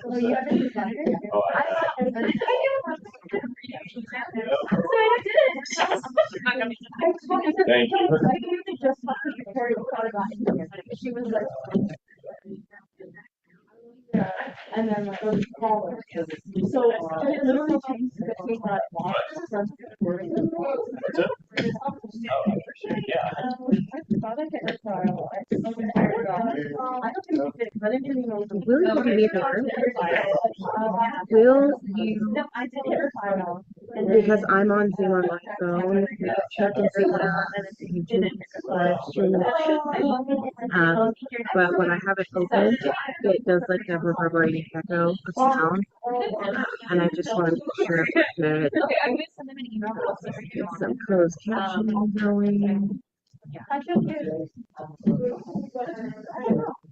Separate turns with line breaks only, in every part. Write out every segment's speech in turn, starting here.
Oh, you haven't decided?
Oh,
I thought I did. So I did.
thank you.
I usually just thought about it. She was like, and then like, oh, call her. So it literally changed the thing that I watched from
That's it? Oh, I appreciate it. Yeah.
I thought I hit her trial. I don't think she did, because I didn't even know.
Will you give me a favor? Will you,
No, I did hit her trial.
because I'm on Zoom on my phone, check and see what YouTube live stream but when I have it open, it does like a reverberating echo of sound, and I just want to make sure it's good.
Okay, I'm gonna send them an email.
Get some closed captioning going.
I feel good.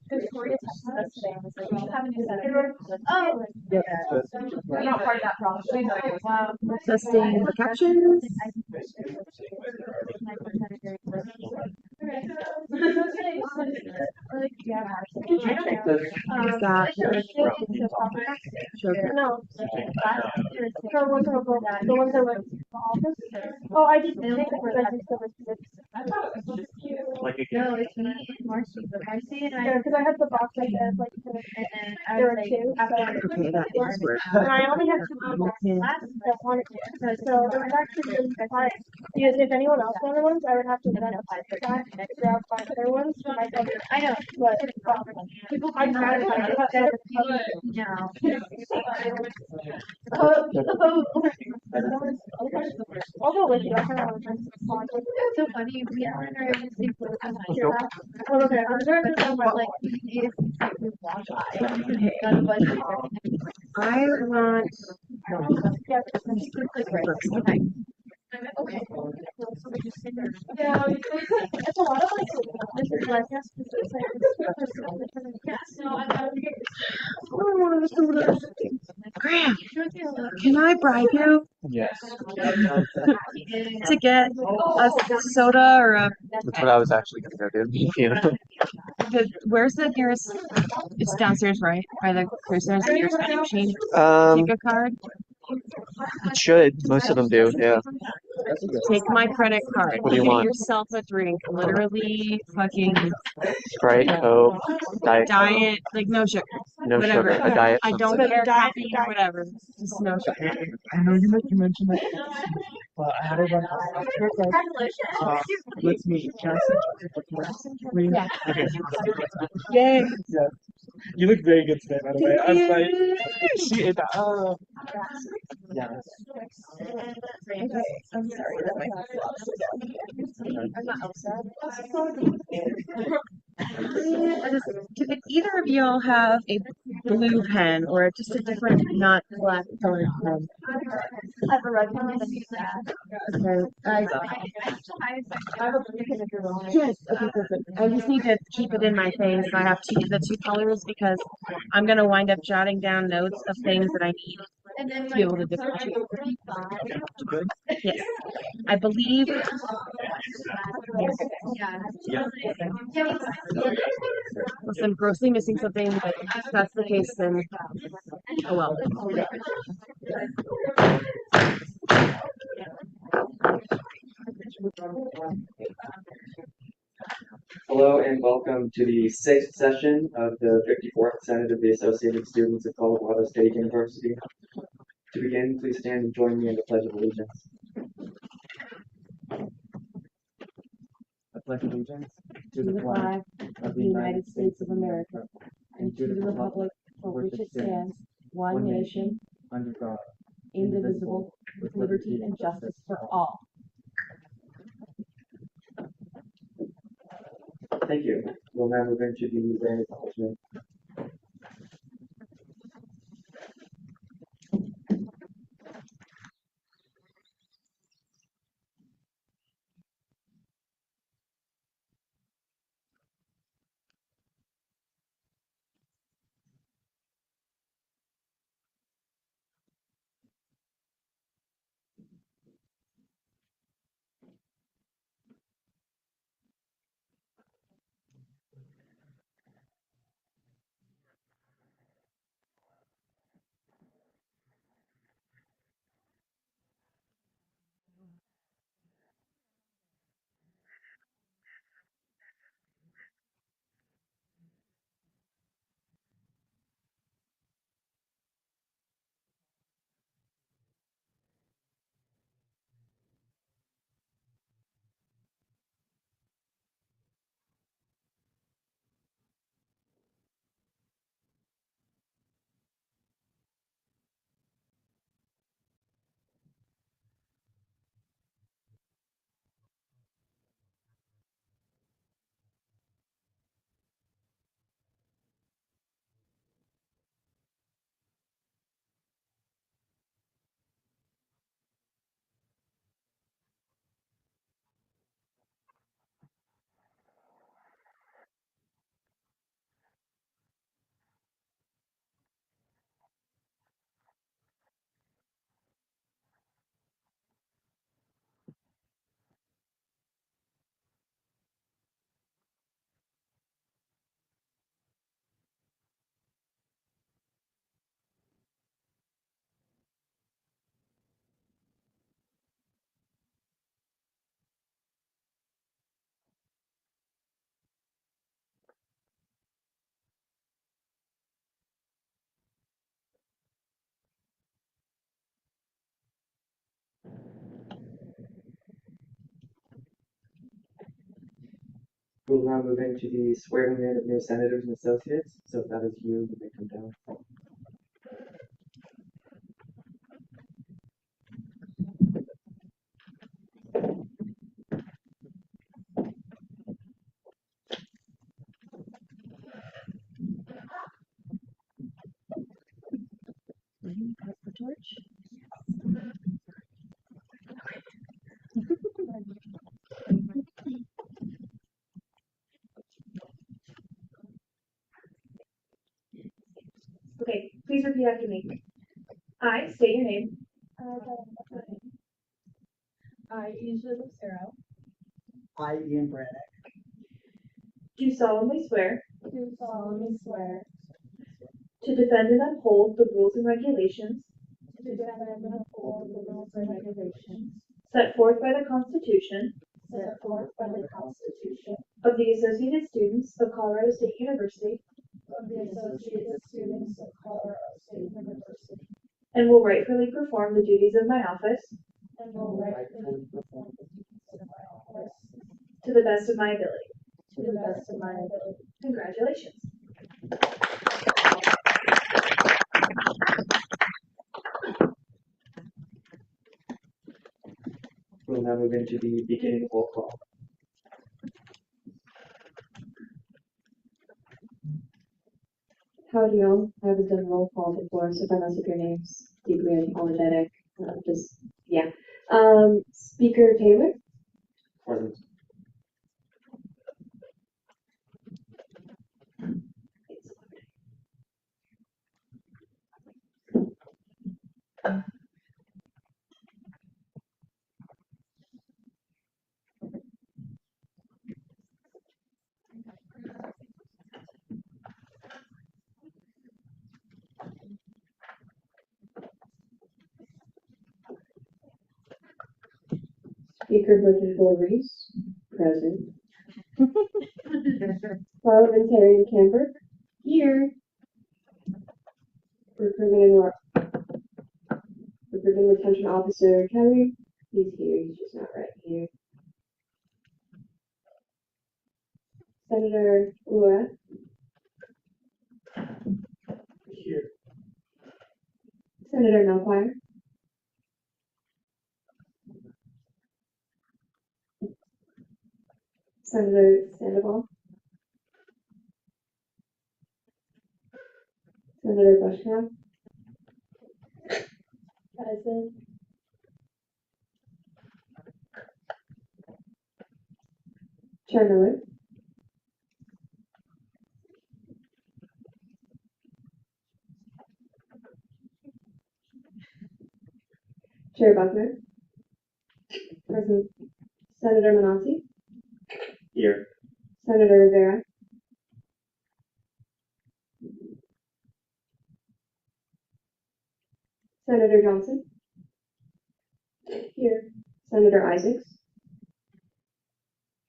Victoria texted us today and was like, we should have a new senator. Oh,
Yep.
we're not part of that problem. She's like, wow.
Testing the captions. Is that sugar?
No. The ones that went to the office. Oh, I just take it for that.
Like a
No, it's me and Marcy, but Marcy and I. Because I had the box like that, like, and there were two.
Okay, that is work.
And I only had two people that wanted to. So it was actually really fun. Because if anyone else wanted ones, I would have to then grab 5 other ones for myself. I know, but people I'm mad if I cut that. No. I'll go with you. I kind of want to drink some song. It's so funny. We are in our same boat. I'm not sure. Oh, okay. I'm sure it's like we watch on the budget.
I want.
Yeah.
Okay.
Okay. Yeah, it's a lot of like this is like yeah. So I would get
Graham, can I bribe you
yes.
to get a soda or a?
That's what I was actually gonna go do.
Where's the nearest? It's downstairs, right? By the cruise the nearest vending machine. Take a card.
It should. Most of them do. Yeah.
Take my credit card.
What do you
Get
want?
yourself a drink. Literally, fucking
Sprite, Coke, Diet,
diet, like no sugar.
no
Whatever.
sugar, a diet.
I don't care caffeine, whatever. Just no sugar.
I know you mentioned that, but I had to run out. Let's meet Cassie.
Yeah.
Okay.
Yay.
Yeah. You look very good today, by the way. I'm like, she ate that. Yeah.
I'm sorry that my I'm not Did either of y'all have a blue pen or just a different, not black colored pen?
I have a red one and a blue one.
Okay.
I have a blue pen if you're wrong.
Yes. Okay. Perfect. I just need to keep it in my face. I have the two colors because I'm gonna wind up jotting down notes of things that I need to be able to differentiate. Yes. I believe.
Yeah.
Unless I'm grossly missing something, but if that's the case, then oh well.
Hello and welcome to the 6th session of the 54th Senate of the Associated Students of Colorado State University. To begin, please stand and join me in the Pledge of Allegiance.
I pledge allegiance
To the flag of the United States of America and to the republic for which it stands, one nation,
under God,
indivisible, with liberty and justice for all.
Thank you. We'll now move into the grand acknowledgement. We'll now move into the swearing in of new senators and associates. So if that is you, you may come down.
Pass the torch.
Okay, please repeat after me. I state your name. I, Isha Lucero,
I, Ian Brannick,
do solemnly swear
do solemnly swear
to defend and uphold the rules and regulations
to defend and uphold the rules and regulations
set forth by the Constitution
set forth by the Constitution
of the Associated Students of Colorado State University,
of the Associated Students of Colorado State University,
and will rightfully perform the duties of my office
and will rightfully perform the duties of my office
to the best of my ability.
to the best of my ability.
Congratulations.
We'll now move into the beginning roll call.
Howdy y'all. I haven't done roll call before, so if I mess up your names, deeply apologetic. Yeah. Speaker Taylor,
Present.
Speaker Bridget Reese, present. Parliamentarian Camber, here. Recruitment Retention Officer Kelly, he's here, he's just not right here. Senator Laura,
Here.
Senator Melchior, Senator Sandoval, Senator Bushcamp, present. Chair Miller, Chair Buckner, present. Senator Manassi,
Here.
Senator Rivera, Senator Johnson, here. Senator Isaacs,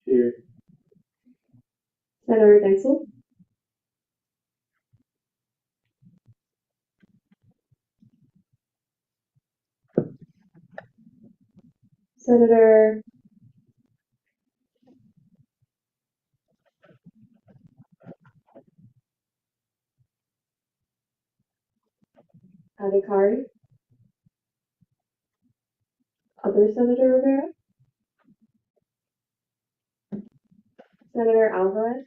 Here.
Senator Densel, Senator Adhikari, other Senator Rivera, Senator Alvarez,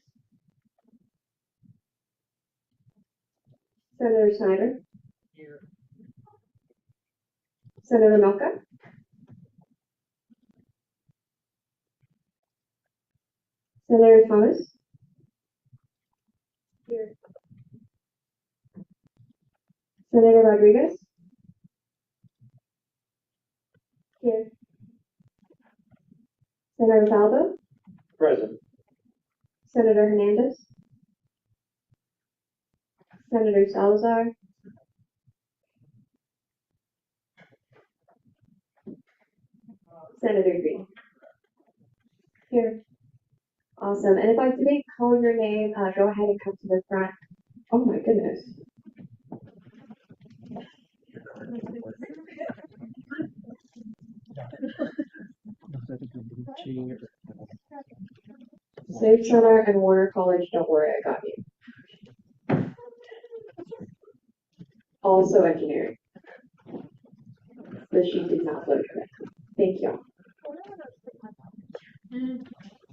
Senator Snyder,
here.
Senator Melka, Senator Thomas, here. Senator Rodriguez, here. Senator Falbo,
Present.
Senator Hernandez, Senator Salazar, Senator Green. Here. Awesome. And if I didn't call your name, go ahead and come to the front. Oh my goodness. Civic Center and Warner College, don't worry, I got you. Also engineering. The sheet did not load correctly. Thank you.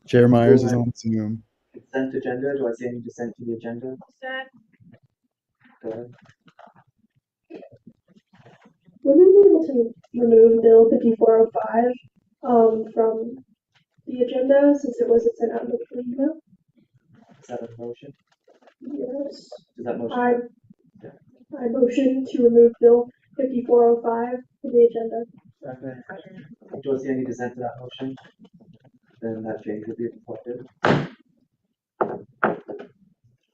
Chair Myers is on Zoom.
Consent agenda, do I see any dissent to the agenda? Go ahead.
Would we be able to remove Bill 5405 from the agenda since it wasn't sent out in the email?
Is that a motion?
Yes.
Is that motion?
I motion to remove Bill 5405 from the agenda.
Second. Do I see any dissent to that motion? Then that change will be reflected.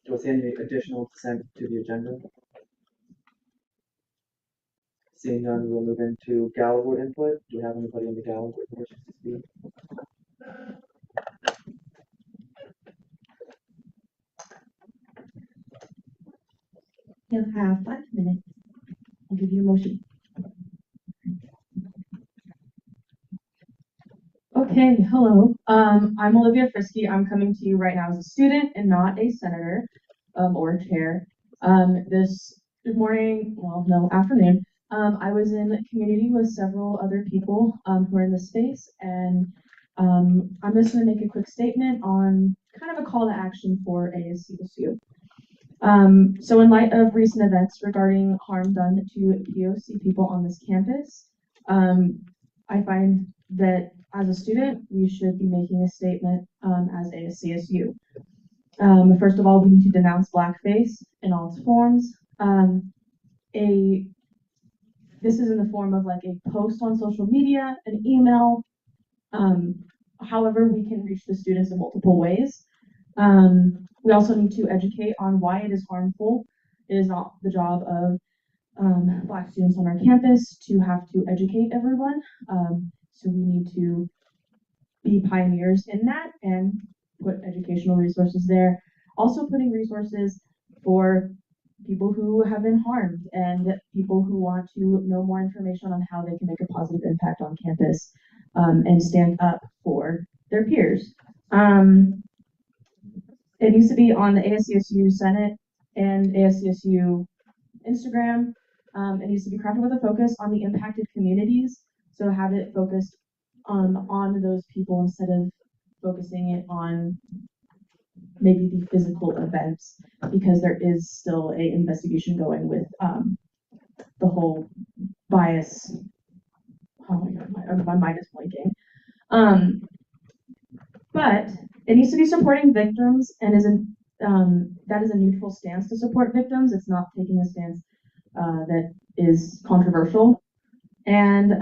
Do I see any additional dissent to the agenda? Seeing none, we'll move into Gallagher input. Do we have anybody in the Gallagher who wishes to speak?
You'll have 5 minutes. I'll give you a motion. Okay, hello. I'm Olivia Frisky. I'm coming to you right now as a student and not a senator or a chair. This morning, well, no, afternoon, I was in community with several other people who are in this space, and I'm just going to make a quick statement on kind of a call to action for ASCSU. So in light of recent events regarding harm done to POC people on this campus, I find that as a student, we should be making a statement as ASCSU. First of all, we need to denounce blackface in all its forms. This is in the form of like a post on social media, an email. However, we can reach the students in multiple ways. We also need to educate on why it is harmful. It is not the job of Black students on our campus to have to educate everyone. So we need to be pioneers in that and put educational resources there. Also putting resources for people who have been harmed and people who want to know more information on how they can make a positive impact on campus and stand up for their peers. It needs to be on the ASCSU Senate and ASCSU Instagram. It needs to be crafted with a focus on the impacted communities. So have it focused on those people instead of focusing it on maybe the physical events, because there is still an investigation going with the whole bias. Oh my god, my mind is blanking. But it needs to be supporting victims and that is a neutral stance to support victims. It's not taking a stance that is controversial. And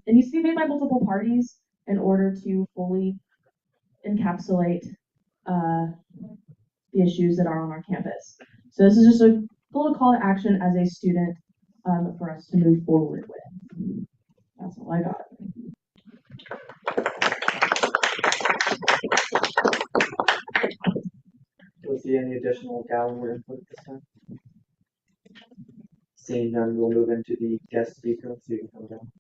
it needs to be made by multiple parties in order to fully encapsulate the issues that are on our campus. So this is just a little call to action as a student for us to move forward with. That's all I got.
Do we see any additional Gallagher input at this time? Seeing none, we'll move into the guest speaker. So you can come down.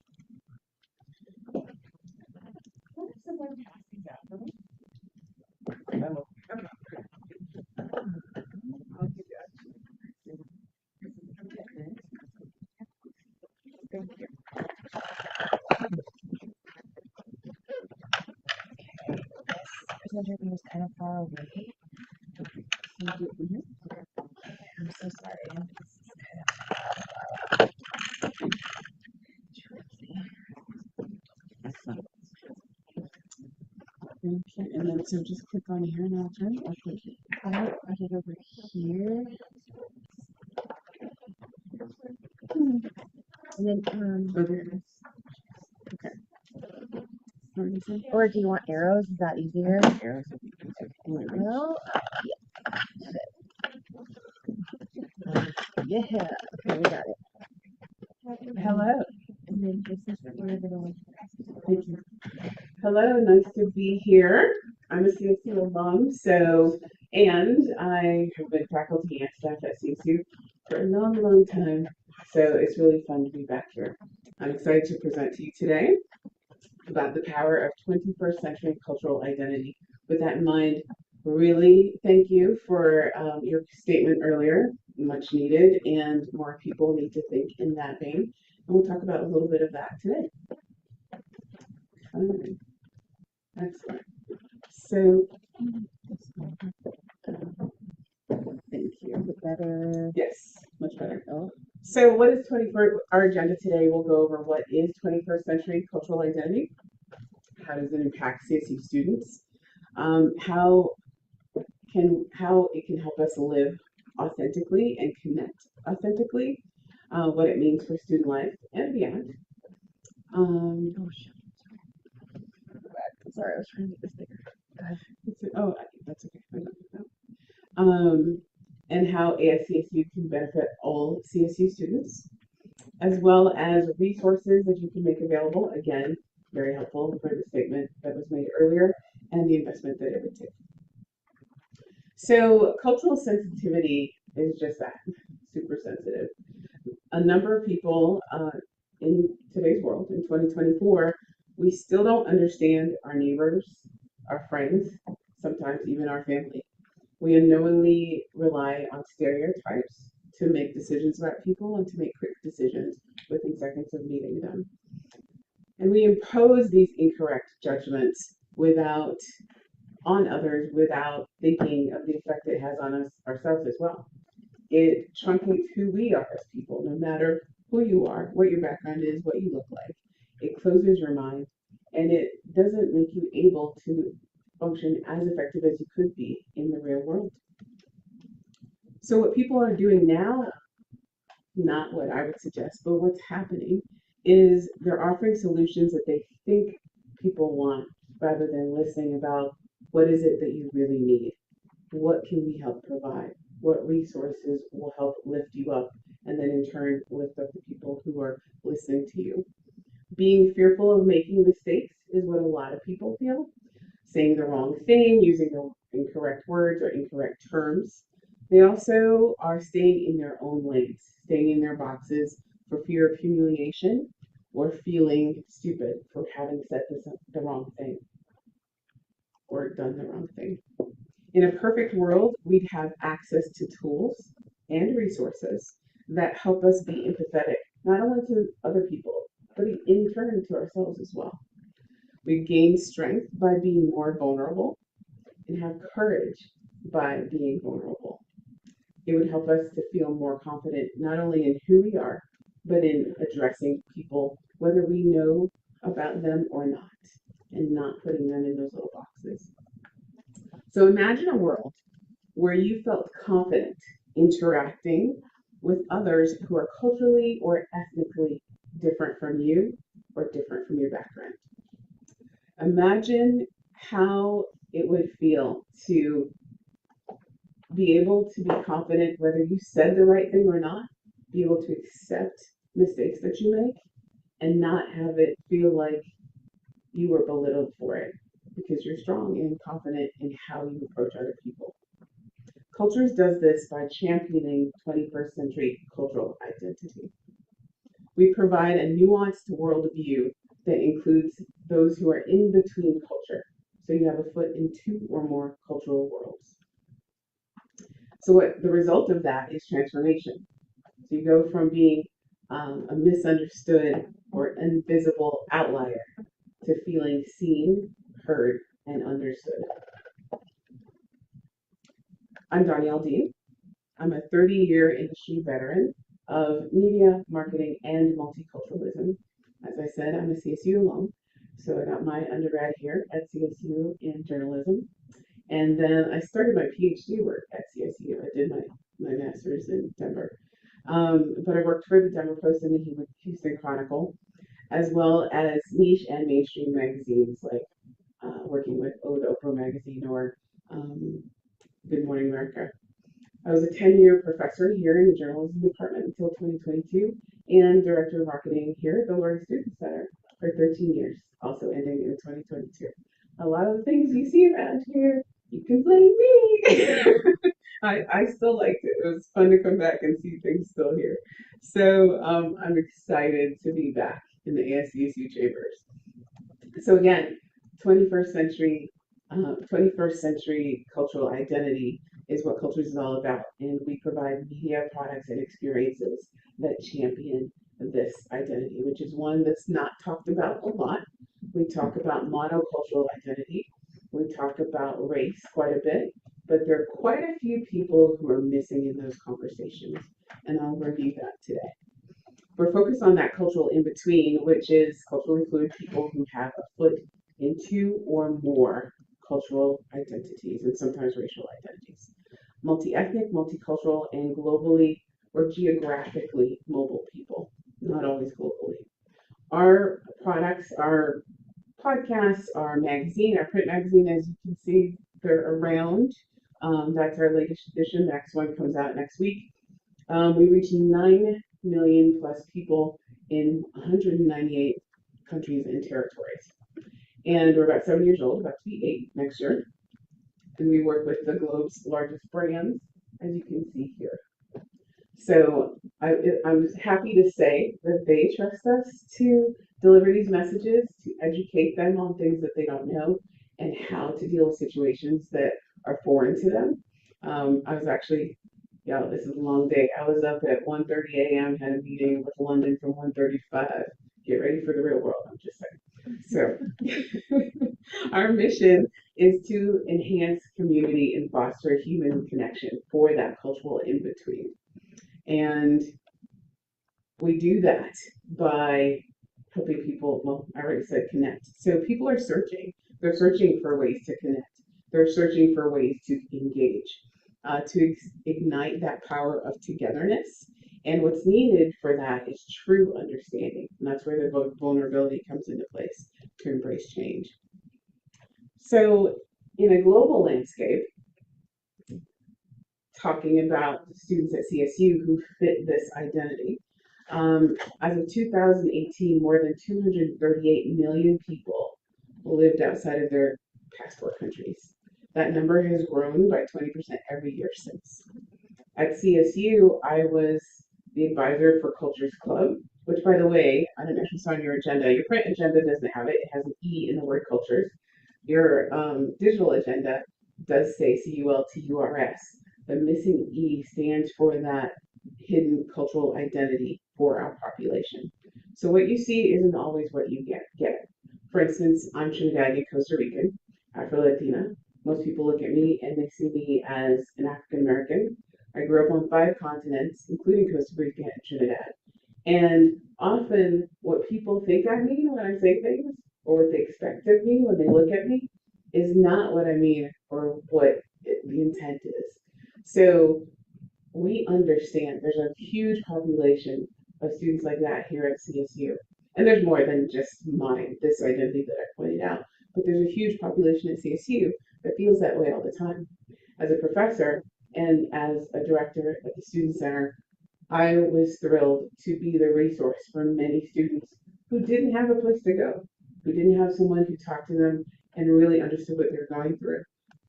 Presentation was kind of far away. I'm so sorry.
And then so just click on here and I'll turn. Okay.
I did over here. And then
Okay.
or do you want arrows? Is that easier?
Arrows.
Well, yeah. Okay, we got it.
Hello.
And then this is where we're going.
Thank you. Hello, nice to be here. I'm a CSU alum, and I have been faculty and staff at CSU for a long, long time. So it's really fun to be back here. I'm excited to present to you today about the power of 21st century cultural identity. With that in mind, really thank you for your statement earlier, much needed, and more people need to think in that vein. And we'll talk about a little bit of that today. Excellent. So, thank you.
Better.
Yes, much better.
Oh.
So, what is 21st? Our agenda today will go over what is 21st century cultural identity, how does it impact CSU students, how it can help us live authentically and connect authentically, what it means for student life and beyond.
Sorry, I was trying to get this bigger. Go ahead.
Oh, that's okay. And how ASCSU can benefit all CSU students, as well as resources that you can make available. Again, very helpful for the statement that was made earlier and the investment that it would take. So cultural sensitivity is just that, super sensitive. A number of people in today's world, in 2024, we still don't understand our neighbors, our friends, sometimes even our family. We unknowingly rely on stereotypes to make decisions about people and to make quick decisions within seconds of meeting them. And we impose these incorrect judgments on others without thinking of the effect it has on us ourselves as well. It truncates who we are as people, no matter who you are, what your background is, what you look like. It closes your mind, and it doesn't make you able to function as effective as you could be in the real world. So what people are doing now, not what I would suggest, but what's happening is they're offering solutions that they think people want rather than listening about what is it that you really need? What can we help provide? What resources will help lift you up and then in turn lift up the people who are listening to you? Being fearful of making mistakes is what a lot of people feel. Saying the wrong thing, using the incorrect words or incorrect terms. They also are staying in their own lanes, staying in their boxes for fear of humiliation or feeling stupid for having said the wrong thing or done the wrong thing. In a perfect world, we'd have access to tools and resources that help us be empathetic, not only to other people, but in turn to ourselves as well. We gain strength by being more vulnerable and have courage by being vulnerable. It would help us to feel more confident, not only in who we are, but in addressing people, whether we know about them or not, and not putting them in those little boxes. So imagine a world where you felt confident interacting with others who are culturally or ethnically different from you or different from your background. Imagine how it would feel to be able to be confident whether you said the right thing or not, be able to accept mistakes that you make and not have it feel like you were belittled for it because you're strong and confident in how you approach other people. Cultures does this by championing 21st century cultural identity. We provide a nuanced worldview that includes those who are in between culture. So you have a foot in two or more cultural worlds. So what the result of that is transformation. So you go from being a misunderstood or invisible outlier to feeling seen, heard, and understood. I'm Danielle Dean. I'm a 30-year industry veteran of media, marketing, and multiculturalism. As I said, I'm a CSU alum, so I got my undergrad here at CSU in journalism. And then I started my PhD work at CSU. I did my master's in Denver. But I worked for the Denver Post and the Houston Chronicle, as well as niche and mainstream magazines like working with Oprah magazine or Good Morning America. I was a 10-year professor here in the journalism department until 2022 and director of marketing here at the Learning Student Center for 13 years, also ending in 2022. A lot of the things you see around here, you can blame me. I still liked it. It was fun to come back and see things still here. So I'm excited to be back in the ASCSU chambers. So again, 21st century 21st century cultural identity is what Cultures is all about, and we provide media, products, and experiences that champion this identity, which is one that's not talked about a lot. We talk about monocultural identity, we talk about race quite a bit, but there are quite a few people who are missing in those conversations, and I'll review that today. We're focused on that cultural in between, which is culturally fluid people who have a foot in two or more cultural identities and sometimes racial identities. Multi-ethnic, multicultural, and globally or geographically mobile people, not always globally. Our products, our podcasts, our magazine, our print magazine, as you can see, they're around. That's our latest edition. Next one comes out next week. We reach 9 million plus people in 198 countries and territories. And we're about 7 years old, about to be 8 next year. And we work with the globe's largest brands, as you can see here. So I'm happy to say that they trust us to deliver these messages, to educate them on things that they don't know, and how to deal with situations that are foreign to them. I was actually, yeah, this is a long day. I was up at 1:30 a.m., had a meeting with London from 1:30 to 5. Get ready for the real world, I'm just saying. So our mission is to enhance community and foster human connection for that cultural in-between. And we do that by helping people, well, I already said connect. So people are searching. They're searching for ways to connect. They're searching for ways to engage, to ignite that power of togetherness. And what's needed for that is true understanding. And that's where the vulnerability comes into place to embrace change. So in a global landscape, talking about students at CSU who fit this identity. As of 2018, more than 238 million people lived outside of their passport countries. That number has grown by 20% every year since. At CSU, I was the advisor for Cultures Club, which, by the way, I don't know if you saw on your agenda. Your print agenda doesn't have it. It has an E in the word cultures. Your digital agenda does say CULTURS. The missing E stands for that hidden cultural identity for our population. So what you see isn't always what you get. For instance, I'm Trinidadian, Costa Rican, Afro-Latina. Most people look at me and they see me as an African American. I grew up on 5 continents, including Costa Rica and Trinidad. And often what people think I mean when I say things, or what they expect of me when they look at me, is not what I mean or what the intent is. So we understand there's a huge population of students like that here at CSU. And there's more than just this identity that I pointed out, but there's a huge population at CSU that feels that way all the time. As a professor and as a director at the Student Center, I was thrilled to be the resource for many students who didn't have a place to go, who didn't have someone who talked to them and really understood what they're going through.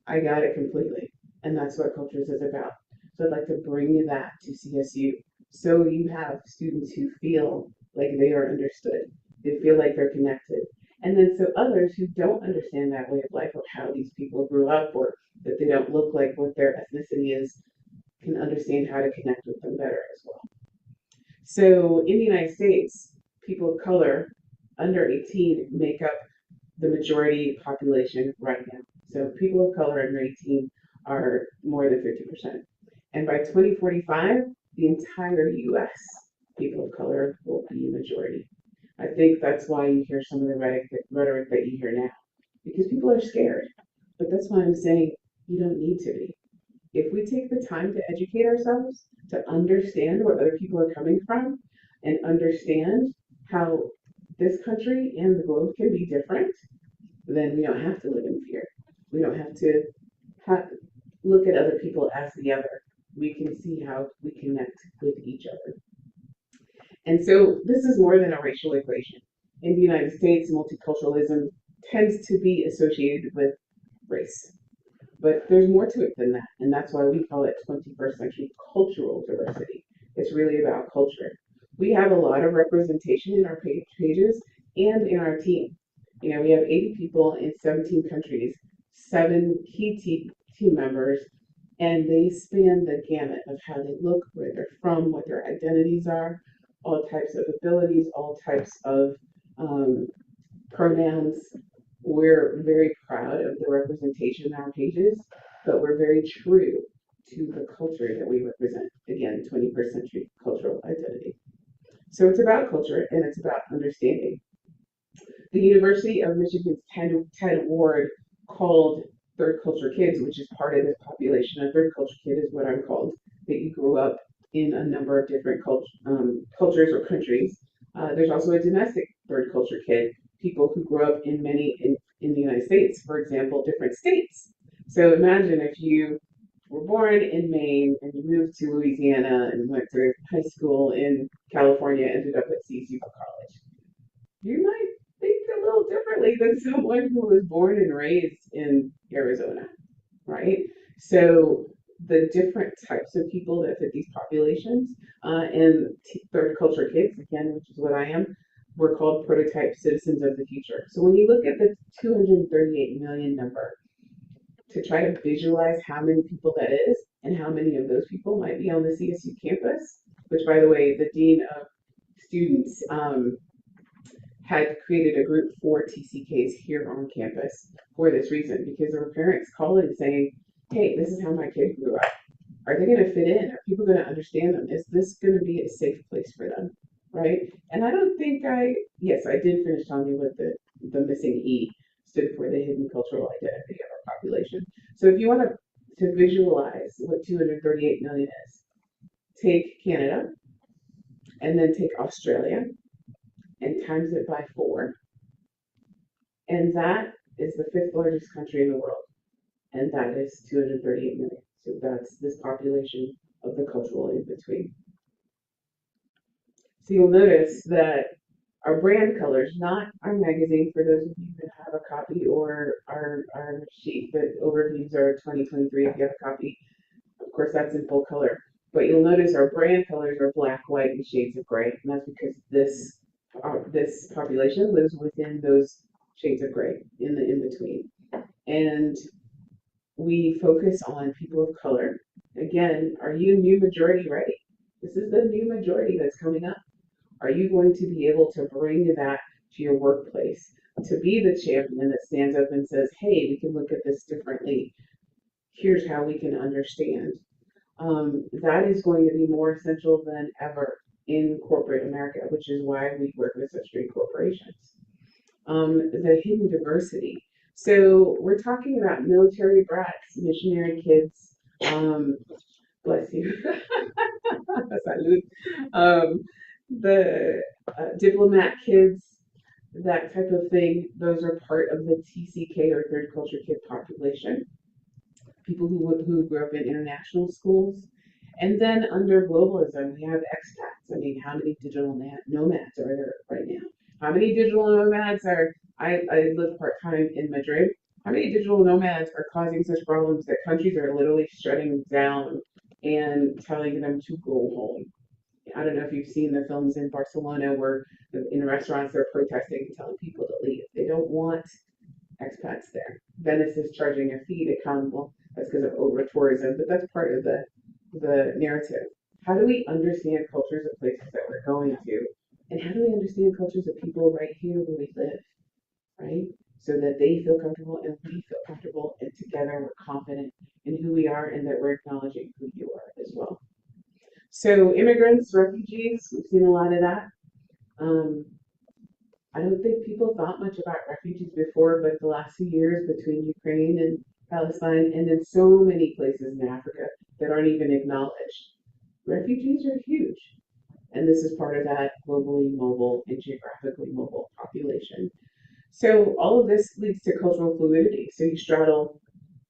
I got it completely, and that's what Cultures is about. So I'd like to bring that to CSU so you have students who feel like they are understood, they feel like they're connected. And then so others who don't understand that way of life or how these people grew up or that they don't look like what their ethnicity is can understand how to connect with them better as well. So in the United States, people of color under 18 make up the majority population right now. So people of color under 18 are more than 50%. And by 2045, the entire US people of color will be a majority. I think that's why you hear some of the rhetoric that you hear now, because people are scared. But that's why I'm saying you don't need to be. If we take the time to educate ourselves, to understand where other people are coming from, and understand how this country and the globe can be different, then we don't have to live in fear. We don't have to look at other people as the other. We can see how we connect with each other. And so this is more than a racial equation. In the United States, multiculturalism tends to be associated with race. But there's more to it than that, and that's why we call it 21st century cultural diversity. It's really about culture. We have a lot of representation in our pages and in our team. You know, we have 80 people in 17 countries 7 key team members, and they span the gamut of how they look, where they're from, what their identities are, all types of abilities, all types of pronouns. We're very proud of the representation on our pages, but we're very true to the culture that we represent. Again, 21st century cultural identity. So it's about culture and it's about understanding. The University of Michigan's Ted Ward called third culture kids, which is part of this population. A third culture kid is what I'm called, that you grew up in a number of different cultures or countries. There's also a domestic third culture kid, people who grew up in the United States, for example, different states. So imagine if you were born in Maine and you moved to Louisiana and went to high school in California, ended up at CSU for college. You might think a little differently than someone who was born and raised in Arizona, right? So the different types of people that fit these populations and third culture kids, again, which is what I am, we're called prototype citizens of the future. So when you look at the 238 million number, to try to visualize how many people that is and how many of those people might be on the CSU campus, which by the way, the Dean of Students had created a group for TCKs here on campus for this reason, because there were parents calling saying, hey, this is how my kid grew up. Are they going to fit in? Are people going to understand them? Is this going to be a safe place for them? Right? And I don't think yes, I did finish telling you what the missing E stood for, the hidden cultural identity of our population. So if you want to visualize what 238 million is, take Canada and then take Australia and times it by 4. And that is the 5th largest country in the world. And that is 238 million. So that's this population of the cultural in-between. So you'll notice that our brand colors, not our magazine, for those of you that have a copy, or our sheet that overviews our 2023 if you have a copy. Of course, that's in full color. But you'll notice our brand colors are black, white, and shades of gray. And that's because this population lives within those shades of gray in the in-between. And we focus on people of color. Again, are you new majority ready? This is the new majority that's coming up. Are you going to be able to bring that to your workplace, to be the champion that stands up and says, hey, we can look at this differently. Here's how we can understand. That is going to be more essential than ever in corporate America, which is why we work with such great corporations. The hidden diversity. So we're talking about military brats, missionary kids, bless you, salud, the diplomat kids, that type of thing. Those are part of the TCK or third culture kid population. People who grew up in international schools. And then under globalism, we have expats. I mean, how many digital nomads are there right now? How many digital nomads I live part-time in Madrid. How many digital nomads are causing such problems that countries are literally shutting down and telling them to go home? I don't know if you've seen the films in Barcelona where in restaurants they're protesting and telling people to leave. They don't want expats there. Venice is charging a fee to come. Well, that's because of over tourism, but that's part of the narrative. How do we understand cultures of places that we're going to? And how do we understand cultures of people right here where we live, right? So that they feel comfortable and we feel comfortable, and together we're confident in who we are and that we're acknowledging who you are as well. So immigrants, refugees, we've seen a lot of that. I don't think people thought much about refugees before, but the last few years between Ukraine and Palestine, and in so many places in Africa that aren't even acknowledged, refugees are huge. And this is part of that globally mobile and geographically mobile population. So all of this leads to cultural fluidity. So you straddle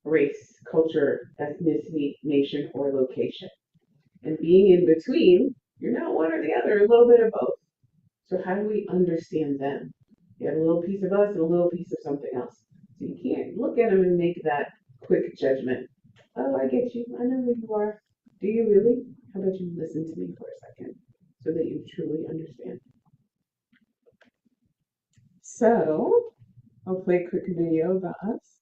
race, culture, ethnicity, nation, or location. And being in between, you're not one or the other, a little bit of both. So how do we understand them? You have a little piece of us and a little piece of something else. So you can't look at them and make that quick judgment. Oh, I get you. I know who you are. Do you really? How about you listen to me for a second so that you truly understand? So I'll play a quick video about us.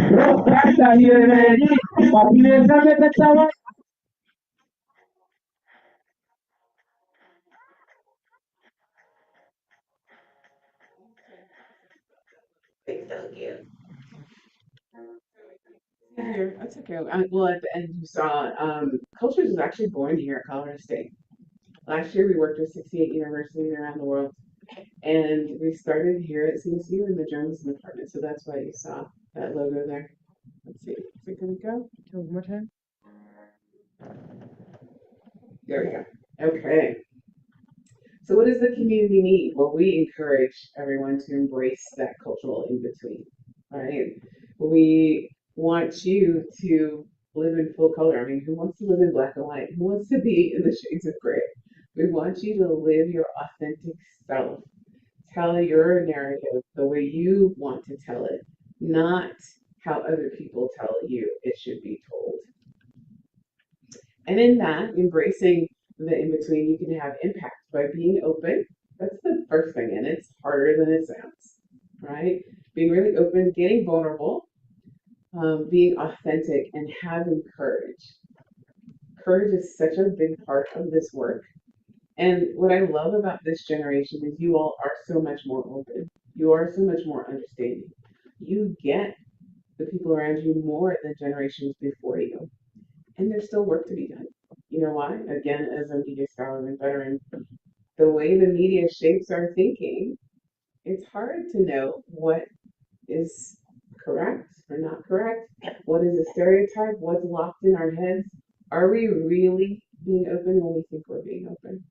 Here, that's okay. Well, at the end, you saw Cultures was actually born here at Colorado State. Last year, we worked with 68 universities around the world, and we started here at CSU in the journalism department. So that's why you saw that logo there. Let's see, is it gonna go?
One more time.
There we go. Okay. So what does the community need? Well, we encourage everyone to embrace that cultural in between, right? We want you to live in full color. I mean, who wants to live in black and white? Who wants to be in the shades of gray? We want you to live your authentic self. Tell your narrative the way you want to tell it, not how other people tell you it should be told. And in that, embracing the in between, you can have impact by being open. That's the first thing, and it's harder than it sounds, right? Being really open, getting vulnerable, being authentic, and having courage. Courage is such a big part of this work. And what I love about this generation is you all are so much more open. You are so much more understanding. You get the people around you more than generations before you. And there's still work to be done. You know why? Again, as a media scholar and veteran, the way the media shapes our thinking, it's hard to know what is correct or not correct. What is a stereotype? What's locked in our heads? Are we really being open when we think we're being open?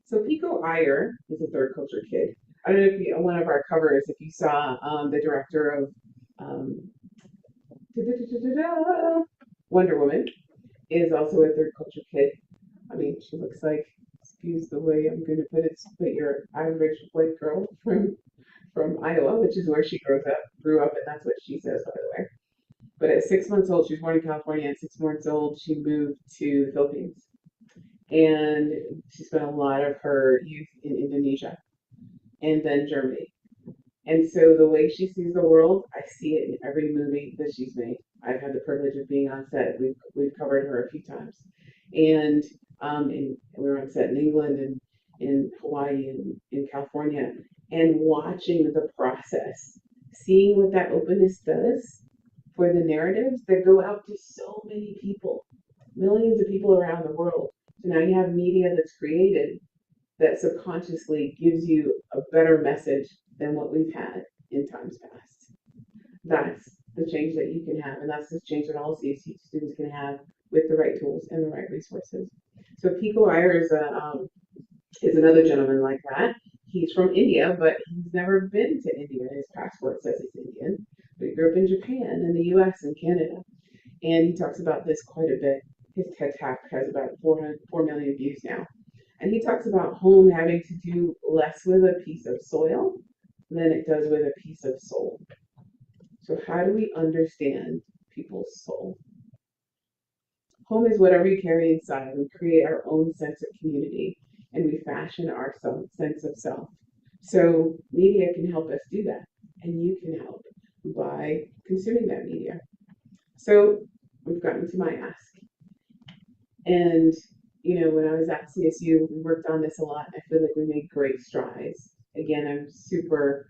So Pico Iyer is a third culture kid. I don't know if you, on one of our covers, if you saw the director of um, Wonder Woman is also a third culture kid. I mean, she looks like, excuse the way I'm going to put it, but your average white girl from Iowa, which is where she grew up, and that's what she says, by the way. But at 6 months old, she was born in California. At 6 months old, she moved to the Philippines, and she spent a lot of her youth in Indonesia, and then Germany. And so the way she sees the world, I see it in every movie that she's made. I've had the privilege of being on set. We've covered her a few times, and we were on set in England and in Hawaii and in California, and watching the process, seeing what that openness does for the narratives that go out to so many people, millions of people around the world. So now you have media that's created that subconsciously gives you a better message than what we've had in times past. That's the change that you can have, and that's the change that all CSU students can have with the right tools and the right resources. So Pico Iyer is another gentleman like that. He's from India, but he's never been to India. His passport says he's Indian, but he grew up in Japan and the US and Canada. And he talks about this quite a bit. His TED Talk has about 4 million views now. And he talks about home having to do less with a piece of soil than it does with a piece of soul. So how do we understand people's soul? Home is whatever you carry inside. We create our own sense of community and we fashion our sense of self. So media can help us do that, and you can help by consuming that media. So we've gotten to my ask. And when I was at CSU, we worked on this a lot. I feel like we made great strides. Again, I'm super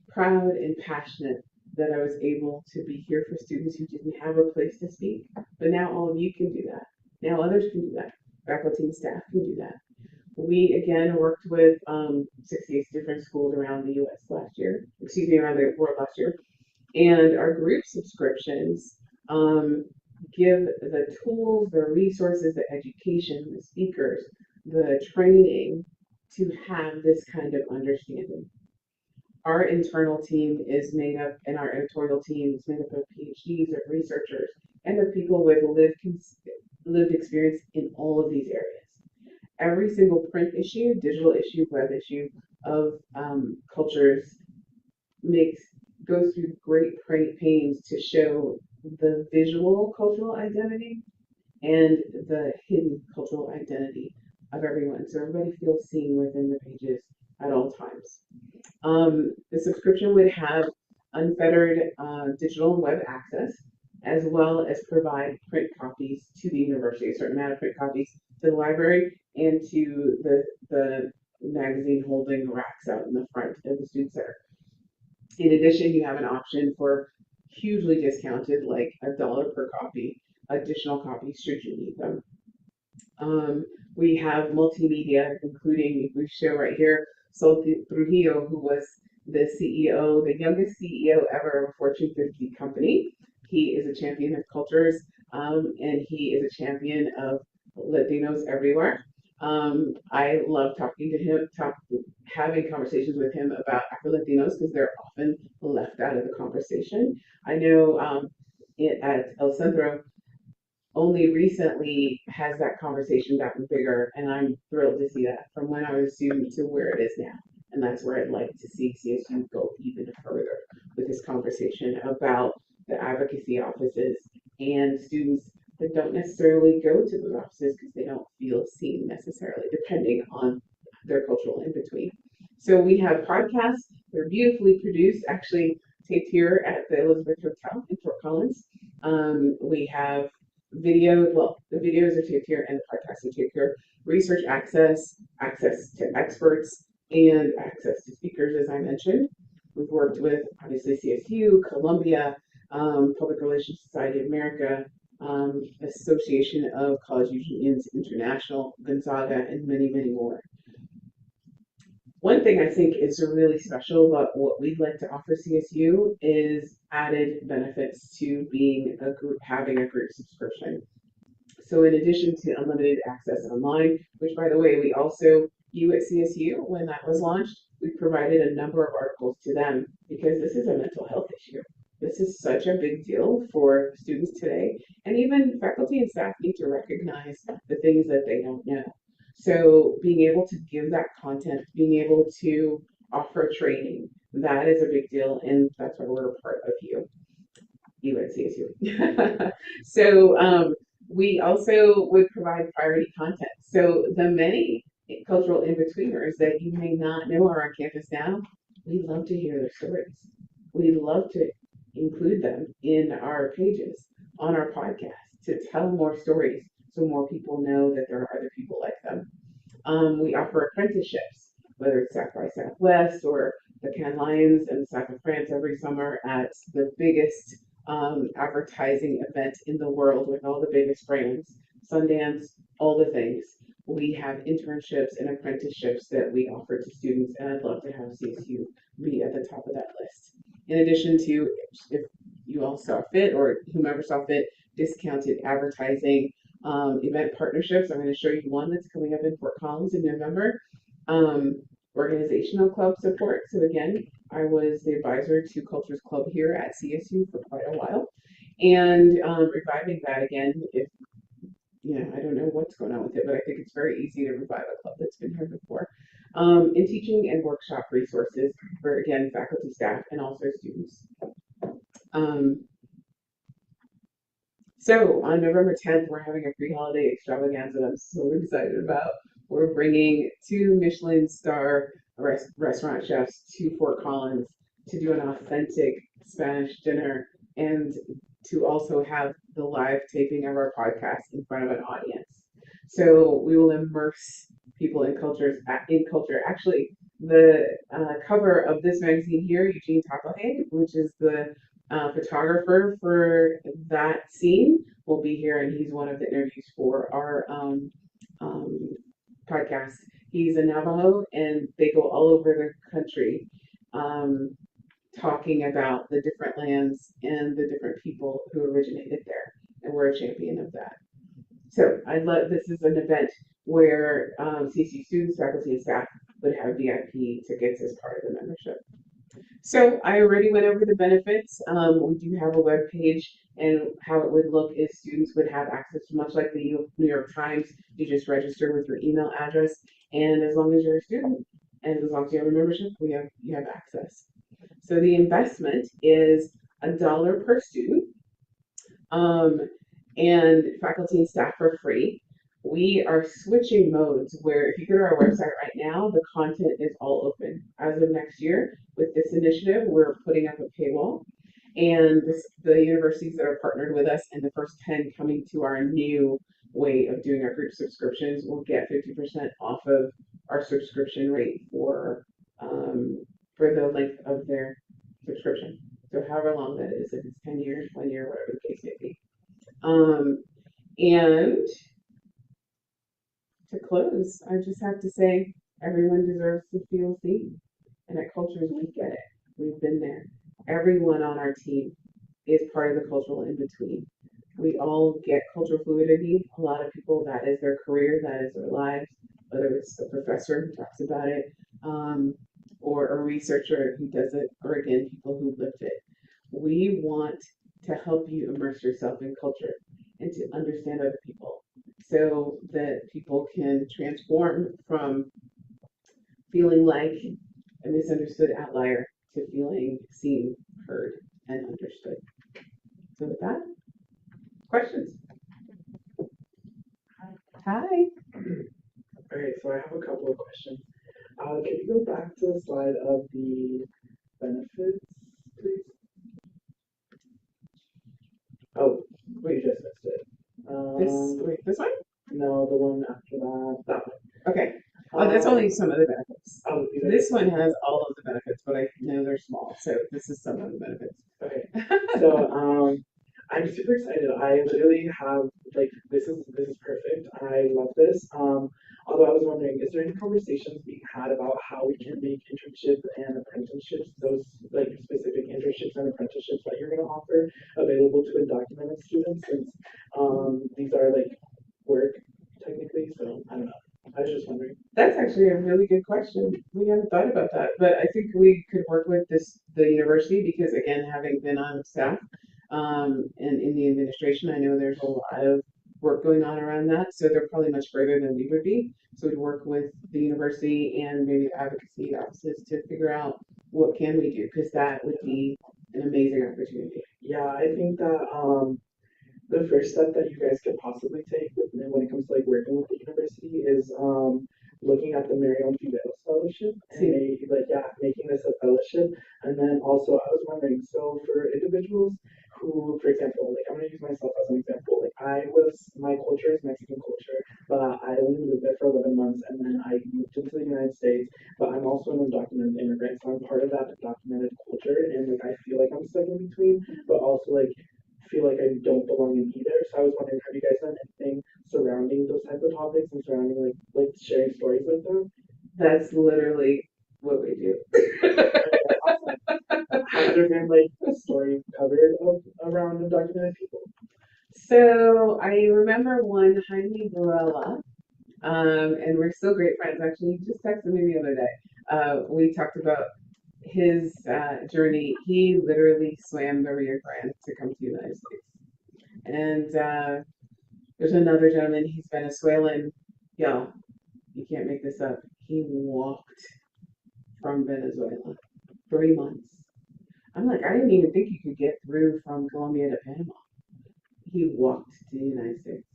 proud and passionate that I was able to be here for students who didn't have a place to speak. But now all of you can do that. Now others can do that. Faculty and staff can do that. We again worked with 68 different schools around the US last year, around the world last year. And our group subscriptions give the tools, the resources, the education, the speakers, the training to have this kind of understanding. Our internal team is made up, and our editorial team is made up of PhDs, of researchers, and of people with lived experience in all of these areas. Every single print issue, digital issue, web issue of Cultures goes through great pains to show the visual cultural identity and the hidden cultural identity of everyone. So everybody feels seen within the pages at all times. The subscription would have unfettered digital and web access, as well as provide print copies to the university, a certain amount of print copies to the library and to the magazine holding racks out in the front of the student center. In addition, you have an option for hugely discounted, like $1 per copy, additional copies should you need them. We have multimedia, including, we show right here, Sol Trujillo, who was the CEO, the youngest CEO ever of a Fortune 50 company. He is a champion of cultures, and he is a champion of Latinos everywhere. I love talking to him, having conversations with him about Afro-Latinos because they're often left out of the conversation. I know at El Centro, only recently has that conversation gotten bigger, and I'm thrilled to see that from when I was a student to where it is now. And that's where I'd like to see CSU go even further with this conversation about the advocacy offices and students that don't necessarily go to those offices because they don't feel seen necessarily, depending on their cultural in between. So we have podcasts. They're beautifully produced, actually taped here at the Elizabeth Hotel in Fort Collins. We have video, well, the videos are taped here and the podcasts are taped here. Research access, access to experts, and access to speakers, as I mentioned. We've worked with, obviously, CSU, Columbia, Public Relations Society of America, Association of College Unions International, Gonzaga, and many, many more. One thing I think is really special about what we'd like to offer CSU is added benefits to being a group, having a group subscription. So in addition to unlimited access online, which by the way, we also, you at CSU, when that was launched, we provided a number of articles to them because this is a mental health issue. This is such a big deal for students today, and even faculty and staff need to recognize the things that they don't know. So being able to give that content, being able to offer training, that is a big deal, and that's why we're a part of you at CSU. So we also would provide priority content. So the many cultural in-betweeners that you may not know are on campus now, we'd love to hear their stories. We'd love to include them in our pages, on our podcast, to tell more stories so more people know that there are other people like them. We offer apprenticeships, whether it's South by Southwest or the Cannes Lions and the South of France every summer at the biggest advertising event in the world with all the biggest brands, Sundance, all the things. We have internships and apprenticeships that we offer to students, and I'd love to have CSU be at the top of that list. In addition to, if you all saw fit or whomever saw fit, discounted advertising, event partnerships. I'm going to show you one that's coming up in Fort Collins in November. Organizational club support. So again, I was the advisor to Cultures Club here at CSU for quite a while, and reviving that again. If I don't know what's going on with it, but I think it's very easy to revive a club that's been here before. In teaching and workshop resources for again faculty, staff, and also students. So on November 10th, we're having a pre-holiday extravaganza that I'm so excited about. We're bringing 2 Michelin star restaurant chefs to Fort Collins to do an authentic Spanish dinner and to also have the live taping of our podcast in front of an audience. So we will immerse people in culture. Actually, the cover of this magazine here, Eugene Tapahe, which is the photographer for that scene, will be here, and he's one of the interviews for our podcast. He's a Navajo, and they go all over the country talking about the different lands and the different people who originated there, and we're a champion of that. So this is an event where CSU students, faculty, and staff would have VIP tickets as part of the membership. So I already went over the benefits. We do have a web page, and how it would look is students would have access to, much like the New York Times, you just register with your email address, and as long as you're a student and as long as you have a membership, you have access. So the investment is $1 per student, and faculty and staff are free. we are switching modes where if you go to our website right now, the content is all open. As of next year, with this initiative, we're putting up a paywall. And the universities that are partnered with us and the first 10 coming to our new way of doing our group subscriptions will get 50% off of our subscription rate for the length of their subscription. So however long that is, if it's 10 years, 1 year, whatever the case may be. And to close, I just have to say everyone deserves to feel seen. And at Cultures, we get it. We've been there. Everyone on our team is part of the cultural in-between. We all get cultural fluidity. A lot of people, that is their career, that is their lives, whether it's a professor who talks about it, or a researcher who does it, or again, people who lived it. We want to help you immerse yourself in culture and to understand other people so that people can transform from feeling like a misunderstood outlier to feeling seen, heard, and understood. So with that, questions? Hi.
All right, so I have a couple of questions. Can you go back to the slide of the benefits, please? Oh, we just missed it.
This one?
No, the one after that. That one.
Okay. Oh, that's only some of the benefits.
Oh,
This one has all of the benefits, but I know they're small, so this is some of the benefits.
Okay. So, I'm super excited. I literally have like this is perfect. I love this. Although I was wondering, is there any conversations being had about how we can make internships and apprenticeships, those like specific internships and apprenticeships that you're going to offer, available to undocumented students, since these are like work technically. So I don't know. I was just wondering.
That's actually a really good question. We haven't thought about that, but I think we could work with the university because again, having been on staff and in the administration, I know there's a lot of work going on around that. So they're probably much further than we would be. So we'd work with the university and maybe the advocacy offices to figure out what can we do because that would be an amazing opportunity.
Yeah, I think that the first step that you guys could possibly take when it comes to like working with the university is looking at the Marion Fidelis Fellowship and making this a fellowship. And then also I was wondering, so for individuals who, for example, like I'm gonna use myself as an example. Like my culture is Mexican culture, but I only lived there for 11 months and then I moved into the United States. But I'm also an undocumented immigrant, so I'm part of that documented culture, and like I feel like I'm stuck in between, but also like feel like I don't belong in either. So I was wondering, have you guys done anything surrounding those type of topics and surrounding like sharing stories like that?
That's literally what we do.
Has there been like a story covered around undocumented people?
So I remember one, Jaime Varela, and we're still great friends. Actually, he just texted me the other day. We talked about his journey. He literally swam the Rio Grande to come to the United States. And there's another gentleman, he's Venezuelan. Y'all, you can't make this up. He walked from Venezuela 3 months. I'm like, I didn't even think you could get through from Colombia to Panama. He walked to the United States.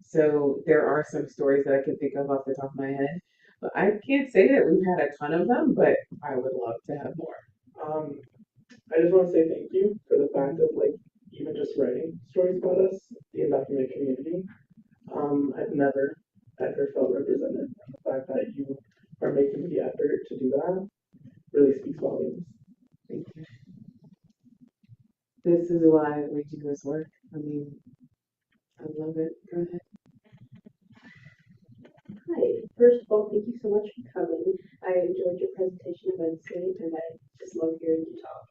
So there are some stories that I can think of off the top of my head. But I can't say that we've had a ton of them, but I would love to have more.
I just want to say thank you for the fact of like even just writing stories about us, the undocumented community. I've never ever felt represented. And the fact that you are making the effort to do that really speaks volumes.
Thank you. This is why we do this work. I mean, I love it. Go ahead.
Hi. First of all, thank you so much for coming. I enjoyed your presentation immensely, and I just love hearing you talk.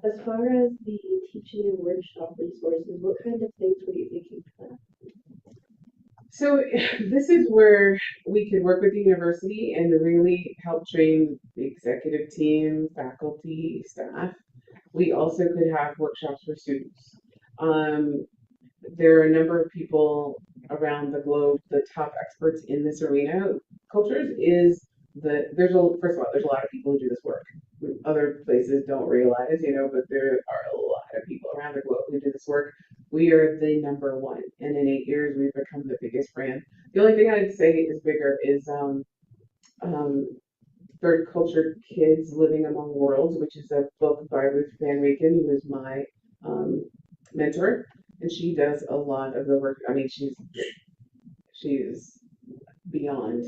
As far as the teaching and workshop resources, what kind of things were you thinking for that?
So this is where we could work with the university and really help train the executive team, faculty, staff. We also could have workshops for students. There are a number of people around the globe, the top experts in this arena. Cultures is first of all, there's a lot of people who do this work. Other places don't realize, but there are a lot of people around the globe who do this work. we are the number one. And in 8 years, we've become the biggest brand. The only thing I'd say is bigger is um, Third Culture Kids Living Among Worlds, which is a book by Ruth Van Reken, who is my um, mentor. And she does a lot of the work. I mean, she's beyond.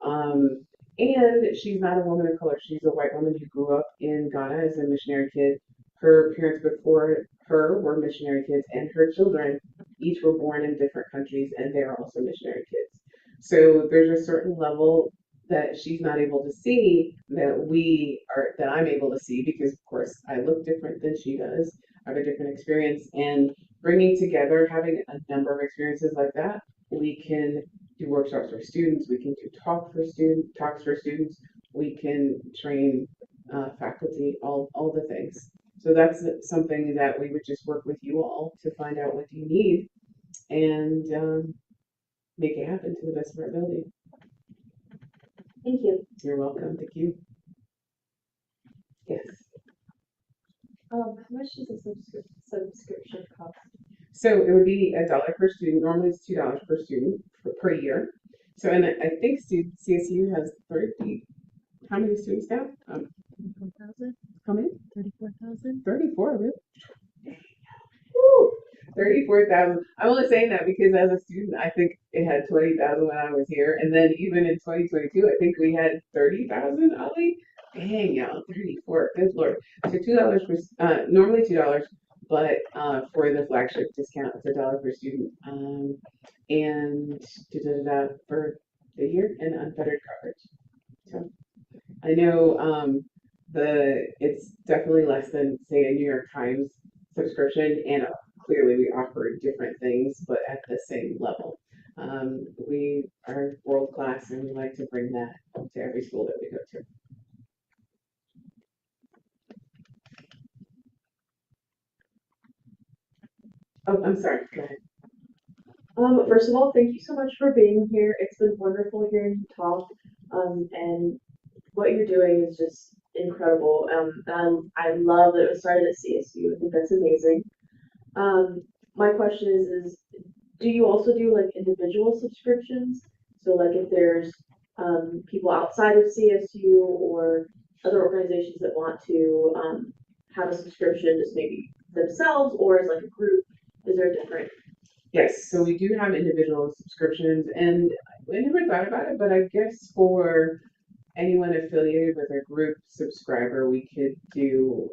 Um, and she's not a woman of color. She's a white woman who grew up in Ghana as a missionary kid. Her parents before her were missionary kids, and her children each were born in different countries, and they are also missionary kids. So there's a certain level that she's not able to see that I'm able to see because, of course, I look different than she does. I have a different experience, and bringing together, having a number of experiences like that, we can do workshops for students, we can do talks for students, we can train faculty, all the things. So that's something that we would just work with you all to find out what you need and make it happen to the best of our ability.
Thank you.
You're welcome. Thank you. Yes.
How much does a subscription cost?
So it would be $1 per student. Normally it's $2 per student per year. So, and I think CSU has 30. How many students now?
34,000.
How many?
34,000.
34, really? Woo! 34,000. I'm only saying that because as a student, I think it had 20,000 when I was here, and then even in 2022, I think we had 30,000. Ollie, dang y'all, 34. Good lord. So $2 per normally $2, but for the flagship discount, it's $1 per student, and for the year and unfettered coverage. So I know it's definitely less than say a New York Times subscription, and clearly we offer different things, but at the same level. We are world class, and we like to bring that to every school that we go to. Oh, I'm sorry. Go ahead.
First of all, thank you so much for being here. It's been wonderful hearing you talk. And what you're doing is just incredible. I love that it was started at CSU. I think that's amazing. My question is do you also do like individual subscriptions? So like if there's people outside of CSU or other organizations that want to have a subscription, just maybe themselves or as like a group, is there a different?
Yes, so we do have individual subscriptions, and I never thought about it, but I guess for anyone affiliated with a group subscriber, we could do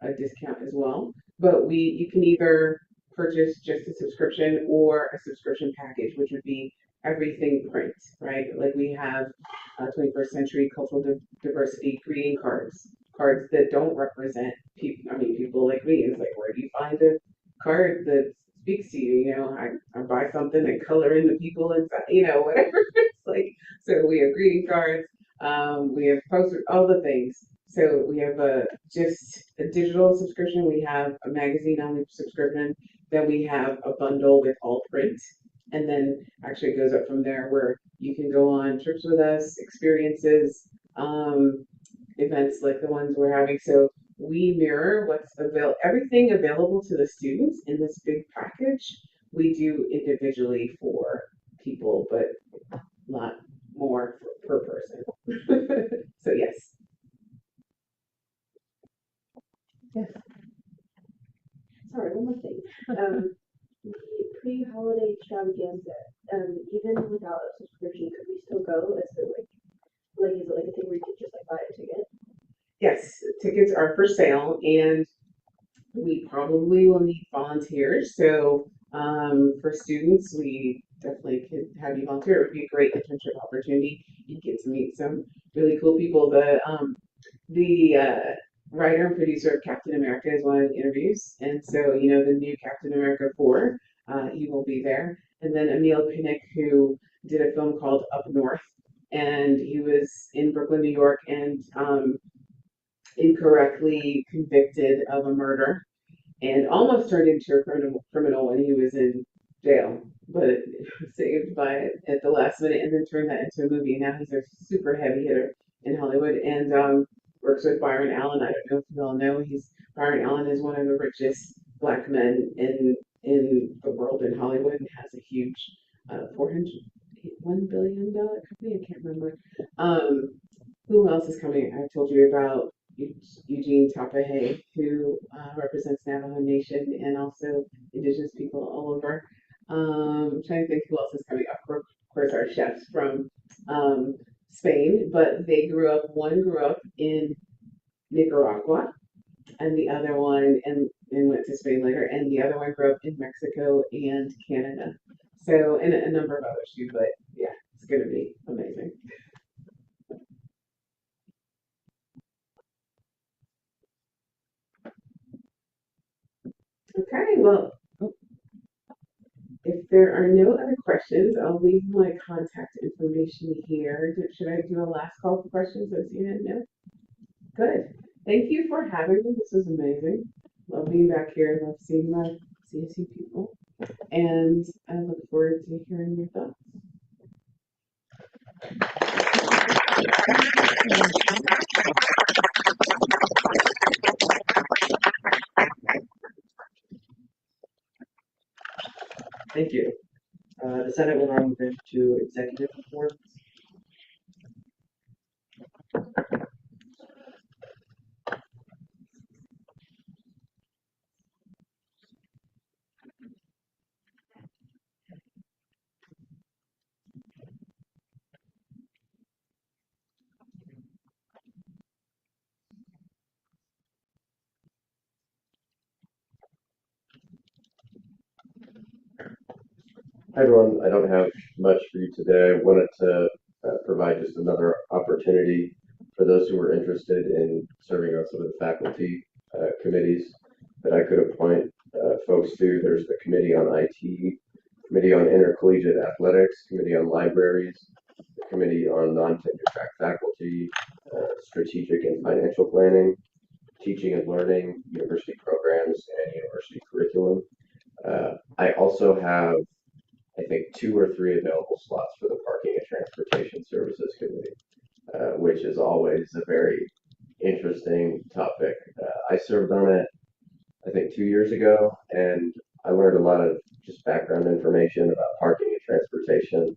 a discount as well. But you can either purchase just a subscription or a subscription package, which would be everything print, right? Like we have 21st century cultural diversity greeting cards that don't represent people. I mean, people like me. It's like, where do you find a card that speaks to you? You know, I buy something and color in the people inside, whatever. It's like, so we have greeting cards. We have posters, all the things. So we have just a digital subscription. We have a magazine only subscription. Then we have a bundle with all print. And then actually it goes up from there where you can go on trips with us, experiences, events like the ones we're having. So we mirror everything available to the students in this big package. We do individually for people, but not more per person. So yes. Yes.
Sorry, one more thing. Pre-holiday extravaganza, even without a subscription, could we still go? Is it is it like a thing where you could just like buy a ticket?
Yes, tickets are for sale, and we probably will need volunteers. So for students, we definitely could have you volunteer. It would be a great internship opportunity. You get to meet some really cool people. The writer and producer of Captain America is one of the interviews, and so the new Captain America 4, he will be there. And then Emil Pinnock, who did a film called Up North, and he was in Brooklyn, New York, and incorrectly convicted of a murder and almost turned into a criminal when he was in jail, but saved by it at the last minute and then turned that into a movie. Now he's a super heavy hitter in Hollywood and works with Byron Allen. I don't know if you all know, Byron Allen is one of the richest black men in the world in Hollywood and has a huge $401 billion company. I can't remember. Who else is coming? I told you about Eugene Tapahe, who represents Navajo Nation and also Indigenous people all over. I'm trying to think who else is coming. Of course, our chefs from Spain, but one grew up in Nicaragua, and the other one and went to Spain later, and the other one grew up in Mexico and Canada. So, and a number of others too, but yeah, it's going to be amazing. Okay, well, if there are no other questions, I'll leave my contact information here. Should I do a last call for questions? As you didn't know? Good. Thank you for having me. This was amazing. Love being back here. Love seeing my CSU people. And I look forward to hearing your thoughts.
Thank you. The Senate will now move into executive reports.
Hi everyone, I don't have much for you today. I wanted to provide just another opportunity for those who are interested in serving on some of the faculty committees that I could appoint folks to. There's the Committee on IT, Committee on Intercollegiate Athletics, Committee on Libraries, the Committee on Non-Tenure Track Faculty, Strategic and Financial Planning, Teaching and Learning, University Programs, and University Curriculum. I also have I think 2 or 3 available slots for the Parking and Transportation Services Committee, which is always a very interesting topic. I served on it, I think 2 years ago, and I learned a lot of just background information about parking and transportation,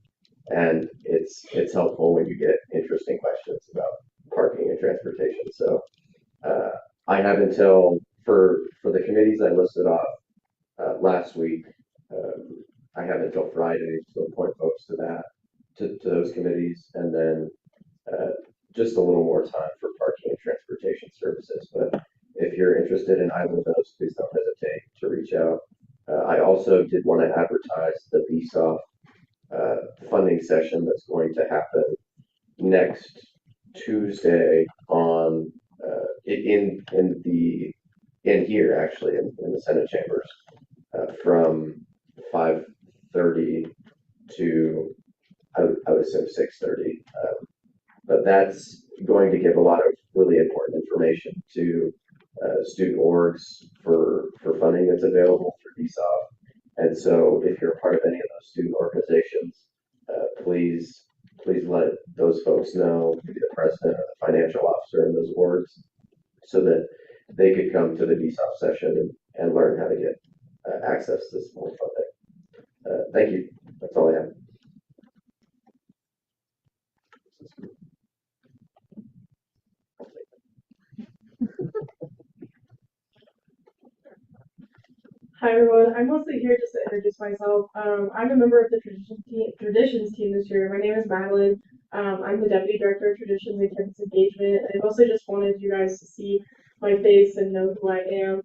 and it's helpful when you get interesting questions about parking and transportation. So I have until for the committees I listed off last week. I have until Friday to appoint folks to those committees, and then just a little more time for parking and transportation services. But if you're interested in either of those, please don't hesitate to reach out. I also did want to advertise the BSOF funding session that's going to happen next Tuesday on in here actually in the Senate chambers from 5:30 to I would assume 6:30. But that's going to give a lot of really important information to student orgs for funding that's available through ESOP. And so if you're a part of any of those student organizations, please let those folks know, maybe the president or the financial officer in those orgs, so that they could come to the ESOP session and learn how to get access to this more funding. Thank you. That's all I have.
Hi everyone, I'm mostly here just to introduce myself. I'm a member of the traditions team this year. My name is Madeline. I'm the Deputy Director of Traditions and Campus Engagement. I mostly just wanted you guys to see my face and know who I am.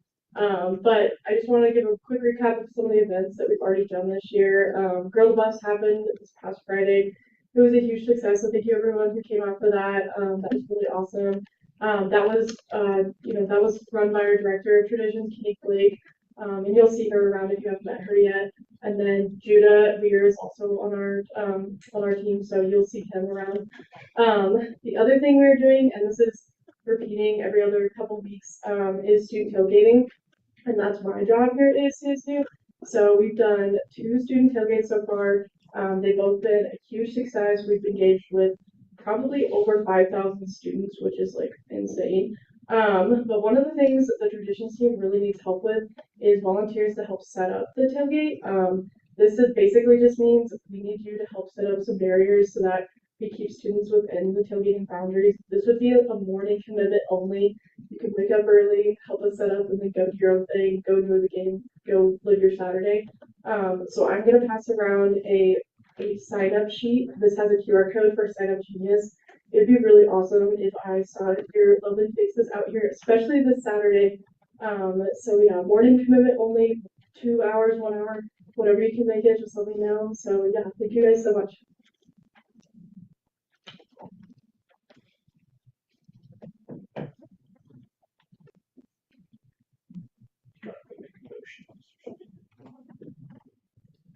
But I just want to give a quick recap of some of the events that we've already done this year. Girl the Bus happened this past Friday. It was a huge success, so thank you everyone who came out for that. That was really awesome. That was run by our Director of Traditions, Kate Blake. And you'll see her around if you haven't met her yet. And then Judah Veer is also on our team, so you'll see him around. The other thing we're doing, and this is repeating every other couple weeks, is student tailgating, and that's my job here at ASCSU. So we've done 2 student tailgates so far. They've both been a huge success. We've engaged with probably over 5,000 students, which is like insane. But one of the things the traditions team really needs help with is volunteers to help set up the tailgate. This is basically just means we need you to help set up some barriers so that we keep students within the tailgating boundaries. This would be a morning commitment only. You can wake up early, help us set up, and then go do your own thing, go enjoy the game, go live your Saturday. So I'm gonna pass around a sign up sheet. This has a QR code for Sign Up Genius. It'd be really awesome if I saw your lovely faces out here, especially this Saturday. So yeah, morning commitment only, 2 hours, 1 hour, whatever you can make it, just let me know. So yeah, thank you guys so much.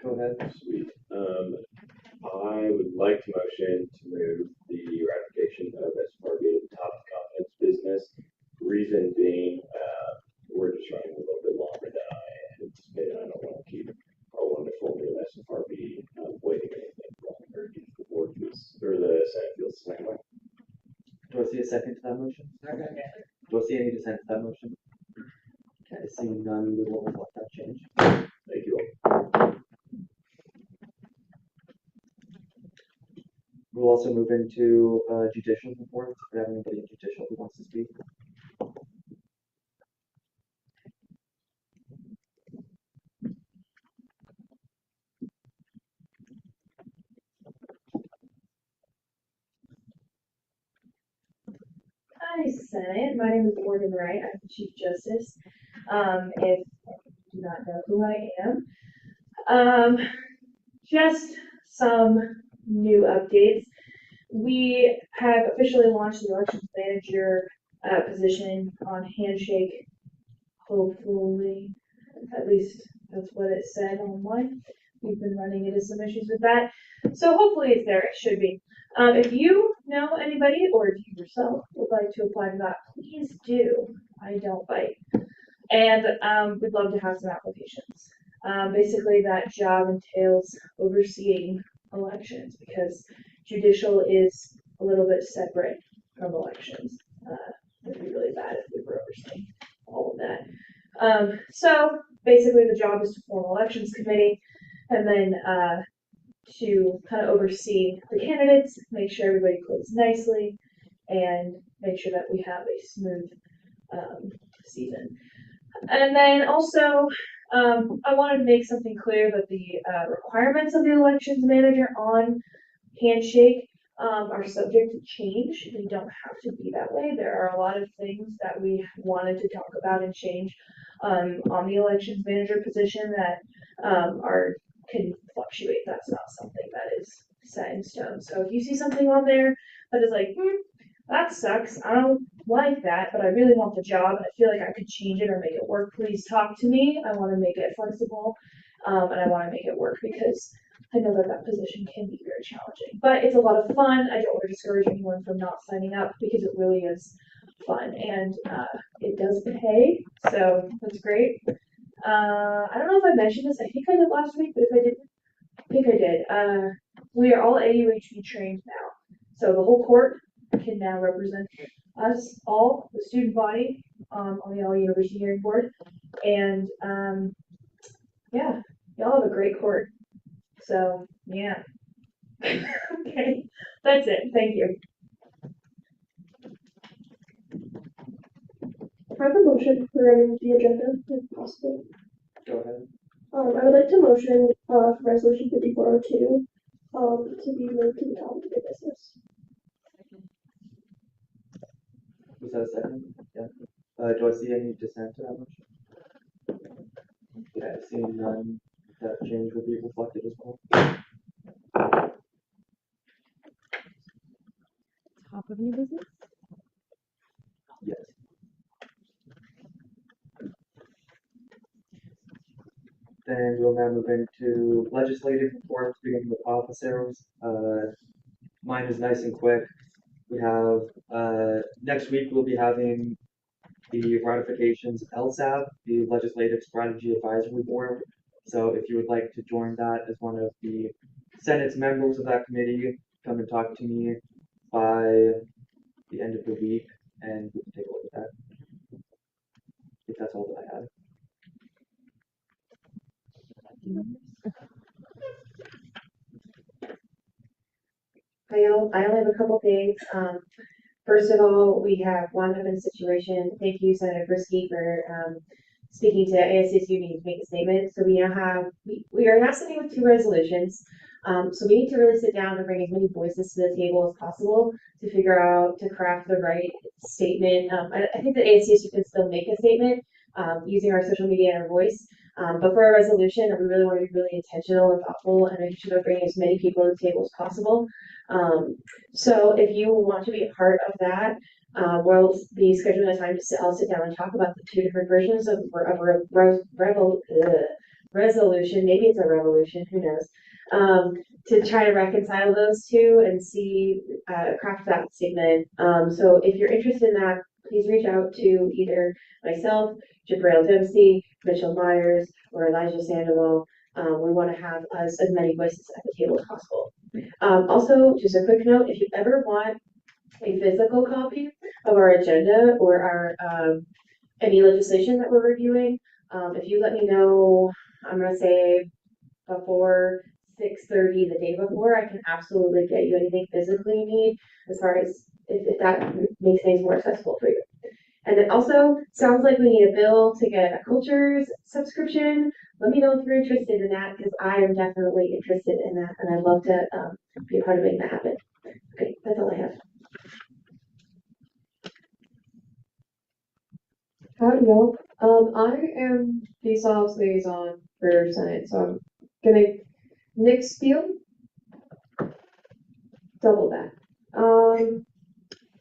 Go ahead.
Sweet. I would like to motion to move the ratification of SFRB to the top of confidence business. Reason being, we're just running a little bit longer than I anticipated. I don't want to keep our wonderful new SFRB waiting anything longer. If the board feels, or the Senate feels the same way.
Do I see a second to that motion? Do I see any dissent to that motion? Okay, seeing none, we will reflect that change.
Thank you all.
We'll also move into judicial reports. If we have anybody in judicial who wants to speak.
Hi, Senate. My name is Morgan Wright. I'm the Chief Justice. If you do not know who I am, just some new updates. We have officially launched the elections manager position on Handshake. Hopefully, at least that's what it said online. We've been running into some issues with that, so hopefully it's there. It should be. If you know anybody or if you yourself would like to apply to that, please do. I don't bite. And we'd love to have some applications. Basically, that job entails overseeing elections because judicial is a little bit separate from elections. It'd be really bad if we were overseeing all of that. So basically, the job is to form elections committee and then to kind of oversee the candidates, make sure everybody plays nicely, and make sure that we have a smooth season. And then also, I wanted to make something clear that the requirements of the elections manager on Handshake are subject to change. They don't have to be that way. There are a lot of things that we wanted to talk about and change on the elections manager position that can fluctuate. That's not something that is set in stone. So if you see something on there that is like, that sucks, I don't like that, but I really want the job and I feel like I could change it or make it work, please talk to me. I want to make it flexible and I want to make it work because I know that position can be very challenging, but it's a lot of fun. I don't want to discourage anyone from not signing up because it really is fun and it does pay, so that's great. I don't know if I mentioned this. I think I did last week, but if I didn't, I think I did. We are all AUHB trained now, so the whole court can now represent us all, the student body, on the All University Hearing Board, and yeah, y'all have a great court. So yeah. Okay, that's it. Thank you.
I have a motion regarding the agenda, if possible.
Go ahead.
I would like to motion for resolution 5402 to be moved to the top of the business.
Was that a second? Yeah. Do I see any dissent to that motion? Yeah, seeing none, that change will be reflected as well.
Top of new business?
Yes. Then we'll now move into legislative reports, beginning with officers. Mine is nice and quick. We have, next week we'll be having the ratifications of LSAB, the Legislative Strategy Advisory Board. So if you would like to join that as one of the Senate's members of that committee, come and talk to me by the end of the week. and we can take a look at that. If that's all that I had.
I only have a couple things. First of all, we have one open situation. Thank you, Senator Brisky, for speaking to ASCSU needing to make a statement. So we now have, we are now sitting with two resolutions. So we need to really sit down and bring as many voices to the table as possible to figure out, to craft the right statement. I think that ASCSU can still make a statement using our social media and our voice. But for our resolution, we really want to be really intentional and thoughtful and make sure to bring as many people to the table as possible. So if you want to be a part of that, we'll be scheduling a time to all sit down and talk about the two different versions of resolution. Maybe it's a revolution, who knows? To try to reconcile those two and see, craft that statement. So if you're interested in that, please reach out to either myself, Jabrail Dempsey, Mitchell Myers, or Elijah Sandoval. We want to have as many voices at the table as possible. Also, just a quick note, if you ever want a physical copy of our agenda or our any legislation that we're reviewing, if you let me know, I'm going to say before 6:30 the day before, I can absolutely get you anything physically you need as far as if that makes things more accessible for you. And it also sounds like we need a bill to get a cultures subscription. Let me know if you're interested in that, because I am definitely interested in that, and I'd love to be a part of making that happen. Okay, that's all I have.
Howdy, y'all. I am the SOPS liaison for Senate, so I'm gonna Nick Steele, double that.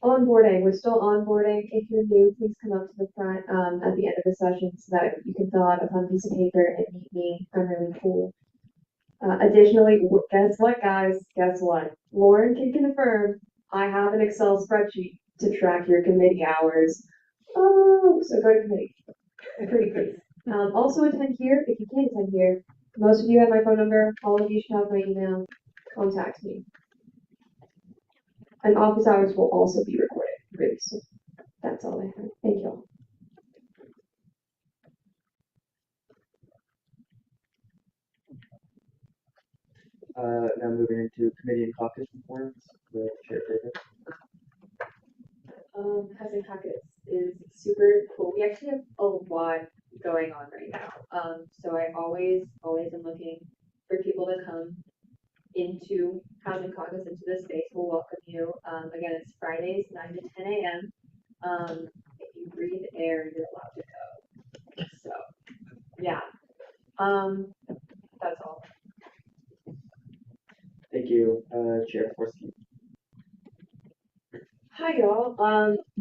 Onboarding, we're still onboarding. If you're new, please come up to the front at the end of the session so that you can fill out a fun piece of paper and meet me. I'm really cool. Additionally, guess what, guys? Guess what? Lauren can confirm I have an Excel spreadsheet to track your committee hours. Oh, so go to committee. Pretty please. Also attend here if you can't attend here. Most of you have my phone number. All of you should have my email. Contact me. And office hours will also be recorded really soon. That's all I have. Thank you all.
Now moving into committee and caucus reports with Chair Davis.
Housing caucus is super cool. We actually have a lot going on right now. So I always am looking for people to come into housing caucus, into this space. We'll welcome you. Again, it's Fridays, 9 to 10 a.m. If you breathe air, you're allowed to go. So, yeah. That's all.
Thank you, Chair Forsky.
Hi, y'all.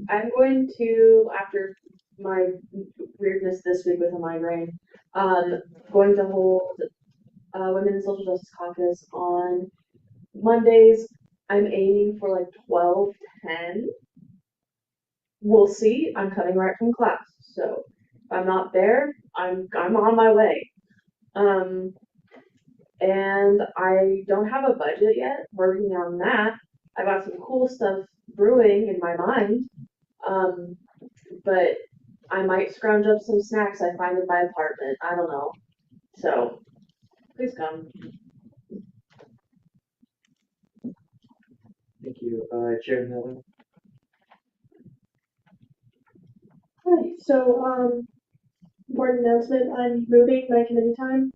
I'm going to, after my weirdness this week with a migraine, going to hold Women's Social Justice Caucus on Mondays. I'm aiming for like 12:10. We'll see. I'm coming right from class, so if I'm not there, I'm on my way. And I don't have a budget yet. Working on that. I got some cool stuff brewing in my mind. But I might scrounge up some snacks I find in my apartment. I don't know. So please come.
Thank you, Chair Miller.
Hi, so, important announcement, I'm moving my committee time,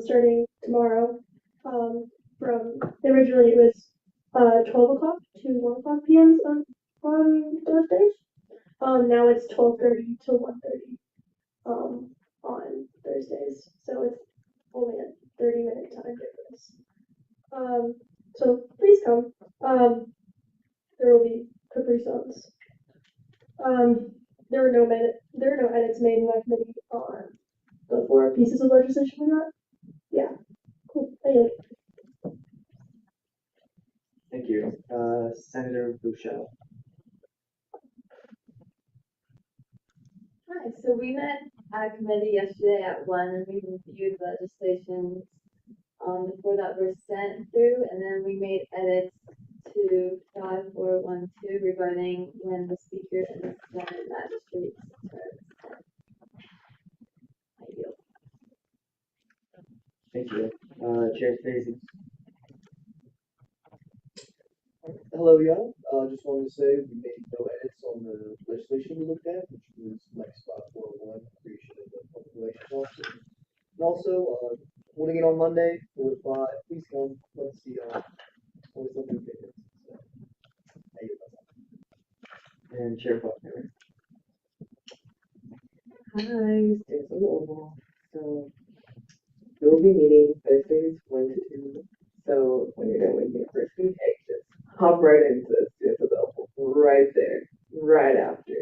starting tomorrow. From, originally it was, 12 o'clock to 1 o'clock p.m. on Thursdays. Now it's 12:30 to 1:30, on Thursdays, so it's only a 30-minute time difference. So please come. There will be Capri Suns. There were no edits made in my committee on the 4 pieces of legislation we got. Yeah, cool. Thank you.
Thank you, Senator Bouchel.
Hi, so we met at committee yesterday at 1 and we reviewed legislations before that were sent through, and then we made edits
to 5412 regarding when the speaker and the Senate magistrate's terms. I yield.
Thank you. Chair Fazy.
Hello, y'all. Just wanted to say we made no edits on the legislation we looked at, which was like spot 401, creation of the public relations officer. And also, holding it on Monday, 4 to 5. Please come. Let's see. Always love new favorites. So, thank you.
And Chair Buckner.
Hi, students of the Oval. So, we'll be meeting Thursdays 1 to 2. So, when you're done with university, hey, just hop right into students of the Oval. Right there. Right after.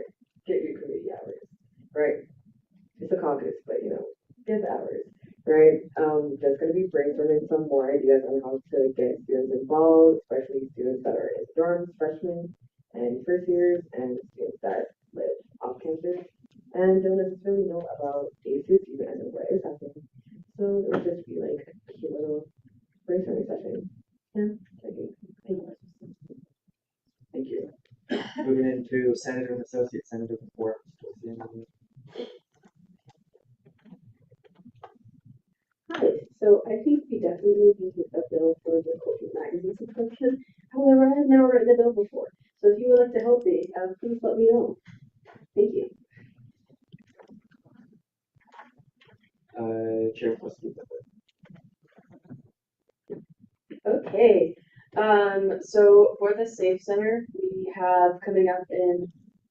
Get your committee hours. Right? It's a caucus, but give hours. Right? Just going to be brainstorming some more ideas on how to get students involved, especially students that are in dorms, freshmen, and first years, and students that live off campus and don't necessarily know about ASCSU and what is happening. So it'll just be like a cute little brainstorming session. Yeah,
Thank you. Moving into Senator and Associate Senator report.
Hi, so I think we definitely need a bill for the culture magazine subscription. However, I have never written a bill before, so if you would like to help me, please let me know. Thank you.
Chair Trustee.
Okay, so for the Safe Center, we have coming up in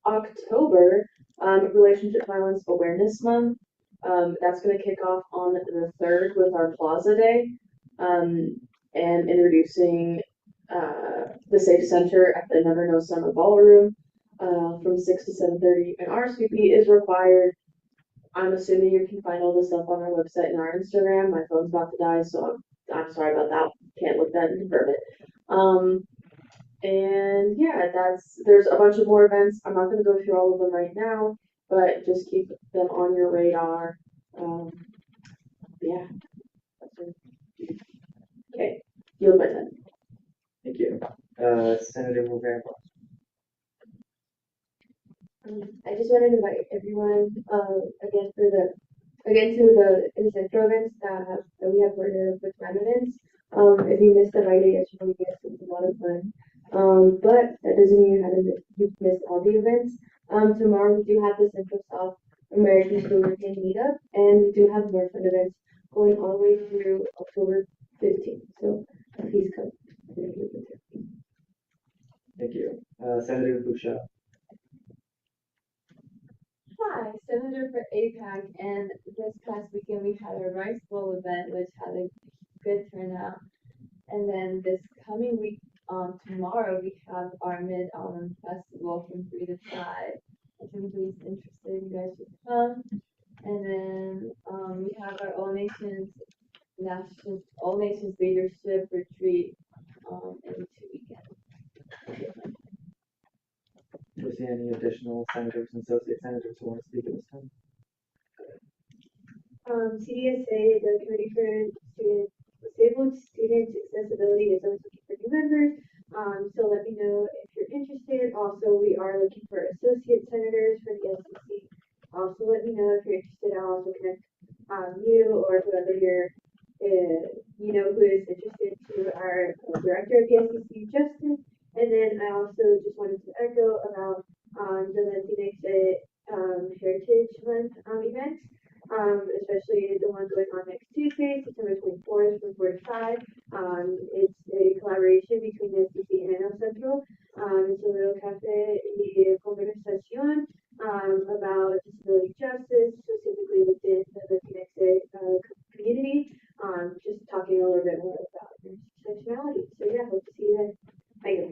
October, Relationship Violence Awareness Month. That's going to kick off on the 3rd with our Plaza Day, and introducing the Safe Center at the Never Know Summer Ballroom from 6 to 7:30. And RSVP is required. I'm assuming you can find all this stuff on our website and our Instagram. My phone's about to die, so I'm sorry about that. Can't look that and confirm it. And yeah, there's a bunch of more events. I'm not gonna go through all of them right now, but just keep them on your radar. Yeah. Okay, yield my time.
Thank you. Senator Rivera.
I just wanted to invite everyone again to the Incentro events that we have partnered with Prime Events. If you missed the Friday yesterday, yes, it was a lot of fun. But that doesn't mean you've missed all the events. Tomorrow we do have the Central South American Caribbean meetup, and we do have more fun events going all the way through October 15th. So please come.
Thank you. Senator Bouchard.
Hi, Senator for APAC, and this past weekend we had a Rice Bowl event, which had a good turnout. And then this coming week, tomorrow, we have our Mid-Autumn Festival from 3 to 5. If anybody's interested, you guys should come. And then we have our All Nations Leadership Retreat in 2 weekends.
Do we see any additional senators and associate senators who want to speak at this time?
CDSA, the Committee for Disabled Students Accessibility, is always looking for new members. So let me know if you're interested. Also, we are looking for associate senators for the SEC. Also, let me know if you're interested. I'll also connect you or whoever who is interested to our director of the SEC, Justin. And then I also just wanted to echo about the Latinx Heritage Month event, especially the one going on next Tuesday, September 24th from 4 to 5. It's a collaboration between the SEC and El Centro. It's a little cafe y conversación about disability justice, specifically within the Latinx community. Just talking a little bit more about intersectionality. So yeah, hope to see you there. Thank you.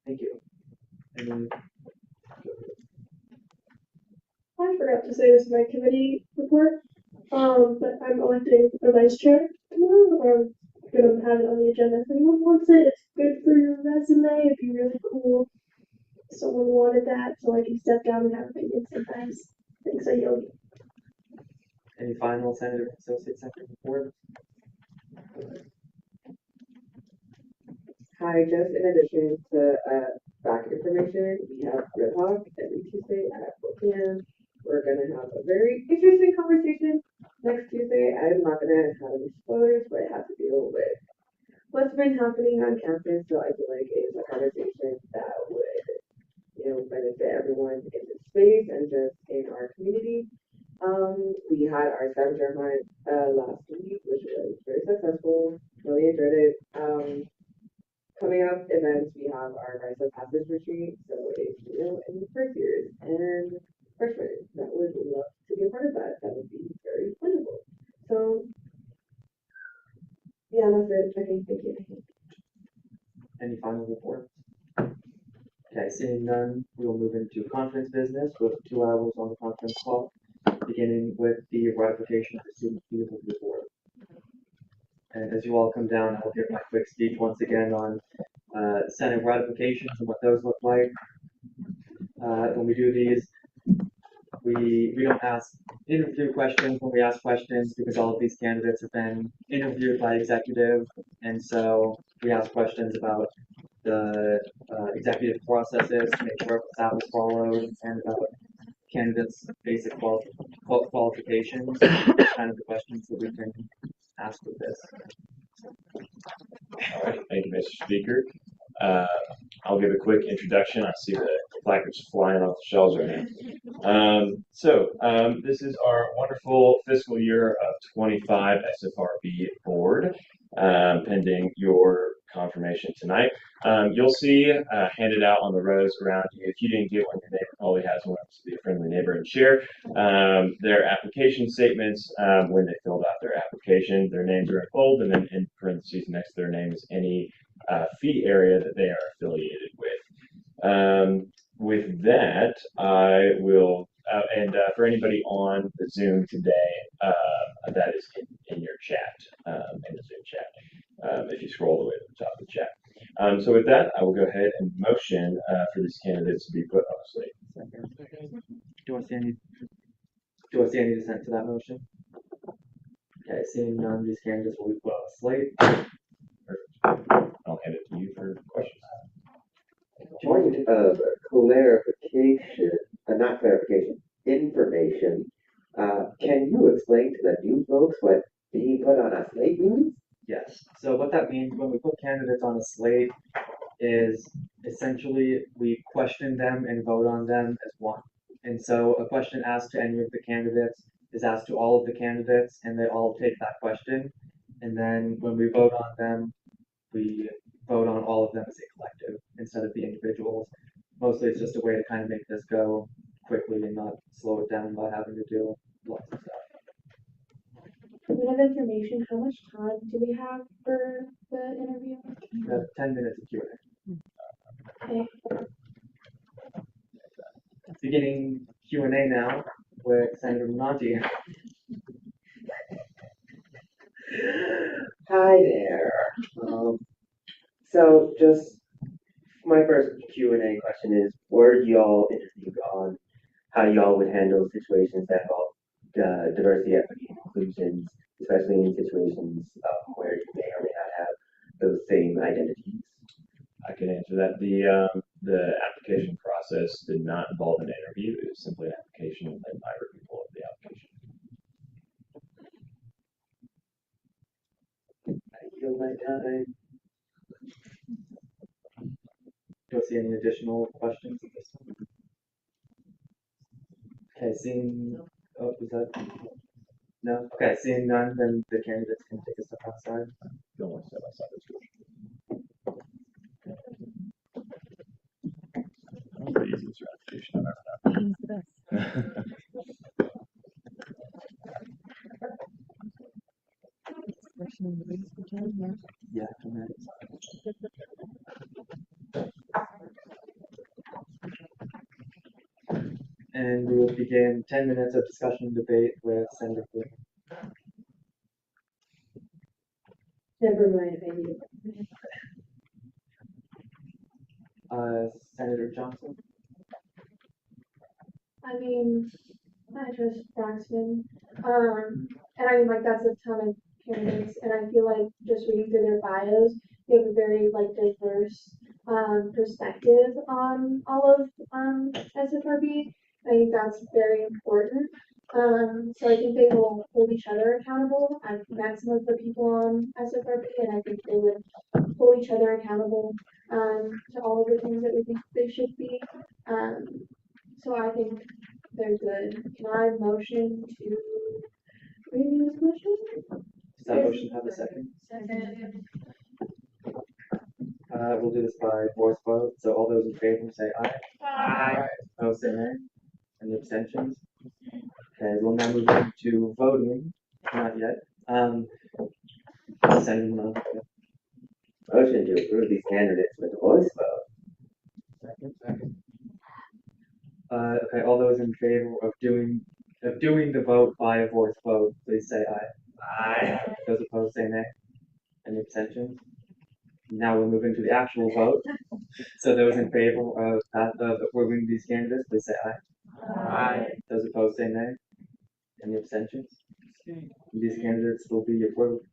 Thank you.
I forgot to say this in my committee report, but I'm electing a vice chair tomorrow. I'm gonna have it on the agenda if anyone wants it. It's good for your resume. It'd be really cool. Someone wanted that, so I can step down and have opinions sometimes. Thanks, I yield.
Any final senator and associate senator report?
Hi, just in addition to back information, we have Red Hawk every Tuesday at 4 p.m. We're gonna have a very interesting conversation next Tuesday. I'm not gonna have any spoilers, but it has to deal with what's been happening on campus. So I feel like it's a conversation that would, benefit everyone in the space and just in our community. We had our scavenger hunt last week, which was very successful. Really enjoyed it. Coming up events, we have our Rites of Passage retreat. So if any first years and freshmen that would love to be a part of that, that would be very wonderful. So yeah, that's it. Okay, thank you.
Any final reports? Okay, seeing none, we will move into conference business with 2 hours on the conference call, beginning with the ratification of the student fees of the board. And as you all come down, I will give my quick speech once again on Senate ratifications and what those look like. When we do these, we don't ask interview questions when we ask questions because all of these candidates have been interviewed by executive, and so we ask questions about the executive processes to make sure that was followed and about candidates' basic qualifications. Kind of the questions that we can ask with this.
All right, thank you, Mr. Speaker. I'll give a quick introduction. I see the placards flying off the shelves right now. This is our wonderful fiscal year of 25 SFRB board, pending your confirmation tonight. You'll see handed out on the rows around you. If you didn't get one, your neighbor probably has one, so be a friendly neighbor and share. Their application statements, when they filled out their application, their names are in bold, and then in parentheses next to their name is any fee area that they are affiliated with. With that, I will, for anybody on the Zoom today, that is in your chat, in the Zoom chat, if you scroll all the way to the top of the chat. So with that, I will go ahead and motion for these candidates to be put on the slate.
Do I see any dissent to that motion? Okay, seeing none, these candidates will be put on the slate.
I'll hand it to you for questions.
Point of clarification, not clarification, information. Can you explain to the new folks what being put on a slate means?
Yes. So what that means when we put candidates on a slate is essentially we question them and vote on them as one. And so a question asked to any of the candidates is asked to all of the candidates, and they all take that question. And then when we vote on them, we vote on all of them as a collective instead of the individuals. Mostly it's just a way to kind of make this go quickly and not slow it down by having to do lots of stuff.
A bit of information, how much time do we have for the interview?
We have 10 minutes of Q&A.
Okay.
Beginning Q&A now with Senator Monti.
Hi there. So just my first Q&A question is, were y'all interviewed on how y'all would handle situations that involve diversity, equity, and inclusion, especially in situations where you may or may not have those same identities?
I can answer that. The application process did not involve an interview. It was simply an application and my review of the application.
I yield my time.
Do I see any additional questions at this time? Okay, seeing, was that? No? Okay, seeing none, then the candidates can take a step outside.
Don't want to step outside this That was the easiest ratification I've ever done.
Yeah. And we will begin 10 minutes of discussion and debate with Senator Flynn.
Never mind, I need it.
Senator Johnson.
I mean, I trust Braxton. And I mean, like, that's a ton of candidates, and I feel like just reading through their bios,
you have a very like diverse perspective on all of SFRB. I think that's very important. So I think they will hold each other accountable. I've met some of the people on SFRB, and I think they would hold each other accountable to all of the things that we think they should be. So I think they're good. Can I motion to read this motion?
Does that motion have a second? We'll do this by voice vote. So all those in favor say aye.
Aye.
Opposed say nay. Any abstentions? Okay, we'll now move into voting. Not yet. Does anyone else?
Motion to approve these candidates with a voice vote.
Okay, all those in favor of doing the vote by a voice vote, please say aye.
Aye.
Those opposed say nay. Any abstentions? Now we'll move into the actual vote. So those in favor of approving these candidates, please say aye.
Aye.
Those opposed say nay. Any abstentions? These candidates will be approved.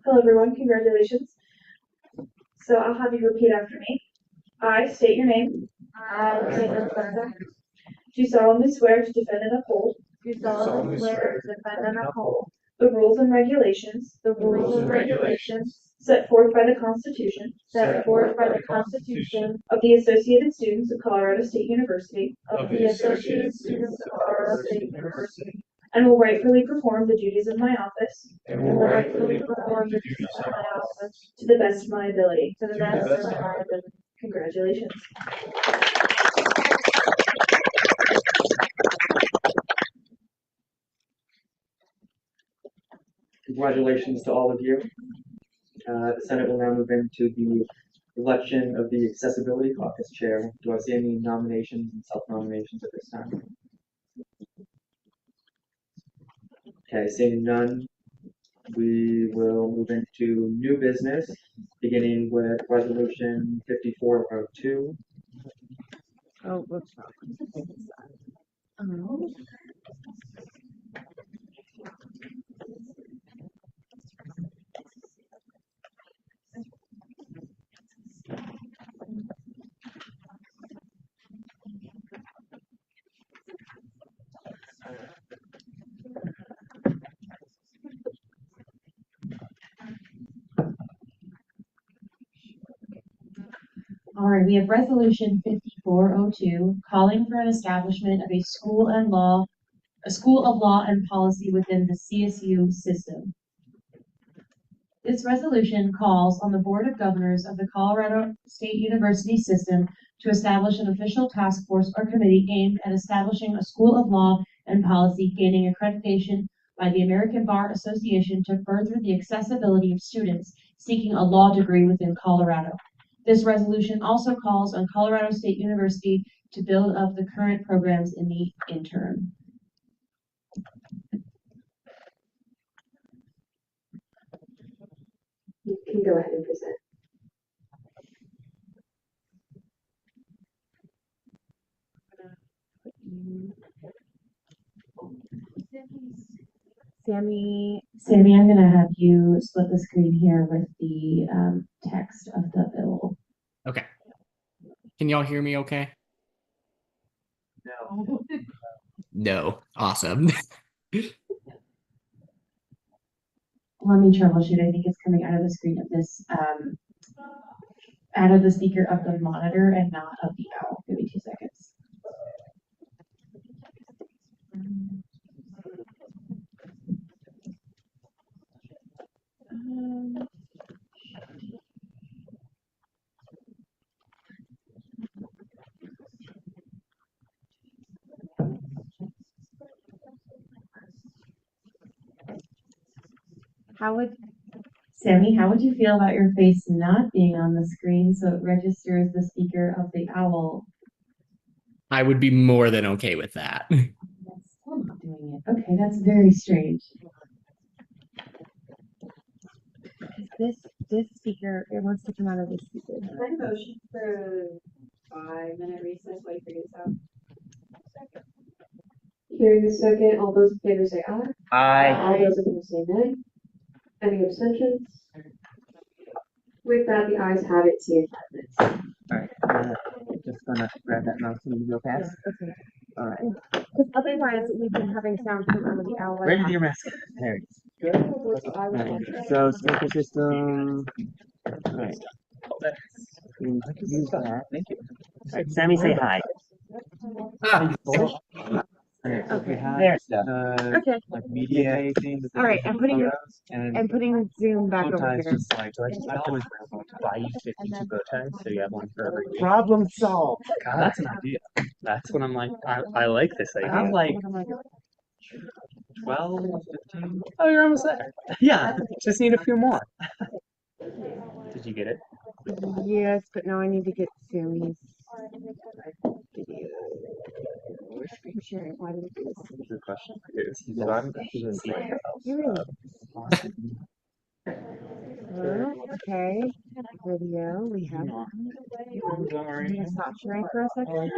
Hello, everyone. Congratulations. So I'll have you repeat after me. I state your name.
I, Caitlin Spencer,
Do solemnly swear to defend and uphold
do solemnly swear to defend and uphold
the rules and regulations
the rules and regulations
set forth by the Constitution
set forth by the Constitution
of the Associated Students of Colorado State University,
of the Associated Students of Colorado State University,
and will rightfully perform the duties of my office
and will rightfully perform the duties of my office
to the best of my ability.
to the best of my ability.
Congratulations.
Congratulations to all of you. The Senate will now move into the election of the Accessibility Caucus Chair. Do I see any nominations and self-nominations at this time? Okay, seeing none, we will move into new business, beginning with Resolution 5402.
Oh, whoops. All right, we have Resolution 5402, calling for an establishment of a school of law and policy within the CSU system. This resolution calls on the Board of Governors of the Colorado State University system to establish an official task force or committee aimed at establishing a school of law and policy gaining accreditation by the American Bar Association to further the accessibility of students seeking a law degree within Colorado. This resolution also calls on Colorado State University to build up the current programs in the interim.
You can go ahead and present.
Sammy, I'm gonna have you split the screen here with the text of the bill.
Okay. Can y'all hear me okay?
No.
No. Awesome.
Let me troubleshoot. I think it's coming out of the screen of this, out of the speaker of the monitor and not of the owl. Give me 2 seconds.
Sammy, how would you feel about your face not being on the screen so it registers the speaker of the owl?
I would be more than okay with that.
That's still not doing it. Okay, that's very strange.
This speaker, it wants to come out of this speaker.
Can I motion for 5-minute recess while you figure this out?
Hearing a second, all those in favor say aye.
Aye.
All those opposed say nay. Any abstentions? With that, the ayes have it. See you in 5 minutes.
Alright, just gonna grab that mouse and go fast.
Okay.
Alright.
Because otherwise, we've been having sound come out of the owl.
Where did your mask? There it is. Alright, so speaker system. Alright. Use that. Thank you. Alright, Sammy, say hi.
Okay.
There.
Okay.
Like media things.
All right, I'm putting Zoom back over here.
Just like, I always buy you 52 bow ties, so you have one for every week. Problem solved. God, that's an idea. That's what I'm like. I like this idea. I have like 12, 15. Oh, you're almost there. Yeah, just need a few more. Did you get it?
Yes, but now I need to get Sammy's video. I'm sure why did it do this?
Good question. So I'm
Okay, video, we have I'm gonna stop sharing for a second.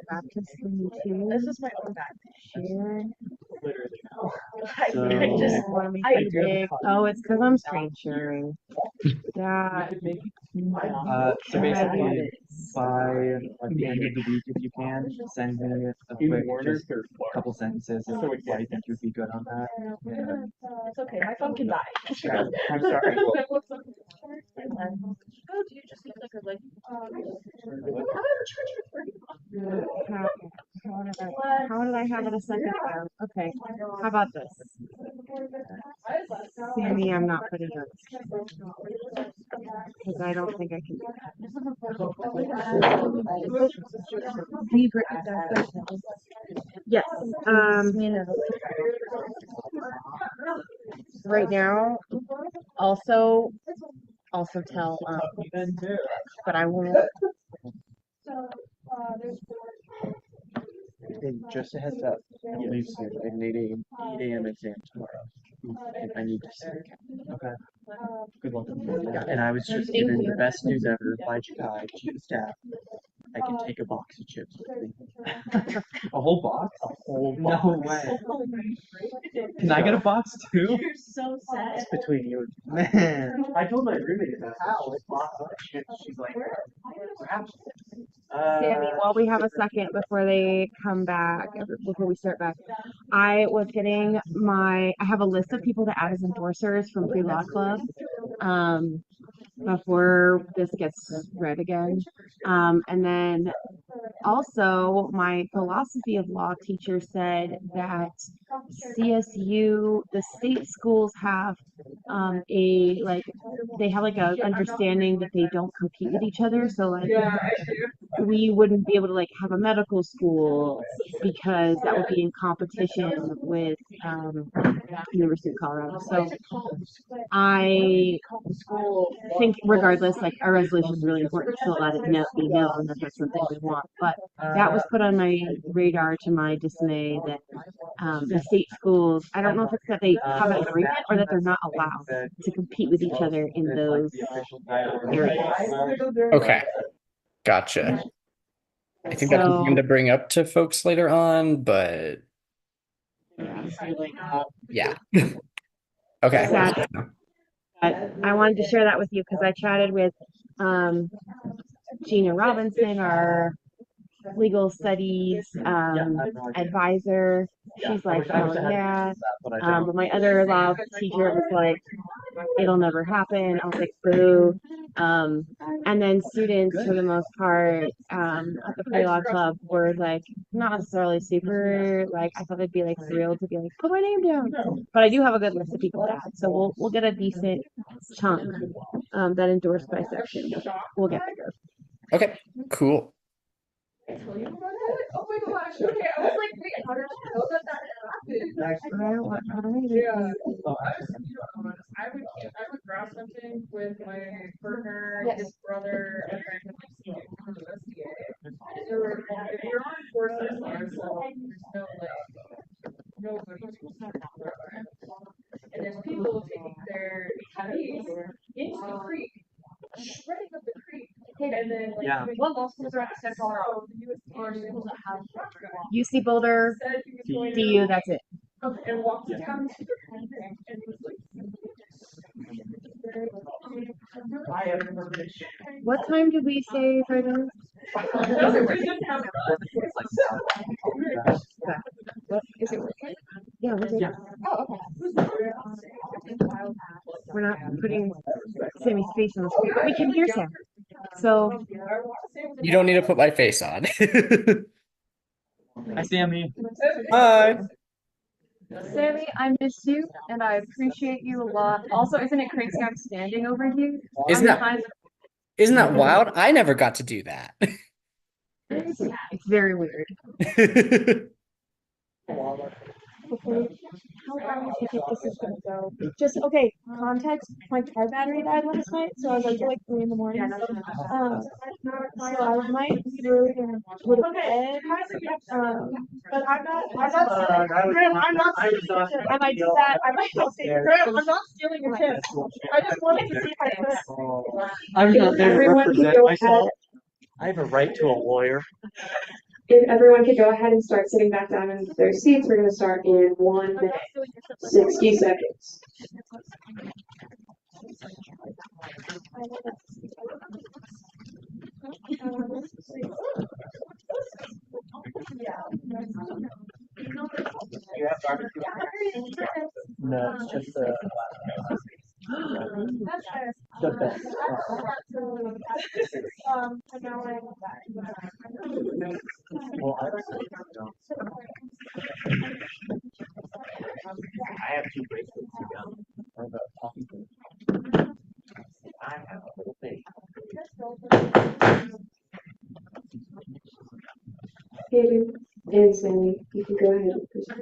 Back to screen 2. This is my own back. Share. Oh, it's because I'm screen sharing. That.
So basically, by like the end of the week, if you can, send me a quick, just a couple sentences of what you think would be good on that. Yeah.
It's okay, my phone can die.
I'm sorry.
Oh, do you just need like a like?
How did I have it a second ago? Okay, how about this? Sammy, I'm not putting it because I don't think I can do that. Yes. Right now, also tell but I won't.
Hey, just a heads up. I leave soon. I have an 8 a.m. exam tomorrow. I need to see it. Okay. Good luck. And I was just given the best news ever by Chief of Staff. I can take a box of chips with me. A whole box? A whole box. No way. Can I get a box too?
You're so sad.
It's between you and me. Man. I told my roommate about how it's box of chips. She's like,
Sammy, while we have a second before they come back, before we start back, I have a list of people to add as endorsers from Pre-Law Club before this gets read again. And then also my philosophy of law teacher said that CSU, the state schools have they have like a understanding that they don't compete with each other. So like we wouldn't be able to like have a medical school because that would be in competition with University of Colorado. So I think regardless, like our resolution is really important to let it be known that that's something we want. But that was put on my radar to my dismay that the state schools, I don't know if it's that they have an agreement or that they're not allowed to compete with each other in those areas.
Okay. Gotcha. I think that's something to bring up to folks later on, but yeah. Okay.
Sad. But I wanted to share that with you because I chatted with Gina Robinson, our legal studies advisor. She's like, oh yeah. But my other law teacher was like, it'll never happen. I was like, boo. And then students, for the most part, at the pre-law club were like, not necessarily super, like, I thought they'd be like thrilled to be like, put my name down. But I do have a good list of people to add. So we'll get a decent chunk that endorsed by section. We'll get there.
Okay, cool.
I told you about it? Oh my gosh. Okay, I was like, wait, how did you know that that happened? Yeah. I would grass hunting with my partner, his brother, and then USDA. There were, if you're on courses by yourself, there's no like nobody to support. And there's people taking their ATVs into the creek, shredding up the creek. And then like
Yeah.
what law schools are at Central Colorado?
UC Boulder,
Said he was going
DU, that's it.
and walked down to the creek and was like
What time did we say for those? What is it working? Yeah, we're good.
Oh, okay.
We're not putting Sammy's face on the screen, but we can hear Sam. So
You don't need to put my face on.
Hi, Sammy.
Hi.
Sammy, I miss you and I appreciate you a lot. Also, isn't it crazy I'm standing over you?
Isn't that wild? I never got to do that.
it's very weird.
Okay, how long do you think this is gonna go? Just okay, context, my car battery died last night, so I was up till like 3 in the morning. So I might really go to bed. But I'm not I might do that. I might not say Graham, I'm not stealing your tip. I just wanted to see if I could.
I'm not there to
Everyone can
represent
go
myself.
ahead.
I have a right to a lawyer.
If everyone could go ahead and start sitting back down in their seats, we're gonna start in 1 minute, 60 seconds.
You have barbecue? No, it's just the best. Well, I have 2 bracelets to go. Or the coffee thing. I have a little thing.
Hayden and Sammy, you can go ahead and present.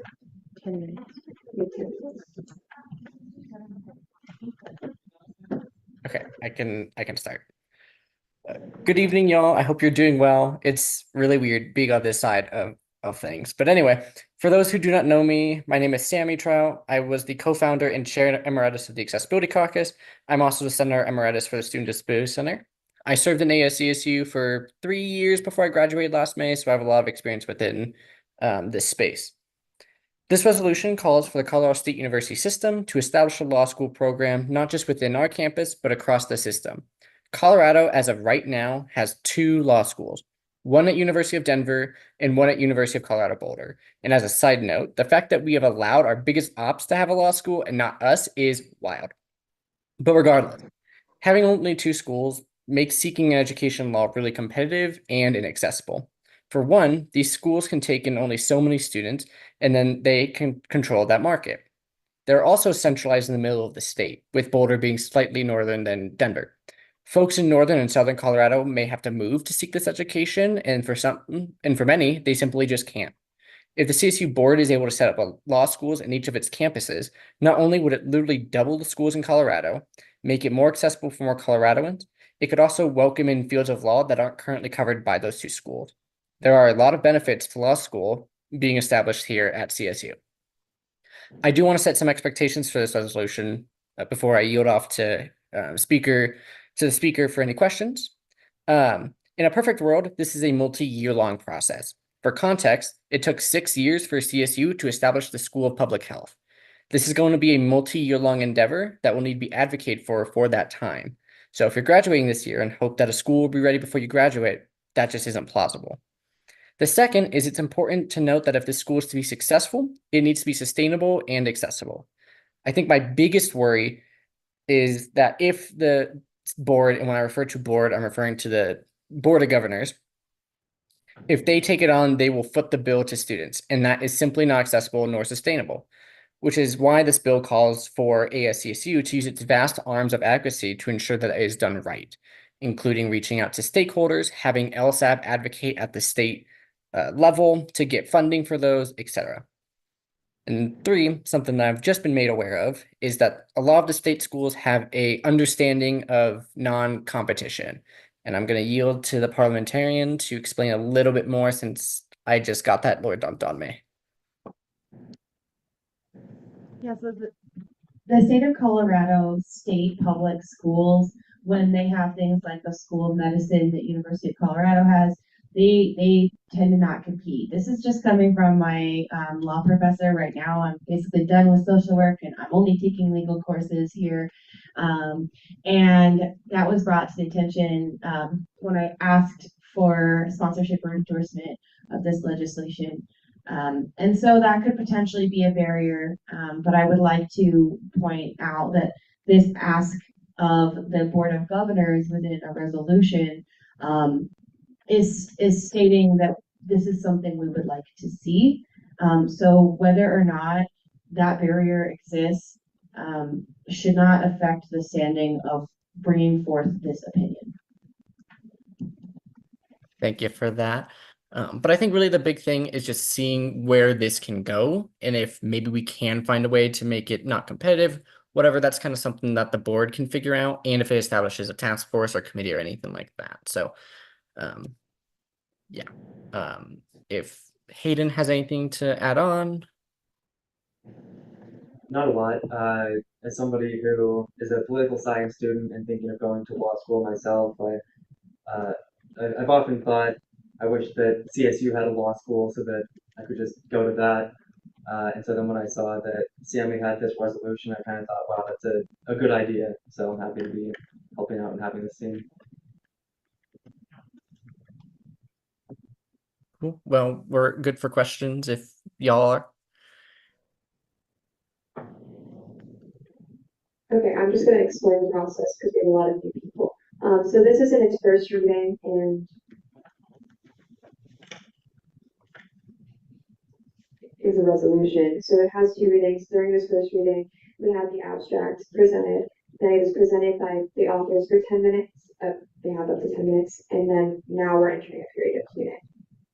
10 minutes.
You have 10 minutes.
Okay, I can start. Good evening, y'all. I hope you're doing well. It's really weird being on this side of things. But anyway, for those who do not know me, my name is Sammy Trout. I was the co-founder and chair emeritus of the Accessibility Caucus. I'm also the senator emeritus for the Student Disability Center. I served in ASCSU for 3 years before I graduated last May, so I have a lot of experience within this space. This resolution calls for the Colorado State University system to establish a law school program, not just within our campus, but across the system. Colorado, as of right now, has 2 law schools, one at University of Denver and one at University of Colorado Boulder. And as a side note, the fact that we have allowed our biggest ops to have a law school and not us is wild. But regardless, having only 2 schools makes seeking an education law really competitive and inaccessible. For one, these schools can take in only so many students, and then they can control that market. They're also centralized in the middle of the state, with Boulder being slightly northern than Denver. Folks in northern and southern Colorado may have to move to seek this education, and for many, they simply just can't. If the CSU board is able to set up law schools in each of its campuses, not only would it literally double the schools in Colorado, make it more accessible for more Coloradoans, it could also welcome in fields of law that aren't currently covered by those 2 schools. There are a lot of benefits to law school being established here at CSU. I do want to set some expectations for this resolution before I yield off to the speaker for any questions. In a perfect world, this is a multi-year long process. For context, it took 6 years for CSU to establish the School of Public Health. This is going to be a multi-year long endeavor that will need to be advocated for that time. So if you're graduating this year and hope that a school will be ready before you graduate, that just isn't plausible. The second is it's important to note that if the school is to be successful, it needs to be sustainable and accessible. I think my biggest worry is that if the board, and when I refer to board, I'm referring to the Board of Governors, if they take it on, they will foot the bill to students, and that is simply not accessible nor sustainable, which is why this bill calls for ASCSU to use its vast arms of advocacy to ensure that it is done right, including reaching out to stakeholders, having LSAB advocate at the state level to get funding for those, etc. And three, something that I've just been made aware of is that a lot of the state schools have a understanding of non-competition. And I'm going to yield to the parliamentarian to explain a little bit more since I just got that Lord dumped on me.
Yeah, so the state of Colorado state public schools, when they have things like the School of Medicine that University of Colorado has, they tend to not compete. This is just coming from my law professor right now. I'm basically done with social work and I'm only taking legal courses here. And that was brought to the attention when I asked for sponsorship or endorsement of this legislation. And so that could potentially be a barrier, but I would like to point out that this ask of the Board of Governors within a resolution is stating that this is something we would like to see. So whether or not that barrier exists should not affect the standing of bringing forth this opinion.
Thank you for that. But I think really the big thing is just seeing where this can go and if maybe we can find a way to make it not competitive, whatever, that's kind of something that the board can figure out, and if it establishes a task force or committee or anything like that. So yeah. If Hayden has anything to add on.
Not a lot. As somebody who is a political science student and thinking of going to law school myself, I've often thought I wish that CSU had a law school so that I could just go to that. And so then when I saw that CME had this resolution, I kind of thought, wow, that's a good idea. So I'm happy to be helping out and having this team.
Cool. Well, we're good for questions if y'all are.
Okay, I'm just going to explain the process because we have a lot of new people. So this is in its first reading, and is a resolution. So it has two readings. During this first reading, we had the abstract presented. Then it was presented by the authors for 10 minutes. They have up to 10 minutes. And then now we're entering a period of Q&A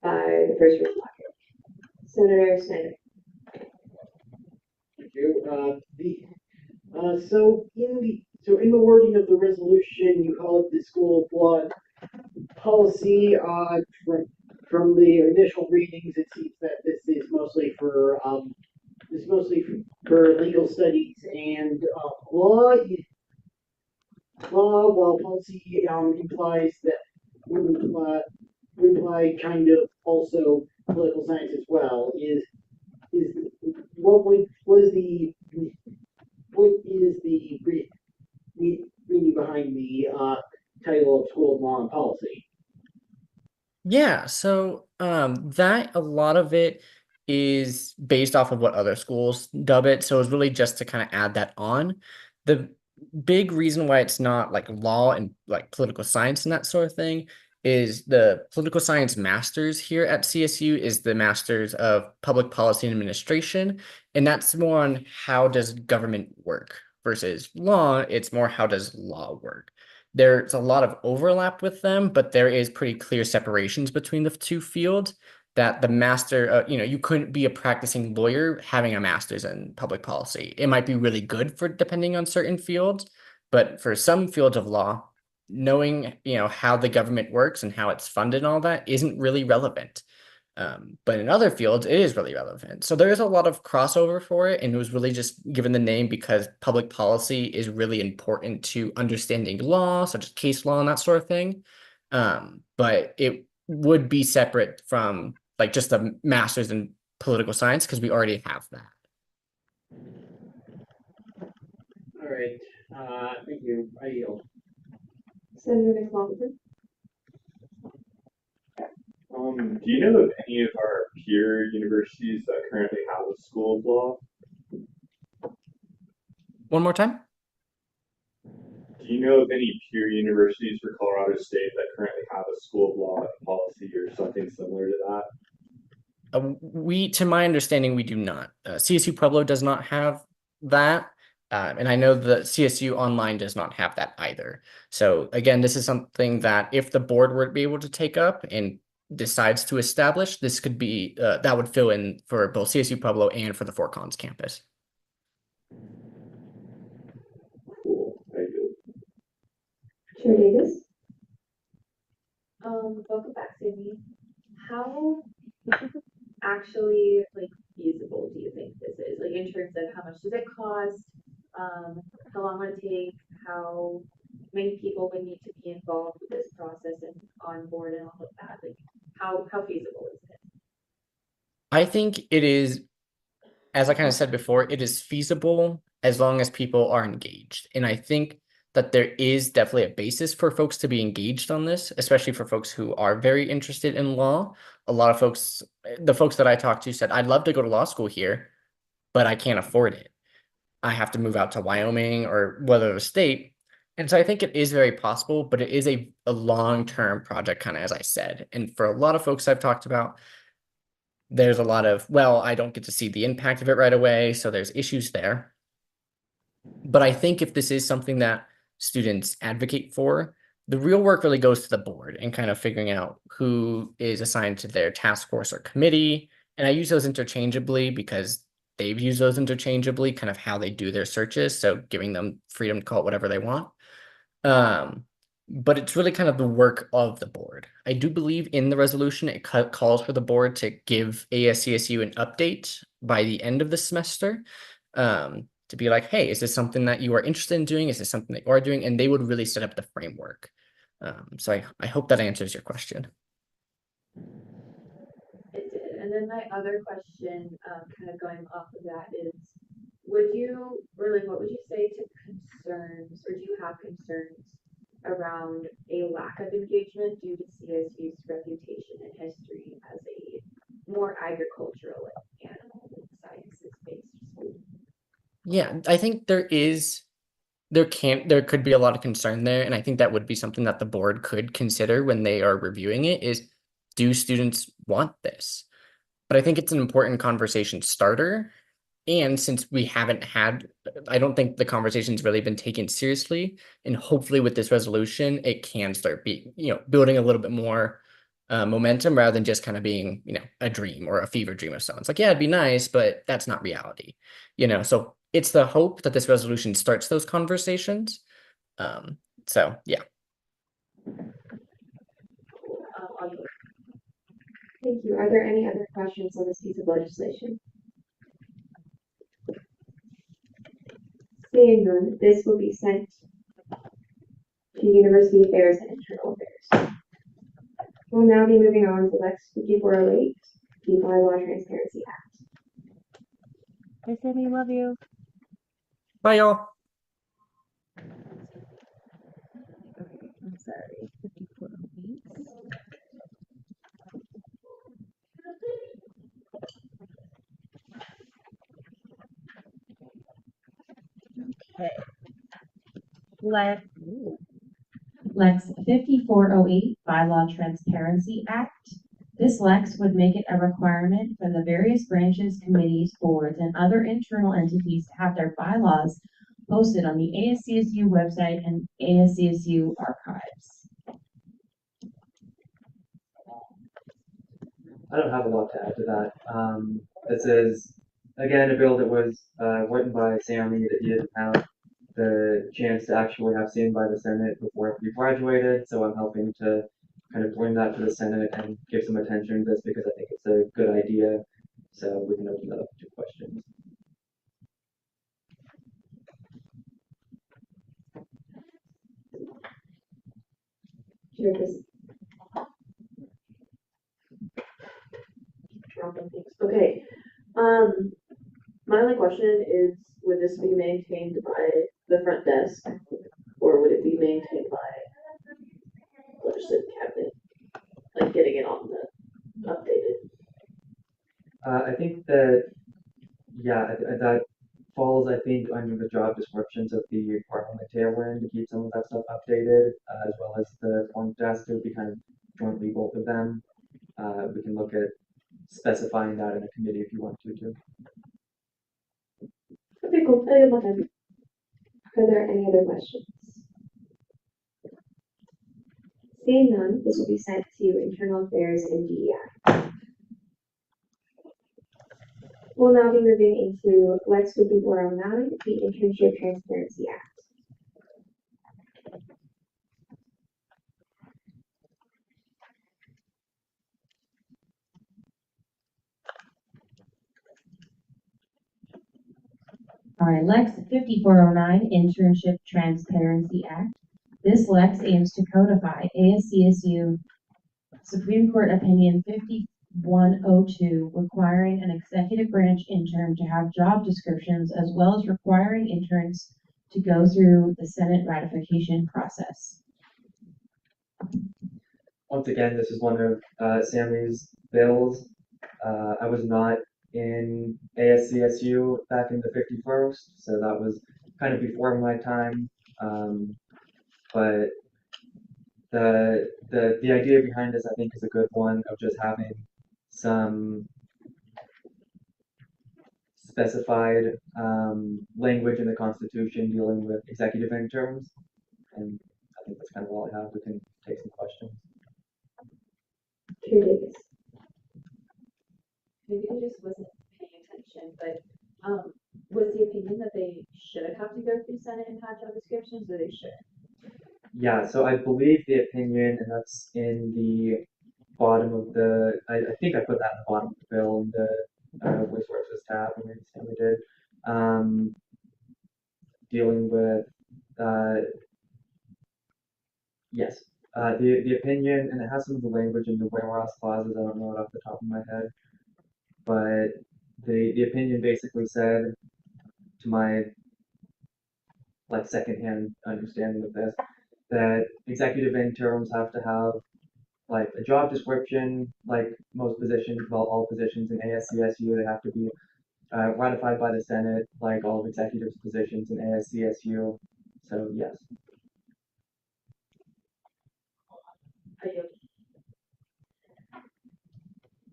by the first reading author. Senator Snyder.
Thank you. So in the wording of the resolution, you call it the school of law policy. From the initial readings, it seems that this is mostly for legal studies and law. While policy implies that would imply kind of also political science as well. What is the reading behind the title of School of Law and Policy?
Yeah, so that a lot of it is based off of what other schools dub it. So it's really just to kind of add that on. The big reason why it's not like law and like political science and that sort of thing is the political science masters here at CSU is the masters of public policy and administration. And that's more on how does government work versus law. It's more how does law work. There's a lot of overlap with them, but there is pretty clear separations between the two fields that the master, you couldn't be a practicing lawyer having a master's in public policy. It might be really good for depending on certain fields, but for some fields of law, knowing, how the government works and how it's funded and all that isn't really relevant. But in other fields, it is really relevant. So there is a lot of crossover for it, and it was really just given the name because public policy is really important to understanding law, such as case law and that sort of thing. But it would be separate from like just a master's in political science because we already have that.
All right. Thank you. I yield.
Senator McLaughlin.
Do you know of any of our peer universities that currently have a school of law?
One more time?
Do you know of any peer universities for Colorado State that currently have a school of law and policy or something similar to that?
To my understanding, we do not. CSU Pueblo does not have that. And I know the CSU Online does not have that either. So again, this is something that if the board were to be able to take up and decides to establish, this could be that would fill in for both CSU Pueblo and for the Fort Collins campus.
Cool, thank you.
Chair Davis?
Welcome back, Sydney. How actually feasible do you think this is? Like in terms of how much does it cost? How long would it take? How many people would need to be involved with this process and on board and all of that? Like how feasible is it?
I think it is, as I kind of said before, it is feasible as long as people are engaged. And I think that there is definitely a basis for folks to be engaged on this, especially for folks who are very interested in law. A lot of folks, the folks that I talked to said, I'd love to go to law school here, but I can't afford it. I have to move out to Wyoming or whether the state. And so I think it is very possible, but it is a long-term project, kind of as I said. And for a lot of folks I've talked about, there's a lot of, well, I don't get to see the impact of it right away, so there's issues there. But I think if this is something that students advocate for, the real work really goes to the board and kind of figuring out who is assigned to their task force or committee. And I use those interchangeably because they've used those interchangeably, kind of how they do their searches. So giving them freedom to call it whatever they want. But it's really kind of the work of the board. I do believe in the resolution, it calls for the board to give ASCSU an update by the end of the semester. To be like, hey, is this something that you are interested in doing? Is this something that you are doing? And they would really set up the framework. So I hope that answers your question.
It did. And then my other question, kind of going off of that is, what would you say to concerns, or do you have concerns around a lack of engagement due to CSU's reputation and history as a more agricultural and animal sciences-based school?
Yeah, I think there could be a lot of concern there. And I think that would be something that the board could consider when they are reviewing it is, do students want this? But I think it's an important conversation starter. And since we haven't had, I don't think the conversation's really been taken seriously. And hopefully with this resolution, it can start building a little bit more momentum rather than just kind of being, a dream or a fever dream of someone. It's like, yeah, it'd be nice, but that's not reality, so it's the hope that this resolution starts those conversations. So yeah.
Thank you. Are there any other questions on this piece of legislation? Seeing none, this will be sent to University Affairs and Internal Affairs. We'll now be moving on to Lex 5408, the Bylaw Transparency Act.
Hey, Sammy, love you.
Bye, y'all.
I'm sorry. 5408. Okay.
Lex 5408 Bylaw Transparency Act. This Lex would make it a requirement for the various branches, committees, boards, and other internal entities to have their bylaws posted on the ASCSU website and ASCSU archives.
I don't have a lot to add to that. This is, again, a bill that was written by Sammy that he didn't have the chance to actually have seen by the Senate before he graduated, so I'm helping to kind of bring that to the Senate and give some attention to this because I think it's a good idea, so we can open that up to questions.
Okay. My only question is, would this be maintained by the front desk, or would it be maintained by legislative cabinet, like getting it on the updated?
I think that, yeah, that falls, I think, under the job descriptions of the parliamentarian to keep some of that stuff updated, as well as the front desk. It would be kind of jointly both of them. We can look at specifying that in a committee if you want to.
Okay, cool. I have one time.
Are there any other questions? Seeing none, this will be sent to Internal Affairs and DEI. We'll now be moving into Lex 5409, the Internship Transparency Act.
All right, Lex 5409, Internship Transparency Act. This Lex aims to codify ASCSU Supreme Court Opinion 5102, requiring an executive branch intern to have job descriptions, as well as requiring interns to go through the Senate ratification process.
Once again, this is one of Sammy's bills. I was not in ASCSU back in the 51st, so that was kind of before my time. But the idea behind this, I think, is a good one of just having some specified language in the Constitution dealing with executive interns, and I think that's kind of all I have. We can take some questions.
Maybe I just wasn't paying attention, but was the opinion that they should have to go through Senate and have job descriptions, or they shouldn't?
Yeah, so I believe the opinion, and that's in the bottom of the, I think I put that in the bottom of the bill in the resources tab, or maybe Stanley did, dealing with, yes, the opinion, and it has some of the language in the whereas clauses, I don't know it off the top of my head, but the opinion basically said, to my like secondhand understanding of this, that executive interns have to have like a job description, like most positions, well, all positions in ASCSU, they have to be ratified by the Senate, like all of executives' positions in ASCSU. So yes.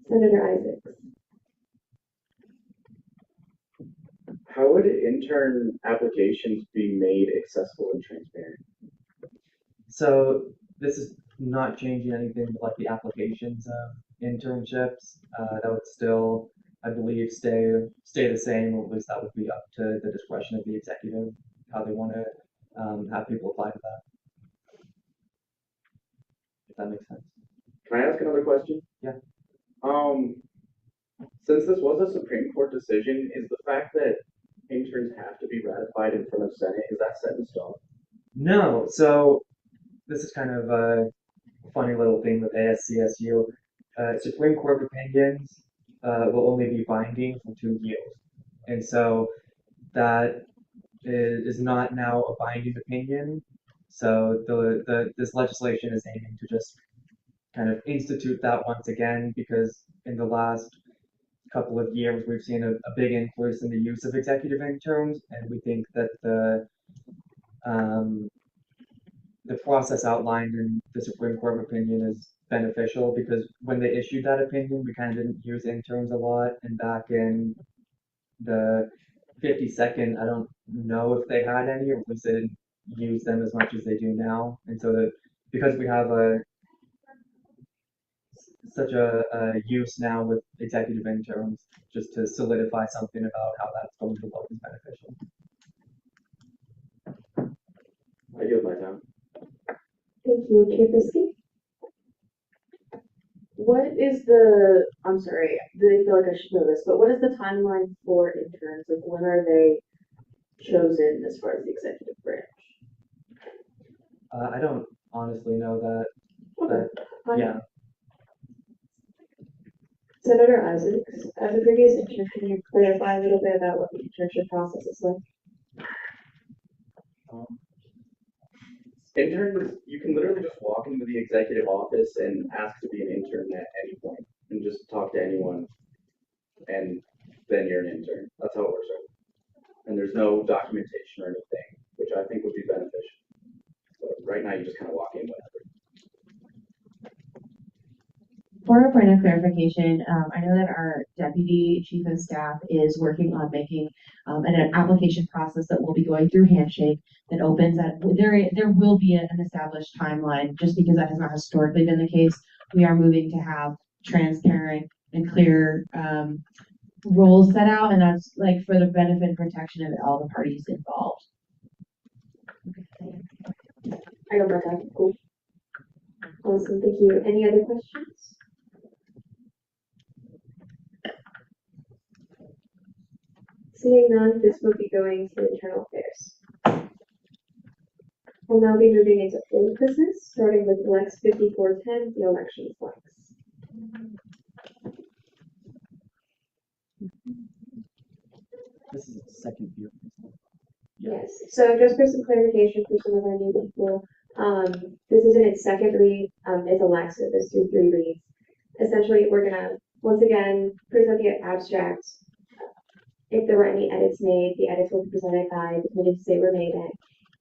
Senator Isaacs.
How would intern applications be made accessible and transparent?
So this is not changing anything with like the applications of internships. That would still, I believe, stay the same, or at least that would be up to the discretion of the executive, how they want to have people apply to that. If that makes sense.
Can I ask another question?
Yeah.
Since this was a Supreme Court decision, is the fact that interns have to be ratified in front of Senate, is that set in stone?
No. So this is kind of a funny little thing with ASCSU. Supreme Court opinions will only be binding for 2 years. And so that is not now a binding opinion. So this legislation is aiming to just kind of institute that once again, because in the last couple of years we've seen a big increase in the use of executive interns, and we think that the process outlined in the Supreme Court opinion is beneficial, because when they issued that opinion, we kind of didn't use interns a lot, and back in the 52nd, I don't know if they had any, or at least they didn't use them as much as they do now. And so that because we have such a use now with executive interns, just to solidify something about how that's going to look is beneficial.
I yield my time.
Thank you, Chair Brisky. What is the, I'm sorry, I feel like I should know this, but what is the timeline for interns? Like, when are they chosen as far as the executive branch?
I don't honestly know that.
Okay.
But yeah.
Senator Isaacs, as a previous intern, can you clarify a little bit about what the internship process is like?
Interns, you can literally just walk into the executive office and ask to be an intern at any point, and just talk to anyone, and then you're an intern. That's how it works, right? And there's no documentation or anything, which I think would be beneficial. So right now, you just kind of walk in whenever.
For a point of clarification, I know that our deputy chief of staff is working on making an application process that will be going through Handshake that opens at there will be an established timeline just because that has not historically been the case. We are moving to have transparent and clear roles set out, and that's like for the benefit and protection of all the parties involved.
I don't know that. Cool. Awesome, thank you. Any other questions? Seeing none, this will be going to internal affairs. We'll now be moving into old business, starting with Lex 5410, the election flex.
This is the second view.
Yes, so just for some clarification for some of our new people, this is in its second read. It's a Lex, so there's through 3 reads. Essentially, we're gonna, once again, present the abstract. If there were any edits made, the edits will be presented by the committees they were made at,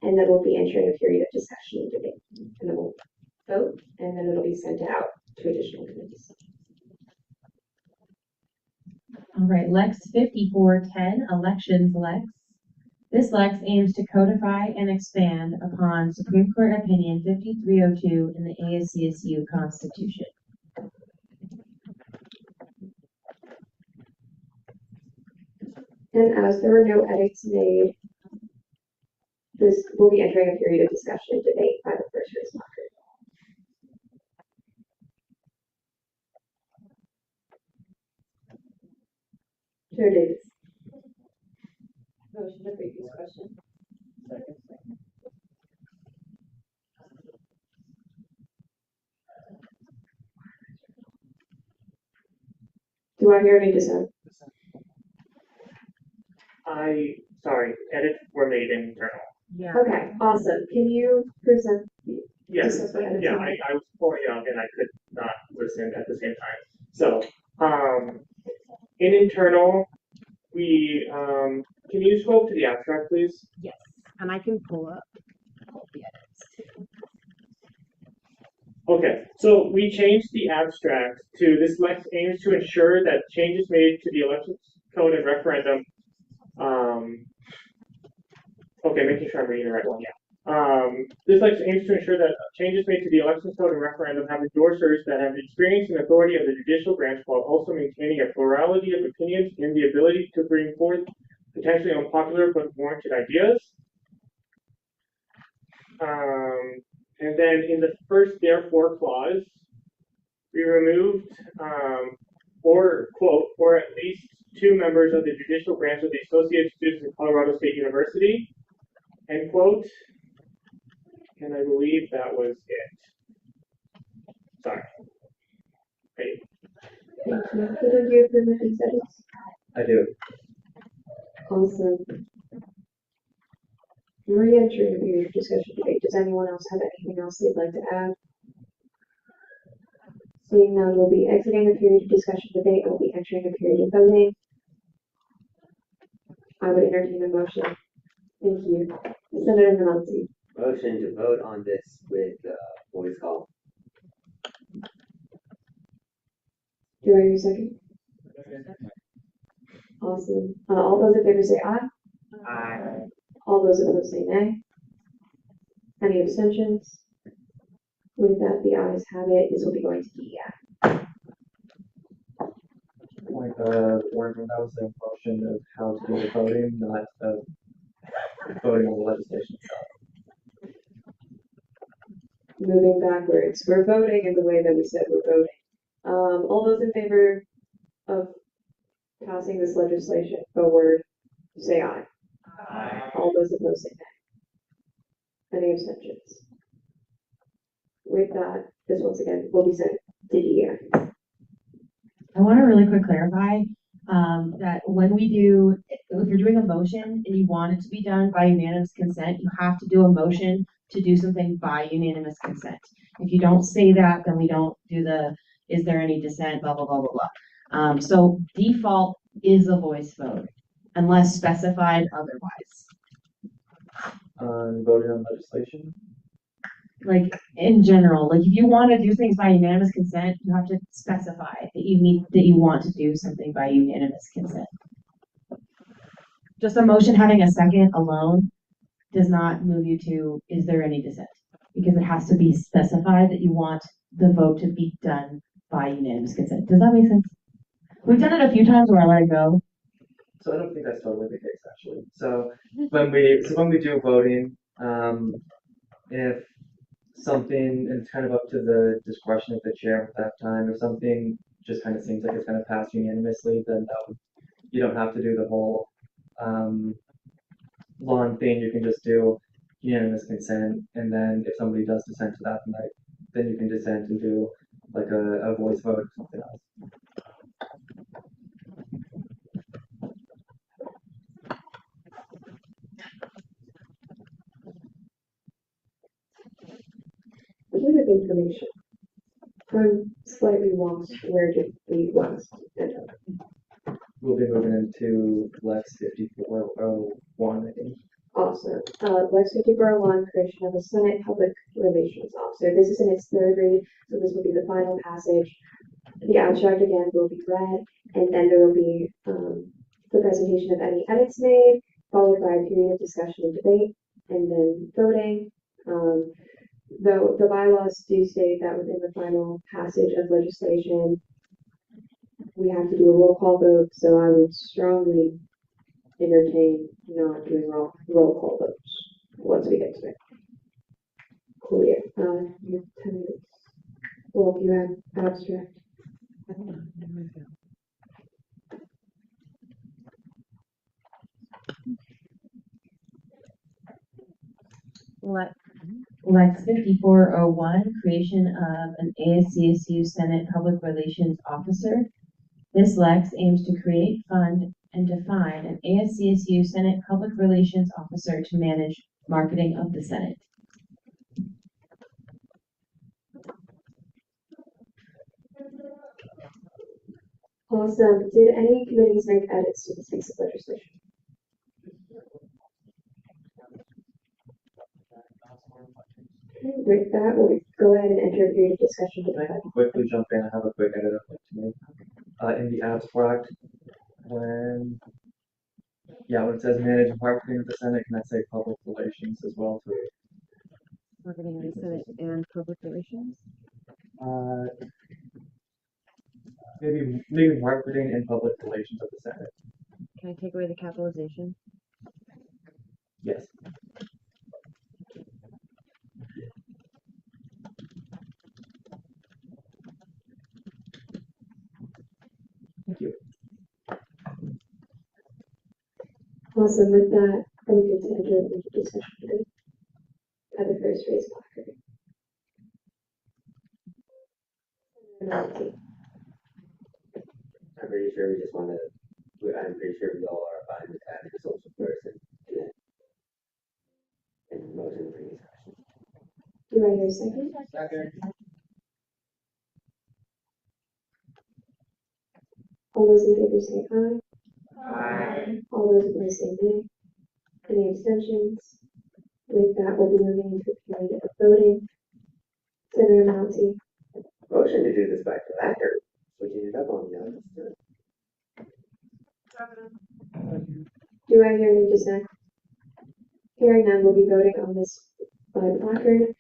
and then we'll be entering a period of discussion and debate. And then we'll vote, and then it'll be sent out to additional committees.
All right, Lex 5410, elections Lex. This Lex aims to codify and expand upon Supreme Court Opinion 5302 in the ASCSU Constitution.
And as there were no edits made, this will be entering a period of discussion and debate by the first responder. Chair Davis.
Motion to previous question.
Do I hear any dissent?
Sorry, edits were made internal.
Yeah.
Okay, awesome. Can you present?
Yes,
discuss what edits
yeah,
were made?
I was poor young and I could not listen at the same time. So, in internal, we, can you scroll up to the abstract, please?
Yes, and I can pull up all the edits.
Okay, so we changed the abstract to this Lex aims to ensure that changes made to the elections code and referendum. Okay, making sure I'm reading the right one. Yeah. This Lex aims to ensure that changes made to the elections code and referendum have endorsers that have experience and authority of the judicial branch while also maintaining a plurality of opinions and the ability to bring forth potentially unpopular but warranted ideas. And then in the first therefore clause, we removed or quote, or at least 2 members of the judicial branch of the Associated Students of Colorado State University, end quote. And I believe that was it. Sorry. Wait.
Thank you. Peter, do you approve of these edits?
I do.
Awesome. Re-entering a period of discussion debate. Does anyone else have anything else they'd like to add? Seeing none, we'll be exiting the period of discussion debate. We'll be entering a period of voting. I would entertain a motion. Thank you. Senator Nancy.
Motion to vote on this with voice call.
Do I hear a second? Awesome. All those in favor say aye.
Aye.
All those opposed say nay. Any abstentions? With that, the ayes have it. This will be going to DEI.
Point Oregon, that was the motion of how to do the voting, not of voting on the legislation itself.
Moving backwards. We're voting in the way that we said we're voting. All those in favor of passing this legislation forward, say aye. Aye. All those opposed say nay. Any abstentions? With that, this once again will be sent to DEI.
I want to really quick clarify that when we do, if you're doing a motion and you want it to be done by unanimous consent, you have to do a motion to do something by unanimous consent. If you don't say that, then we don't do the, is there any dissent, blah, blah, blah, blah, blah. So default is a voice vote unless specified otherwise.
Voting on legislation?
like in general, like if you want to do things by unanimous consent, you have to specify that you want to do something by unanimous consent. Just a motion having a second alone does not move you to, is there any dissent? Because it has to be specified that you want the vote to be done by unanimous consent. Does that make sense? We've done it a few times where I let it go.
So I don't think that's totally the case actually. So when we do voting, if something, and it's kind of up to the discretion of the chair at that time, if something just kind of seems like it's going to pass unanimously, then you don't have to do the whole lawn thing. You can just do unanimous consent, and then if somebody does dissent to that, then you can dissent and do like a voice vote or something else.
A bit of information. I'm slightly lost. Where did we last end up?
We'll be moving into Lex 5401, I think.
Awesome. Lex 5401, creation of a Senate Public Relations Officer. This is in its third read, so this will be the final passage. The abstract again will be read, and then there will be the presentation of any edits made, followed by a period of discussion and debate, and then voting. Though the bylaws do state that within the final passage of legislation, we have to do a roll call vote, so I would strongly entertain not doing roll call votes once we get to it. Cool, yeah. You have 10 minutes. Well, if you have abstract.
Lex 5401, creation of an ASCSU Senate Public Relations Officer. This Lex aims to create, fund, and define an ASCSU Senate Public Relations Officer to manage marketing of the Senate.
Awesome. Did any committees make edits to this piece of legislation? Okay, with that, we'll go ahead and enter a period of discussion.
Can I quickly jump in? I have a quick edit I'd like to make. In the abstract, when it says manage marketing of the Senate, can I say public relations as well?
Marketing of the Senate and public relations?
Maybe marketing and public relations of the Senate.
Can I take away the capitalization?
Yes. Thank you.
Awesome. With that, are we good to enter into discussion at the first phase placard?
I'm pretty sure we just want to. I'm pretty sure we all are fine with having a social person and motion for discussion.
Do I hear a second?
Second.
All those in favor say aye.
Aye.
All those opposed say nay. Any abstentions? With that, we'll be moving into a period of voting. Senator Mounty.
Motion to do this back to back or switching it up on the other.
Do I hear any dissent? Hearing none, we'll be voting on this by placard.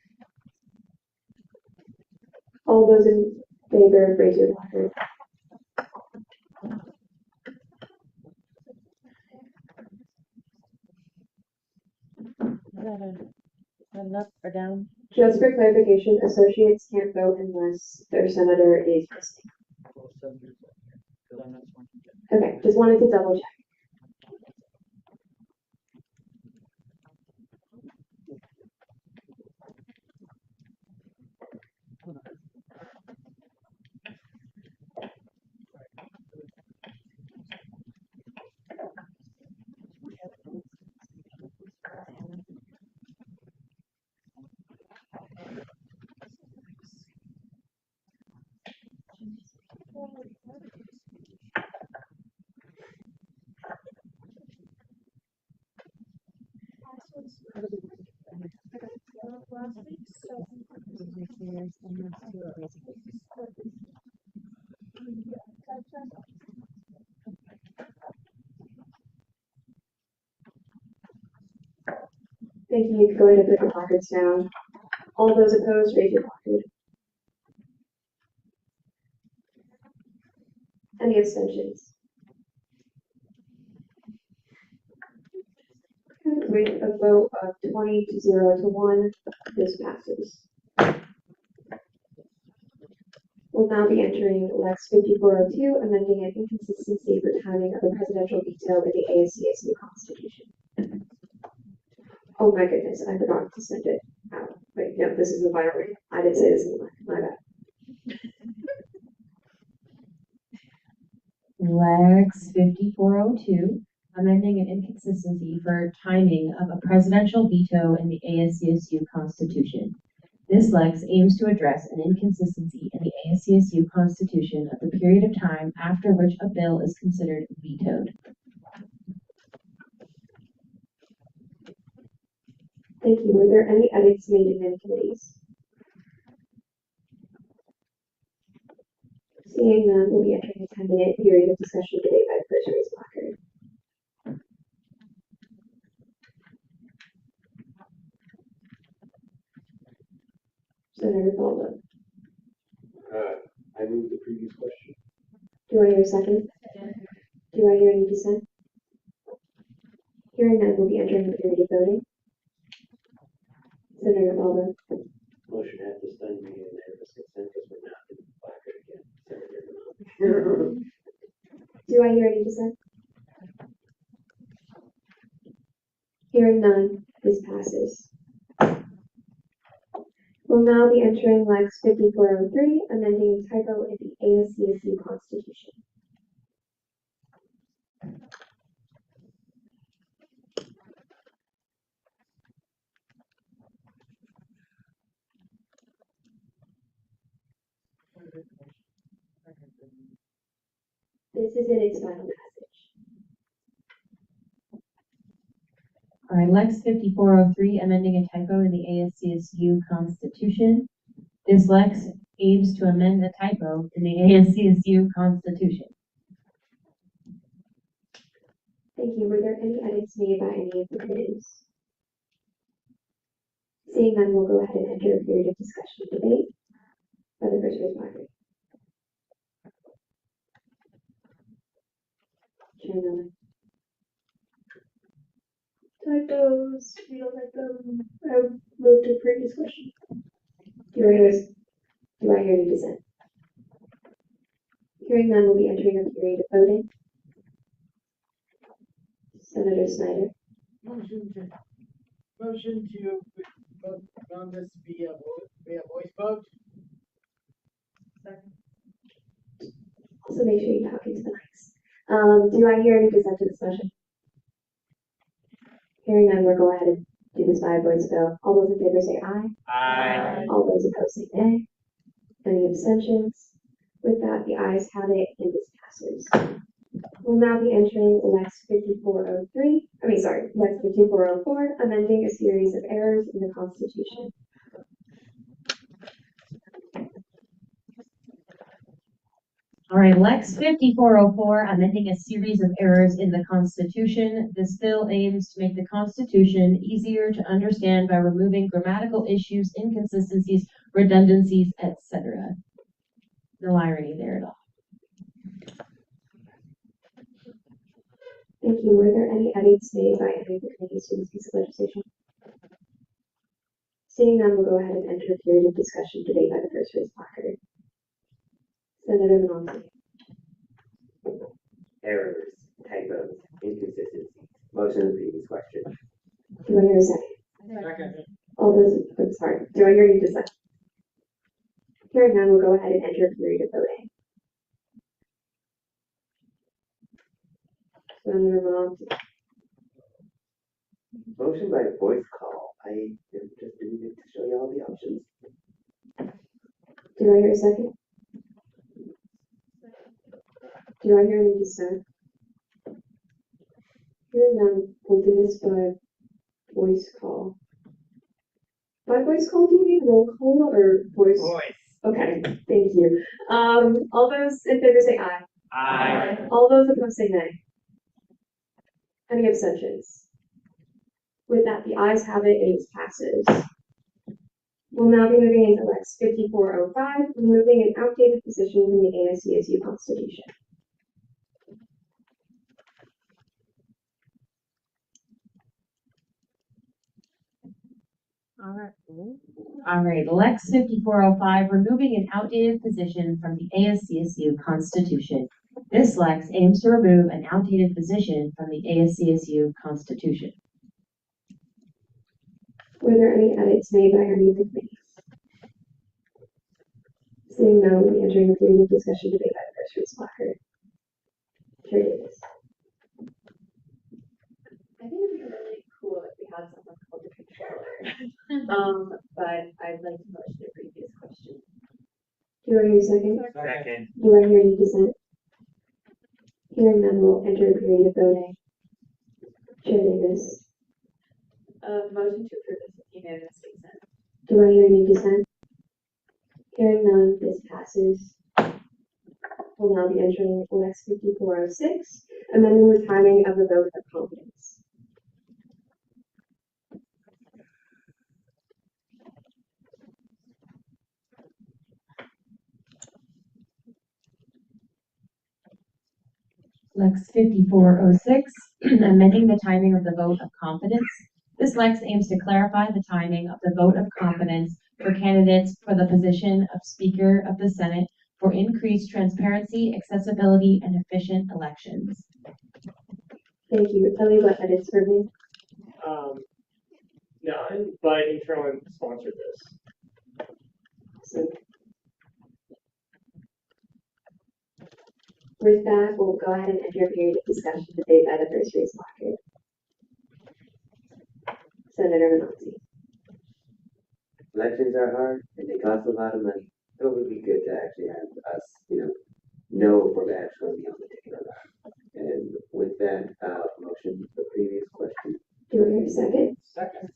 All those in favor, raise your placard.
Is that up or down?
Just for clarification, associates can't vote unless their senator is missing. Okay, just wanted to double check.
last week, so.
Thank you. You can go ahead and put your placards down. All those opposed, raise your placard. Any abstentions? Okay, with a vote of 20 to 0 to 1, this passes. We'll now be entering Lex 5402, amending an inconsistency for timing of a presidential veto in the ASCSU Constitution. Oh my goodness, I forgot to send it out. Wait, no, this is the final reading. I did say this in my bad.
Lex 5402, amending an inconsistency for timing of a presidential veto in the ASCSU Constitution. This Lex aims to address an inconsistency in the ASCSU Constitution of the period of time after which a bill is considered vetoed.
Thank you. Were there any edits made in any committees? Seeing none, we'll be entering a 10-minute period of discussion debate by the first raised placard. Senator Baldwin.
I move the previous question.
Do I hear a second? Do I hear any dissent? Hearing none, we'll be entering the period of voting. Senator Baldwin.
Motion at this time being unanimous consent because we're not in the placard again. Senator.
Do I hear any dissent? Hearing none, this passes. We'll now be entering Lex 5403, amending a typo in the ASCSU Constitution. This is in its final passage.
All right, Lex 5403, amending a typo in the ASCSU Constitution. This Lex aims to amend a typo in the ASCSU Constitution.
Thank you. Were there any edits made by any of the committees? Seeing none, we'll go ahead and enter a period of discussion and debate by the first raised placard. Chair Miller.
Typos, we don't like them. I moved to previous question.
Do I hear any dissent? Hearing none, we'll be entering a period of voting. Senator Snyder.
Motion to vote on this via voice vote.
Second.
Also, make sure you talk into the mics. Do I hear any dissent to this motion? Hearing none, we'll go ahead and do this by voice vote. All those in favor say aye.
Aye.
All those opposed say nay. Any abstentions? With that, the ayes have it and this passes. We'll now be entering Lex 5403, Lex 5404, amending a series of errors in the Constitution.
All right, Lex 5404, amending a series of errors in the Constitution. This bill aims to make the Constitution easier to understand by removing grammatical issues, inconsistencies, redundancies, etc. No irony there at all.
Thank you. Were there any edits made by any of the committees to this piece of legislation? Seeing none, we'll go ahead and enter a period of discussion debate by the first raised placard. Senator Monti.
Errors, typos, inconsistencies. Motion to the previous question.
Do I hear a second?
Second.
All those, I'm sorry. Do I hear any dissent? Hearing none, we'll go ahead and enter a period of voting. Senator Monti.
Motion by voice call. I am just doing it to show you all the options.
Do I hear a second? Do I hear any dissent? Hearing none, we'll do this by voice call.
By voice call, do you mean roll call or voice?
Voice.
Okay, thank you. All those in favor say aye.
Aye.
All those opposed say nay. Any abstentions? With that, the ayes have it, and it passes. We'll now be moving into Lex 5405, removing an outdated position from the ASCSU Constitution.
All right, Lex 5405, removing an outdated position from the ASCSU Constitution. This Lex aims to remove an outdated position from the ASCSU Constitution.
Were there any edits made by any of the committees? Seeing none, we'll be entering a period of discussion debate by the first read blocker. Chair Davis.
I think it would be really cool if we had someone called the controller. But I'd like to motion the previous question.
Do I hear a second?
Second.
Do I hear any dissent? Hearing none, we'll enter a period of voting. Chair Davis.
Motion to approve this with unanimous consent.
Do I hear any dissent? Hearing none, this passes. We'll now be entering Lex 5406, amending the timing of the vote of confidence.
Lex 5406, amending the timing of the vote of confidence. This Lex aims to clarify the timing of the vote of confidence for candidates for the position of Speaker of the Senate for increased transparency, accessibility, and efficient elections.
Thank you. Ellie, what edits were made?
None, but internal sponsored this.
So, with that, we'll go ahead and enter a period of discussion debate by the first read blocker. Senator Manozzi.
Elections are hard and they cost a lot of money. So it would be good to actually have us, know if we're actually going to be on the ticket or not. And with that, motion the previous question.
Do I hear a second?
Second.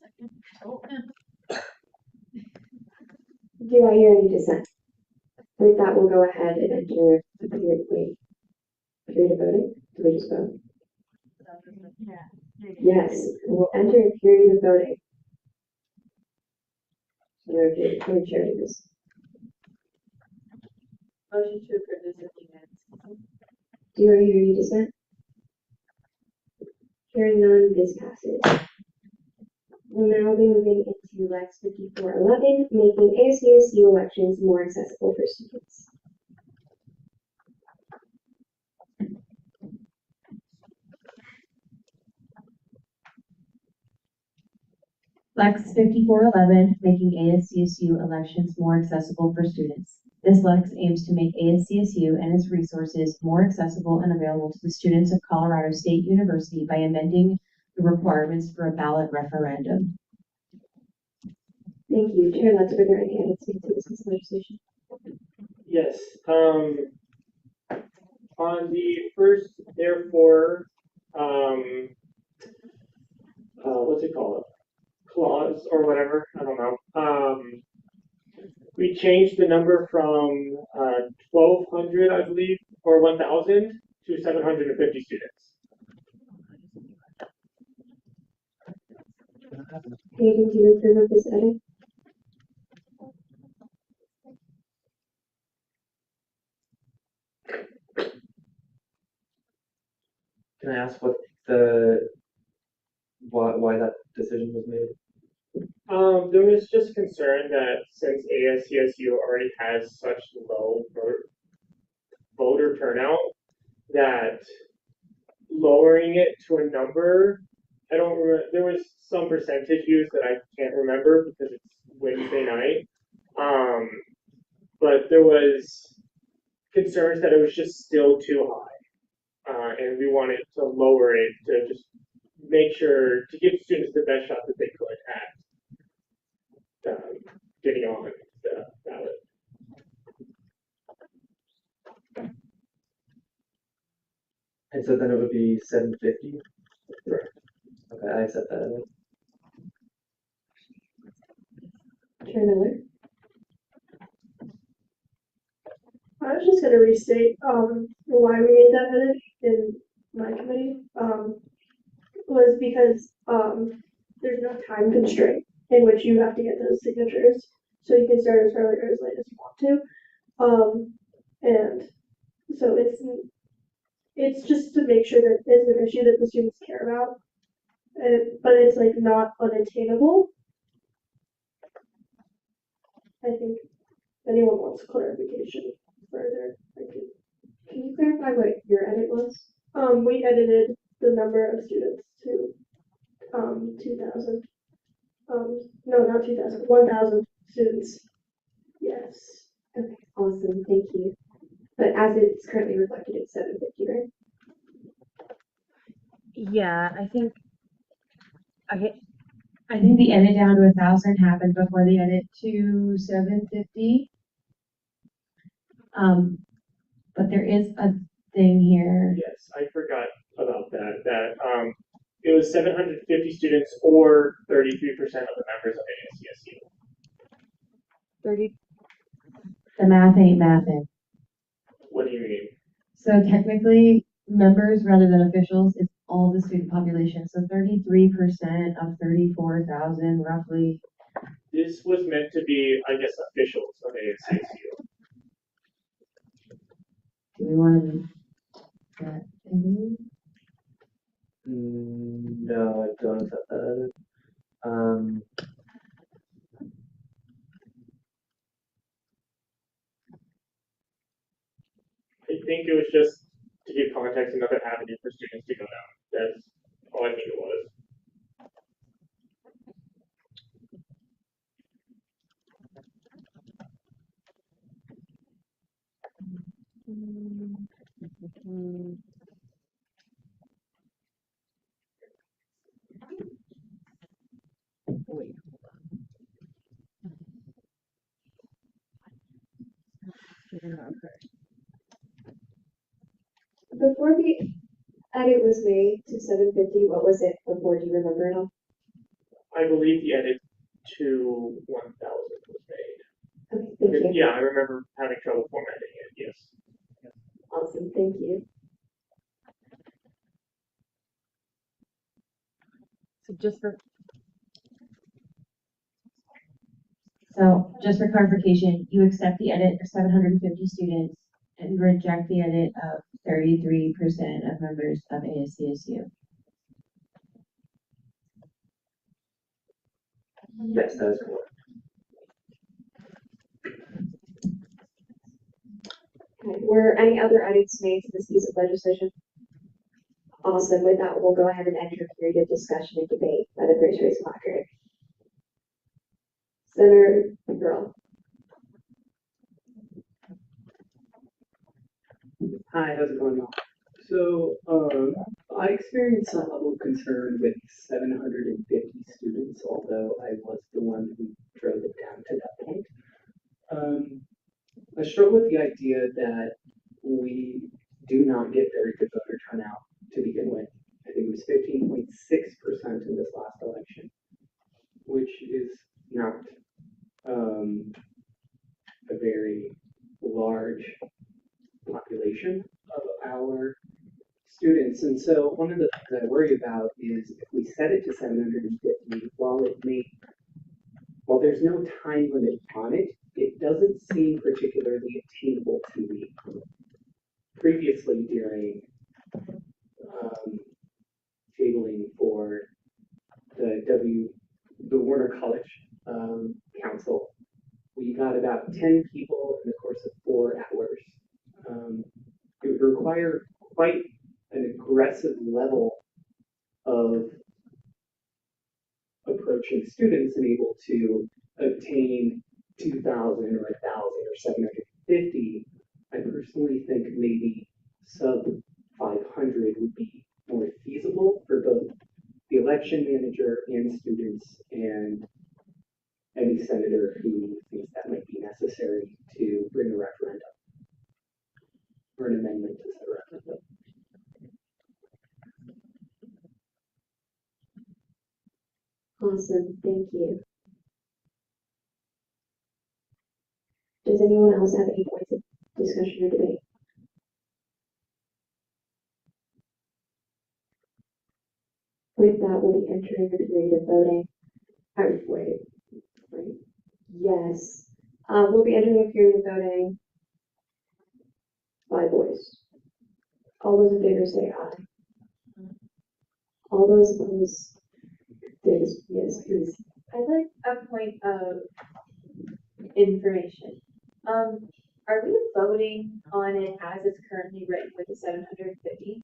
Do I hear any dissent? With that, we'll go ahead and enter a period of voting. Do we just vote? Yes, we'll enter a period of voting. Senator Chair Davis.
Motion to approve this with unanimous consent.
Do I hear any dissent? Hearing none, this passes. We'll now be moving into Lex 5411, making ASCSU elections more accessible for students.
Lex 5411, making ASCSU elections more accessible for students. This Lex aims to make ASCSU and its resources more accessible and available to the students of Colorado State University by amending the requirements for a ballot referendum.
Thank you. Chair Lutz, were there any edits made to this legislation?
Yes. On the first, therefore, what's it called? Clause or whatever. I don't know. We changed the number from 1,200, I believe, or 1,000 to 750 students.
Hayden, do you approve of this edit?
Can I ask what why that decision was made?
There was just concern that since ASCSU already has such low voter turnout, that lowering it to a number, I don't remember, there was some percentage used that I can't remember because it's Wednesday night. But there was concerns that it was just still too high. And we wanted to lower it to just make sure to give students the best shot that they could at getting on the ballot.
And so then it would be 750? Correct. Okay, I accept that.
Chair Miller?
I was just gonna restate, why we made that edit in my committee, was because, there's no time constraint in which you have to get those signatures. So you can start as early or as late as you want to. And so it's just to make sure that it's an issue that the students care about. But it's like not unattainable. I think if anyone wants clarification further, I can.
Can you clarify what your edit was?
We edited the number of students to 2,000. No, not 2,000, 1,000 students. Yes.
Okay, awesome, thank you. But as it's currently reflected, it's 750, right?
Yeah, I think
the edit down to 1,000 happened before the edit to 750. But there is a thing here.
Yes, I forgot about that. It was 750 students or 33% of the members of ASCSU.
30.
The math ain't mathin'.
What do you mean?
So technically, members rather than officials is all the student population. So 33% of 34,000 roughly.
This was meant to be, I guess, officials of ASCSU.
Do we want to do that?
No, I don't have that.
I think it was just to give context, another avenue for students to go down. That's all I think it was.
Before the edit was made to 750, what was it before? Do you remember it all?
I believe the edit to 1,000 was made.
Okay, thank you.
Yeah, I remember having trouble formatting it, yes.
Awesome, thank you.
So just for clarification, you accept the edit of 750 students and reject the edit of 33% of members of ASCSU.
Yes, that is correct.
Okay. Were any other edits made to this piece of legislation? Awesome. With that, we'll go ahead and end your period of discussion and debate by the first raise placard. Senator McGraw.
Hi, how's it going, y'all? So, I experienced some level of concern with 750 students, although I was the one who drove it down to that point. I struggle with the idea that we do not get very good voter turnout to begin with. I think it was 15.6% in this last election, which is not a very large population of our students. And so one of the things I worry about is if we set it to 750, while there's no time limit on it, it doesn't seem particularly attainable to me. Previously during tabling for the Warner College Council, we got about 10 people in the course of 4 hours. It would require quite an aggressive level of approaching students and able to obtain 2,000 or 1,000 or 750. I personally think maybe sub 500 would be more feasible for both the election manager and students and any senator who thinks that might be necessary to bring a referendum or an amendment to set a referendum.
Awesome, thank you. anyone else have any points of discussion or debate? With that, we'll be entering a period of voting. Wait, right? Yes. We'll be entering a period of voting by voice. All those in favor say aye. All those opposed, yes, please.
I'd like a point of information. Are we voting on it as it's currently written with the 750?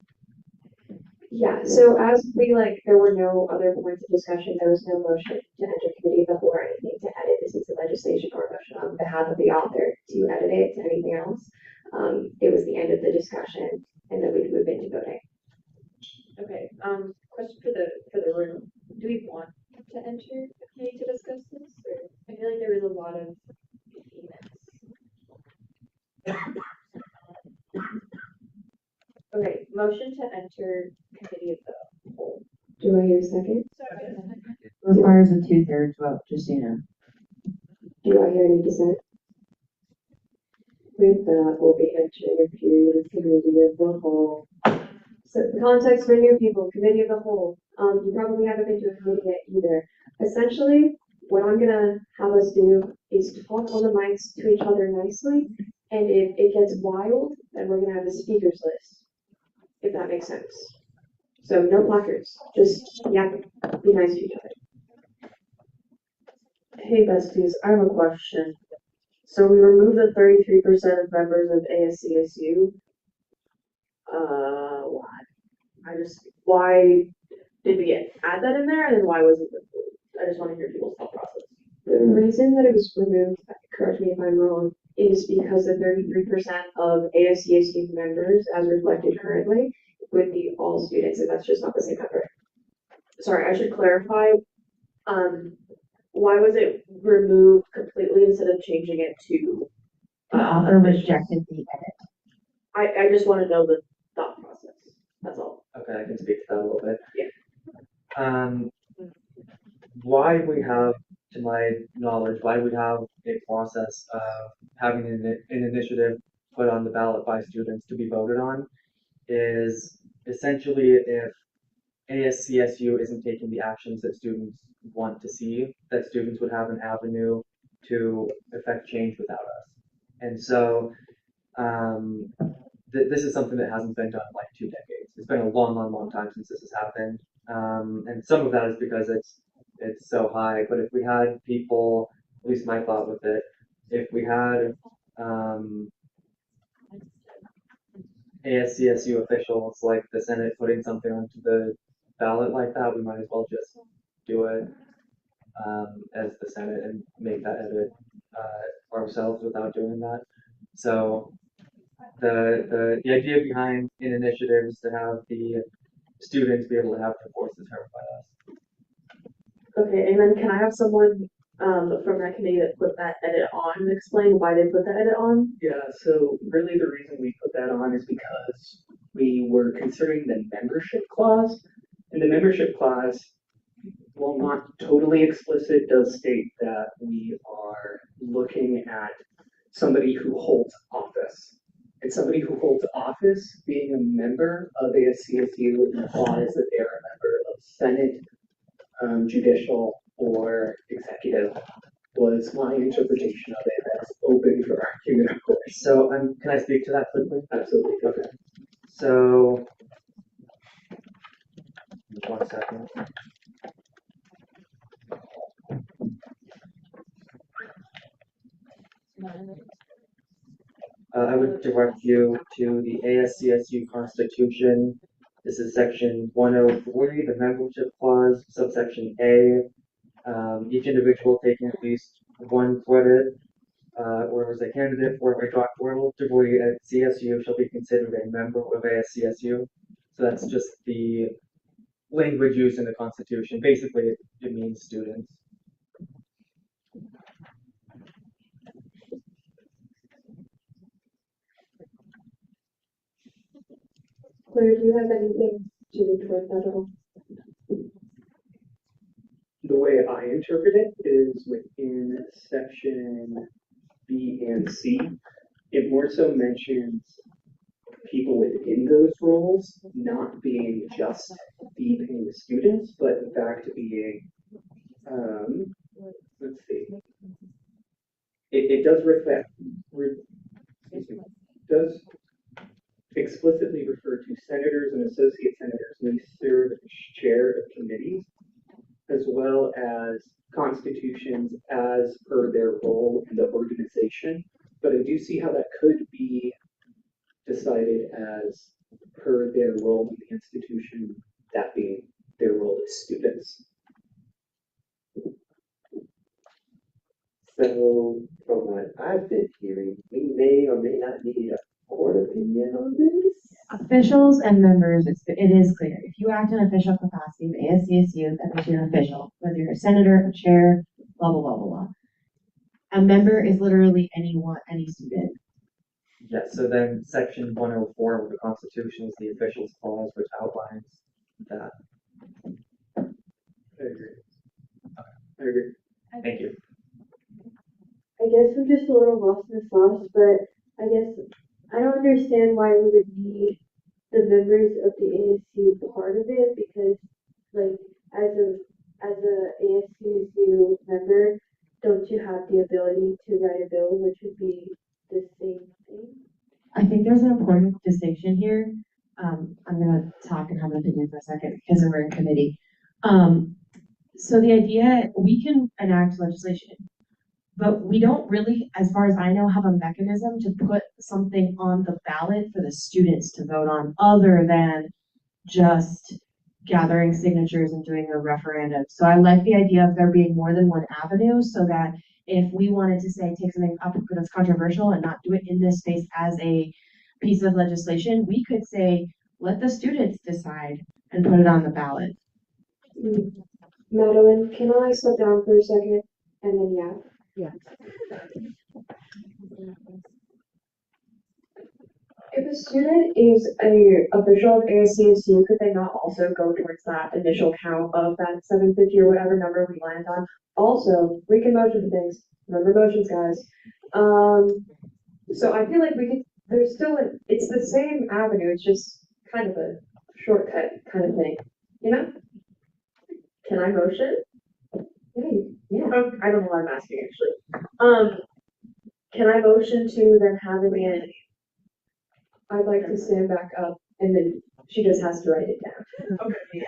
Yeah, so as there were no other points of discussion, there was no motion to enter committee of the whole or anything to edit this piece of legislation or motion on behalf of the author to edit it to anything else. It was the end of the discussion, and then we'd move into voting.
Okay, question for the room. Do we want to enter a committee to discuss this? Or I feel like there was a lot of okay, motion to enter committee of the whole.
Do I hear a second?
Requires a 2/3 vote, just so you know.
Do I hear any dissent? With that, we'll be entering a period of committee of the whole. So the context for new people, committee of the whole. You probably haven't been to a committee yet either. Essentially, what I'm gonna have us do is talk on the mics to each other nicely, and if it gets wild, then we're gonna have a speakers list, if that makes sense. So no placards, just be nice to each other.
Hey besties, I have a question. So we removed the 33% of members of ASCSU. Why did we add that in there, and then why was it removed? I just want to hear people's thought process.
The reason that it was removed, correct me if I'm wrong, is because the 33% of ASCSU members, as reflected currently, would be all students, and that's just not the same number.
Sorry, I should clarify. Why was it removed completely instead of changing it to?
The author rejected the edit.
I just want to know the thought process. That's all.
Okay, I can speak to that a little bit.
Yeah.
Why we have, to my knowledge, why we have a process of having an initiative put on the ballot by students to be voted on is essentially if ASCSU isn't taking the actions that students want to see, that students would have an avenue to affect change without us. And so this is something that hasn't been done in like 2 decades. It's been a long time since this has happened. And some of that is because it's so high. But if we had people, at least my thought with it, if we had ASCSU officials like the Senate putting something onto the ballot like that, we might as well just do it as the Senate and make that edit ourselves without doing that. So the idea behind an initiative is to have the students be able to have their voices heard by us.
Okay, and then can I have someone from that committee that put that edit on explain why they put that edit on?
Yeah, so really the reason we put that on is because we were considering the membership clause, and the membership clause, while not totally explicit, does state that we are looking at somebody who holds office. And somebody who holds office, being a member of ASCSU, implies that they are a member of Senate, judicial, or executive, was my interpretation of it. That's open for argument, of course.
So can I speak to that quickly?
Absolutely.
Okay. So, 1 second. I would direct you to the ASCSU Constitution. This is section 103, the membership clause, subsection A. Each individual taking at least 1 credit, or as a candidate for a doctoral degree at CSU shall be considered a member of ASCSU. So that's just the language used in the Constitution. Basically, it means students.
Claire, do you have anything to retort that at all?
The way I interpret it is within section B and C, it more so mentions people within those roles not being just the paying students, but in fact being, let's see, it does reflect, excuse me, does explicitly refer to senators and associate senators may serve as chair of committees, as well as constitutions as per their role in the organization. But I do see how that could be decided as per their role in the institution, that being their role as students.
So, from what I've been hearing, we may or may not need a court opinion on this.
Officials and members, it is clear. If you act in official capacity of ASCSU, that makes you an official, whether you're a senator, a chair, blah, blah, blah, blah, blah. A member is literally anyone, any student.
Yeah, so then section 104 of the Constitution is the officials clause, which outlines that.
I agree. I agree.
Thank you.
I guess I'm just a little lost in the sauce, but I guess I don't understand why we would need the members of the ASU part of it, because like as a ASCSU member, don't you have the ability to write a bill, which would be the same thing?
I think there's an important distinction here. I'm going to talk and have an opinion for a second because we're in committee. So the idea, we can enact legislation, but we don't really, as far as I know, have a mechanism to put something on the ballot for the students to vote on other than just gathering signatures and doing a referendum. So I like the idea of there being more than one avenue so that if we wanted to say take something up that's controversial and not do it in this space as a piece of legislation, we could say, let the students decide and put it on the ballot.
Madeline, can I sit down for a second and then
Yeah.
If a student is a official of ASCSU, could they not also go towards that initial count of that 750 or whatever number we land on? Also, we can motion things. Remember motions, guys. So I feel like we could. There's still it's the same avenue. It's just kind of a shortcut kind of thing, you know? Can I motion? Yeah. Oh, I don't know what I'm asking actually. Can I motion to then having it? I'd like to stand back up and then she just has to write it down. Okay.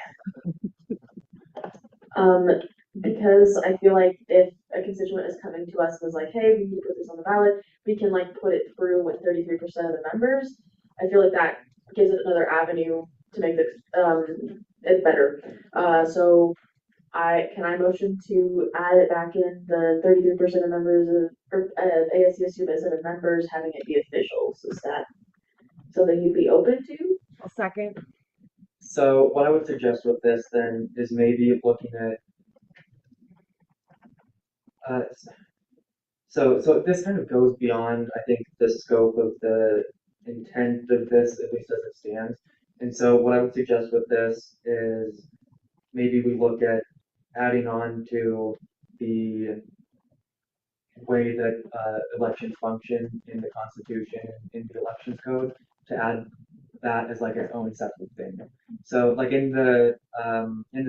Because I feel like if a constituent is coming to us and is like, hey, we need to put this on the ballot, we can like put it through with 33% of the members. I feel like that gives it another avenue to make this it better. So can I motion to add it back in the 33% of members of ASCSU instead of members having it be officials? Is that something you'd be open to?
A second.
So what I would suggest with this then is maybe looking at so this kind of goes beyond, I think, the scope of the intent of this, at least as it stands. And so what I would suggest with this is maybe we look at adding on to the way that elections function in the Constitution, in the elections code, to add that as like its own separate thing. So like in the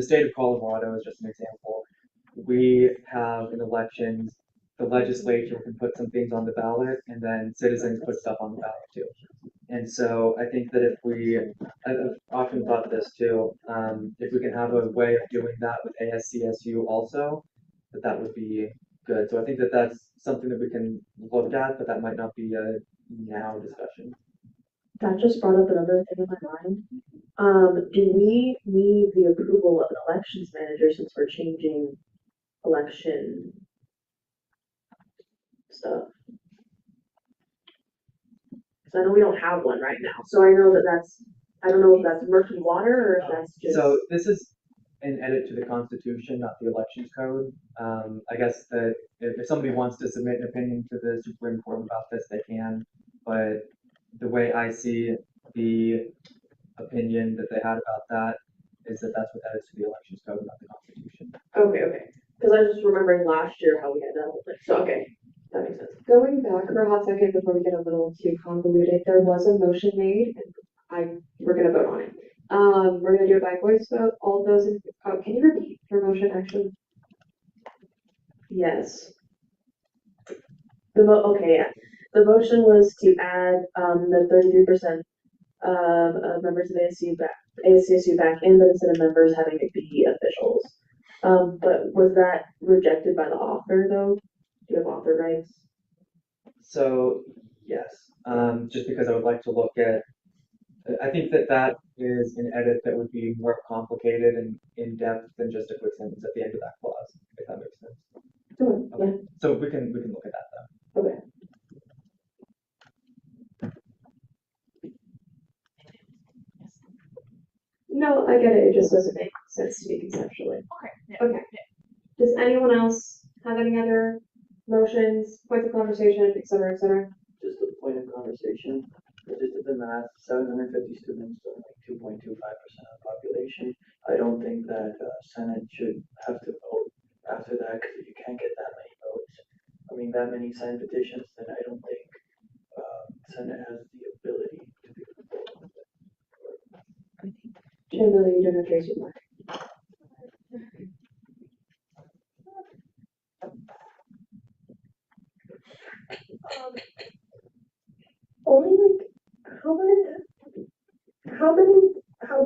state of Colorado, as just an example, we have in elections, the legislature can put some things on the ballot and then citizens put stuff on the ballot too. And so I think that I've often thought this too, if we can have a way of doing that with ASCSU also, that would be good. So I think that that's something that we can look at, but that might not be a now discussion.
That just brought up another thing in my mind. Do we need the approval of an elections manager since we're changing election stuff? Because I know we don't have one right now. So I know I don't know if that's murky water or if that's just.
So this is an edit to the Constitution, not the elections code. I guess that if somebody wants to submit an opinion to the Supreme Court about this, they can. But the way I see the opinion that they had about that is that that's what edits to the elections code, not the Constitution.
Okay. Because I was just remembering last year how we had that whole thing. So okay. That makes sense. Going back for a hot second before we get a little too convoluted, there was a motion made, and we're gonna vote on it. We're gonna do it by voice vote. All those in, can you repeat your motion actually?
Yes. Okay, yeah. The motion was to add, the 33%, of members of ASCSU back in, but instead of members having to be officials. But was that rejected by the author though? Do you have author rights?
So, yes, just because I would like to look at, I think that is an edit that would be more complicated and in-depth than just a quick sentence at the end of that clause, if that makes sense.
Sure,
Okay.
yeah.
So we can look at that then.
Okay. No, I get it. It just doesn't make sense to me conceptually. Okay. Does anyone else have any other motions, points of conversation, et cetera, et cetera?
Just a point of conversation. I just did the math, 750 students, so like 2.25% of the population. I don't think that Senate should have to vote after that because if you can't get that many votes, I mean, that many signed petitions, then I don't think Senate has the ability to be able to vote.
Jim, Miller, you don't have to raise your mic. Only like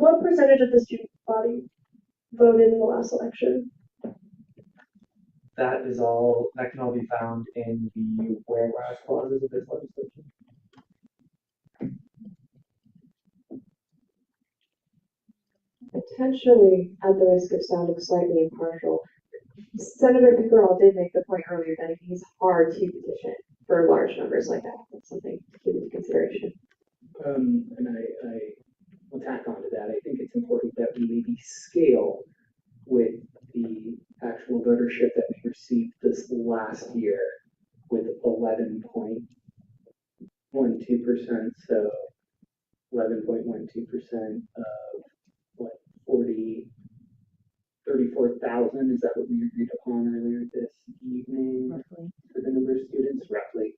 what percentage of the student body voted in the last election?
That can all be found in the whereas clauses of this legislation.
Potentially, at the risk of sounding slightly impartial, Senator Pickerel did make the point earlier that it is hard to petition for large numbers like that. That's something to keep into consideration.
And I will tack onto that. I think it's important that we maybe scale with the actual votership that we received this last year with 11.12%. So 11.12% of what 34,000. Is that what we agreed upon earlier this evening? Roughly. For the number of students, roughly.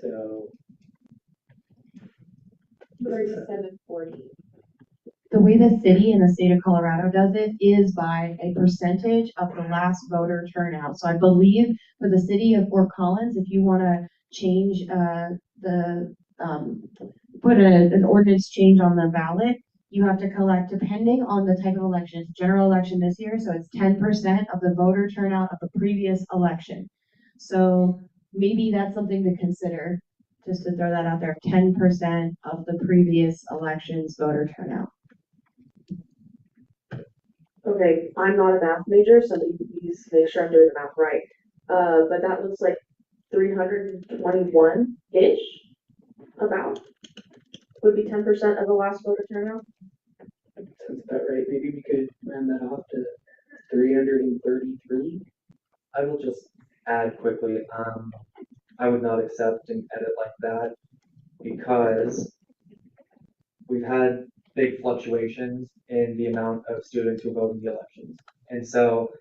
So
3740.
The way the city and the state of Colorado does it is by a percentage of the last voter turnout. So I believe for the city of Fort Collins, if you want to change put an ordinance change on the ballot, you have to collect, depending on the type of election, it's general election this year, so it's 10% of the voter turnout of the previous election. So maybe that's something to consider, just to throw that out there, 10% of the previous election's voter turnout.
Okay, I'm not a math major, so please make sure I'm doing the math right. But that looks like 321-ish, about, would be 10% of the last voter turnout.
Sounds about right. Maybe we could round that off to 333.
I will just add quickly, I would not accept an edit like that because we've had big fluctuations in the amount of students who vote in the elections. And so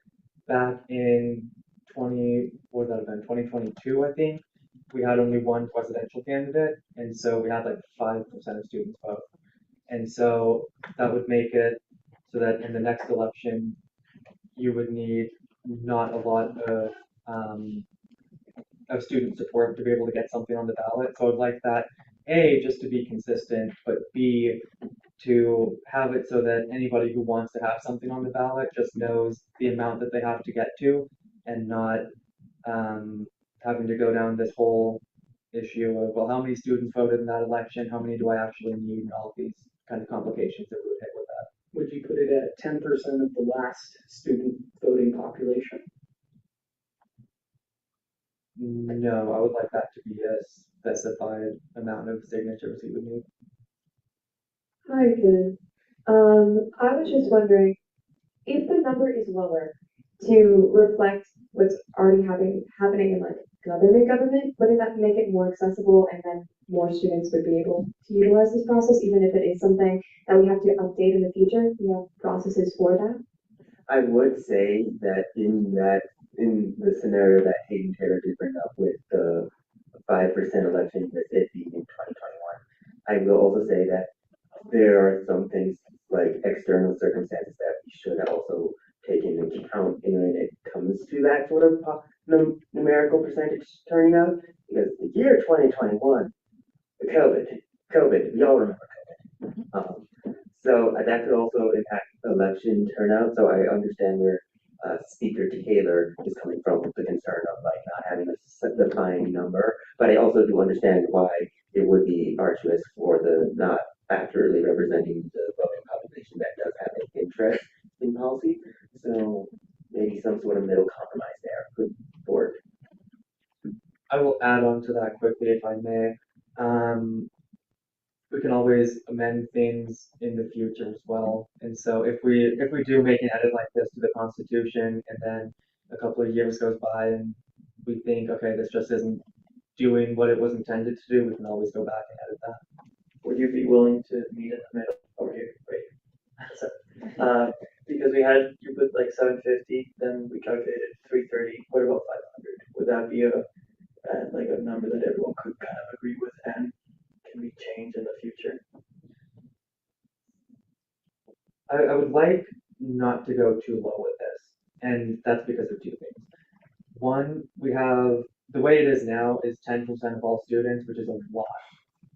back in 2022, I think, we had only one presidential candidate. And so we had like 5% of students vote. And so that would make it so that in the next election, you would need not a lot of student support to be able to get something on the ballot. So I'd like that, A, just to be consistent, but B, to have it so that anybody who wants to have something on the ballot just knows the amount that they have to get to and not having to go down this whole issue of, well, how many students voted in that election? How many do I actually need? And all of these kind of complications that we would hit with that.
Would you put it at 10% of the last student voting population?
No, I would like that to be a specified amount of signatures you would need.
Hi, good. I was just wondering if the number is lower to reflect what's already happening in like government, wouldn't that make it more accessible and then more students would be able to utilize this process, even if it is something that we have to update in the future? We have processes for that.
I would say that in that in the scenario that Hayden Taylor did bring up with the 5% election Mississippi in 2021. I will also say that there are some things like external circumstances that we should also take into account when it comes to that sort of numerical percentage turning out. Because the year 2021, the COVID, we all remember COVID. So that could also impact election turnout. So I understand where Speaker Taylor is coming from with the concern of like not having a defined number, but I also do understand why it would be arduous for the not accurately representing the voting population that does have an interest in policy. So maybe some sort of middle compromise there could work.
I will add on to that quickly if I may. We can always amend things in the future as well. And so if we do make an edit like this to the Constitution and then a couple of years goes by and we think, okay, this just isn't doing what it was intended to do, we can always go back and edit that.
Would you be willing to meet in the middle over here? Great. So, because you put like 750, then we calculated 330. What about 500? Would that be like a number that everyone could kind of agree with and can be changed in the future?
I would like not to go too low with this, and that's because of two things. One, we have the way it is now is 10% of all students, which is a lot.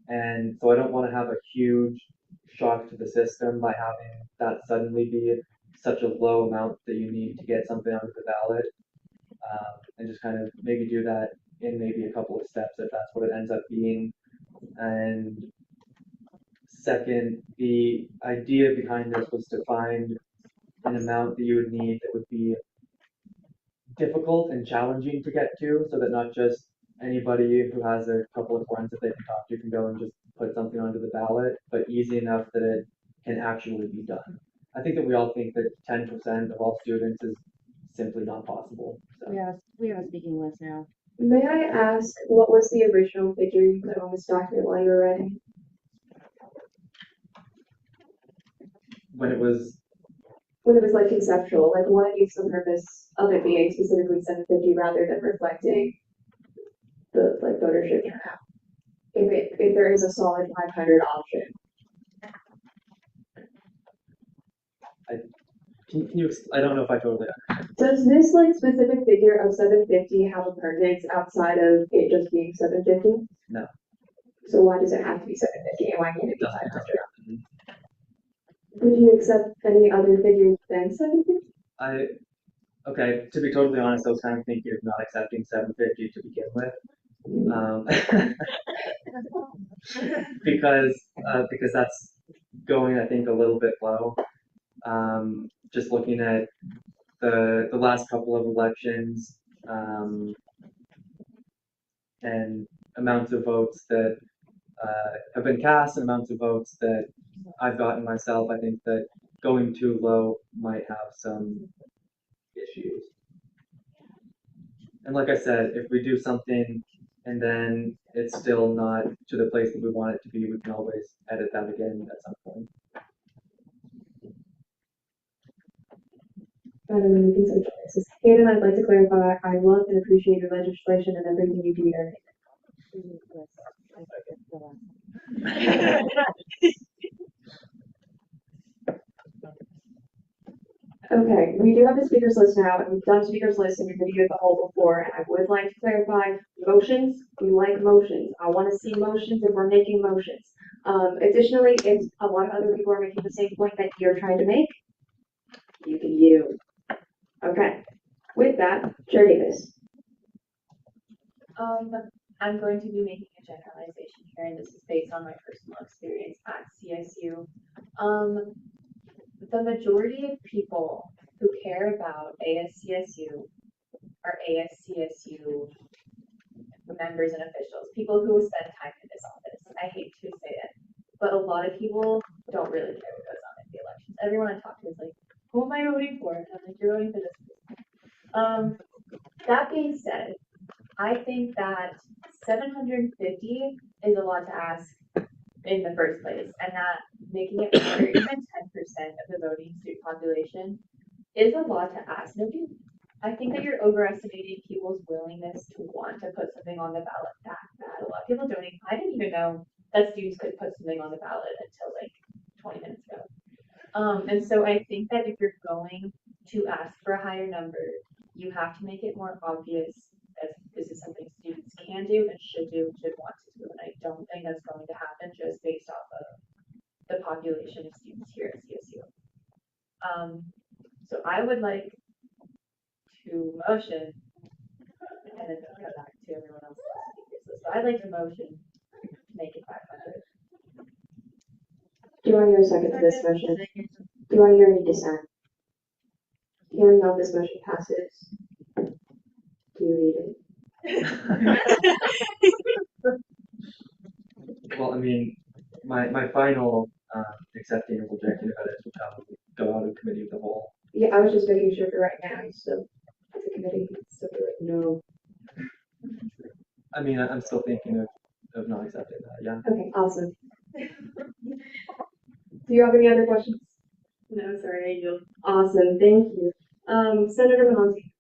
And so I don't want to have a huge shock to the system by having that suddenly be such a low amount that you need to get something onto the ballot. And just kind of maybe do that in maybe a couple of steps if that's what it ends up being. And second, the idea behind this was to find an amount that you would need that would be difficult and challenging to get to, so that not just anybody who has a couple of friends that they can talk to can go and just put something onto the ballot, but easy enough that it can actually be done. I think that we all think that 10% of all students is simply not possible. So.
We have a speaking list now.
May I ask, what was the original figure you put on this document while you were writing?
When it was
like conceptual, like what is the purpose of it being specifically 750 rather than reflecting the like votership turnout? If there is a solid 500 option.
Can you? I don't know if I totally.
Does this like specific figure of 750 have a pertinence outside of it just being 750?
No.
So why does it have to be 750 and why can't it be 500? Would you accept any other figures than 750?
Okay, to be totally honest, I was kind of thinking of not accepting 750 to begin with. Because that's going, I think, a little bit low. Just looking at the last couple of elections and amounts of votes that have been cast and amounts of votes that I've gotten myself, I think that going too low might have some issues. And like I said, if we do something and then it's still not to the place that we want it to be, we can always edit that again at some point.
Hayden, I'd like to clarify, I love and appreciate your legislation and everything you do here. Okay, we do have a speakers list now, and we've done speakers list and we've reviewed the whole before, and I would like to clarify motions. We like motions. I want to see motions if we're making motions. Additionally, if a lot of other people are making the same point that you're trying to make, you can yield. Okay, with that, Chair Davis.
I'm going to be making a generalization here, and this is based on my personal experience at CSU. The majority of people who care about ASCSU are ASCSU members and officials, people who spend time in this office. I hate to say it, but a lot of people don't really care what goes on in the elections. Everyone I talk to is like, who am I voting for? And I'm like, you're voting for this. That being said, I think that 750 is a lot to ask in the first place, and that making it more, even 10% of the voting student population is a lot to ask. Nobody
I think that you're overestimating people's willingness to want to put something on the ballot that bad. A lot of people don't even, I didn't even know that students could put something on the ballot until like 20 minutes ago. And so I think that if you're going to ask for a higher number, you have to make it more obvious that this is something students can do and should want to do. And I don't think that's going to happen just based off of the population of students here at CSU. So I would like to motion, and then go back to everyone else's speakers list. But I'd like to motion to make it 500.
Do I hear a second to this motion? Do I hear any dissent? Hearing none, this motion passes. Do you read it?
Well, I mean, my final accepting or rejecting of edits will probably go out of committee of the whole.
Yeah, I was just making sure for right now, so as a committee, so for right now.
I mean, I'm still thinking of not accepting that, yeah.
Okay, awesome. Do you have any other questions?
No, sorry, I yield.
Awesome, thank you. Senator Monti.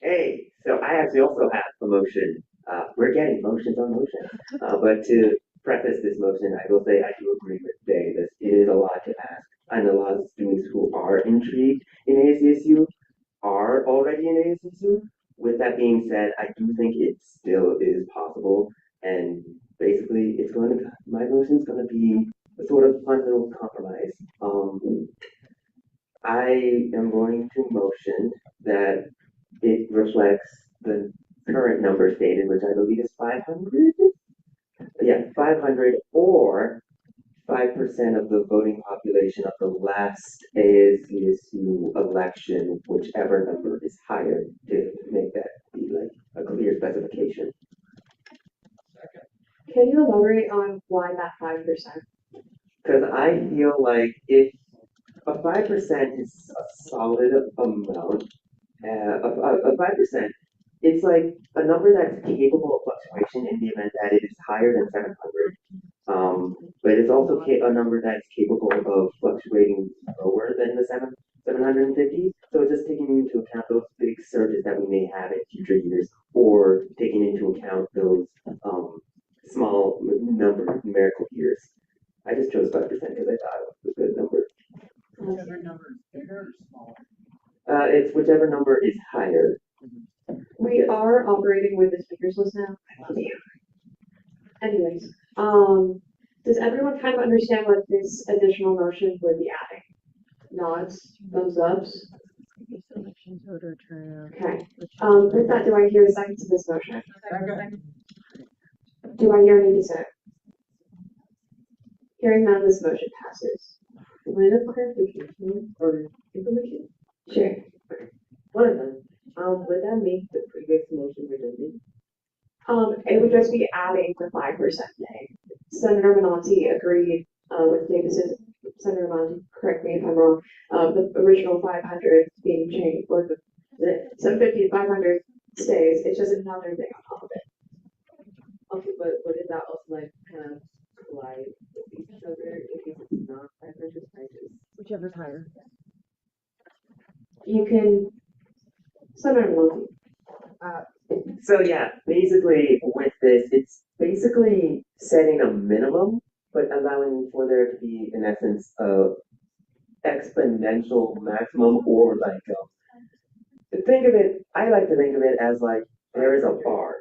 Hey, so I actually also have a motion. We're getting motions on motions. But to preface this motion, I will say I do agree with Day. It is a lot to ask. And a lot of students who are intrigued in ASCSU are already in ASCSU. With that being said, I do think it still is possible. And basically, my motion is going to be a sort of fun little compromise. I am going to motion that it reflects the current number stated, which I believe is 500. Yeah, 500 or 5% of the voting population of the last ASCSU election, whichever number is higher, to make that be like a clear specification.
Can you elaborate on why that 5%?
Because I feel like if a 5% is a solid amount, a 5%, it's like a number that's capable of fluctuation in the event that it is higher than 700. But it's also a number that's capable of fluctuating lower than the 750. So just taking into account those big surges that we may have in future years, or taking into account those small numerical years. I just chose 5% because I thought it was a good number.
Whichever number is bigger or smaller?
It's whichever number is higher.
We are operating with the speakers list now. Anyways, does everyone kind of understand what this additional motion would be adding? Nods, thumbs ups.
Election voter turnout.
Okay. With that, do I hear a second to this motion? Do I hear any dissent? Hearing none, this motion passes.
Point of clarification or information?
Sure.
One of them. Would that make the previous motion redundant?
It would just be adding the 5% thing. Senator Menanti agreed with Davis's. Senator Menanti, correct me if I'm wrong. The original 500 being changed, or the 750 to 500 stays. It's just another thing on top of it.
Okay, but wouldn't that also like kind of collide with each other in case it's not 500 pages?
Whichever's higher.
You can. Senator Menanti.
So yeah, basically with this, it's basically setting a minimum, but allowing for there to be, in essence, a exponential maximum, or like, think of it, I like to think of it as like, there is a bar.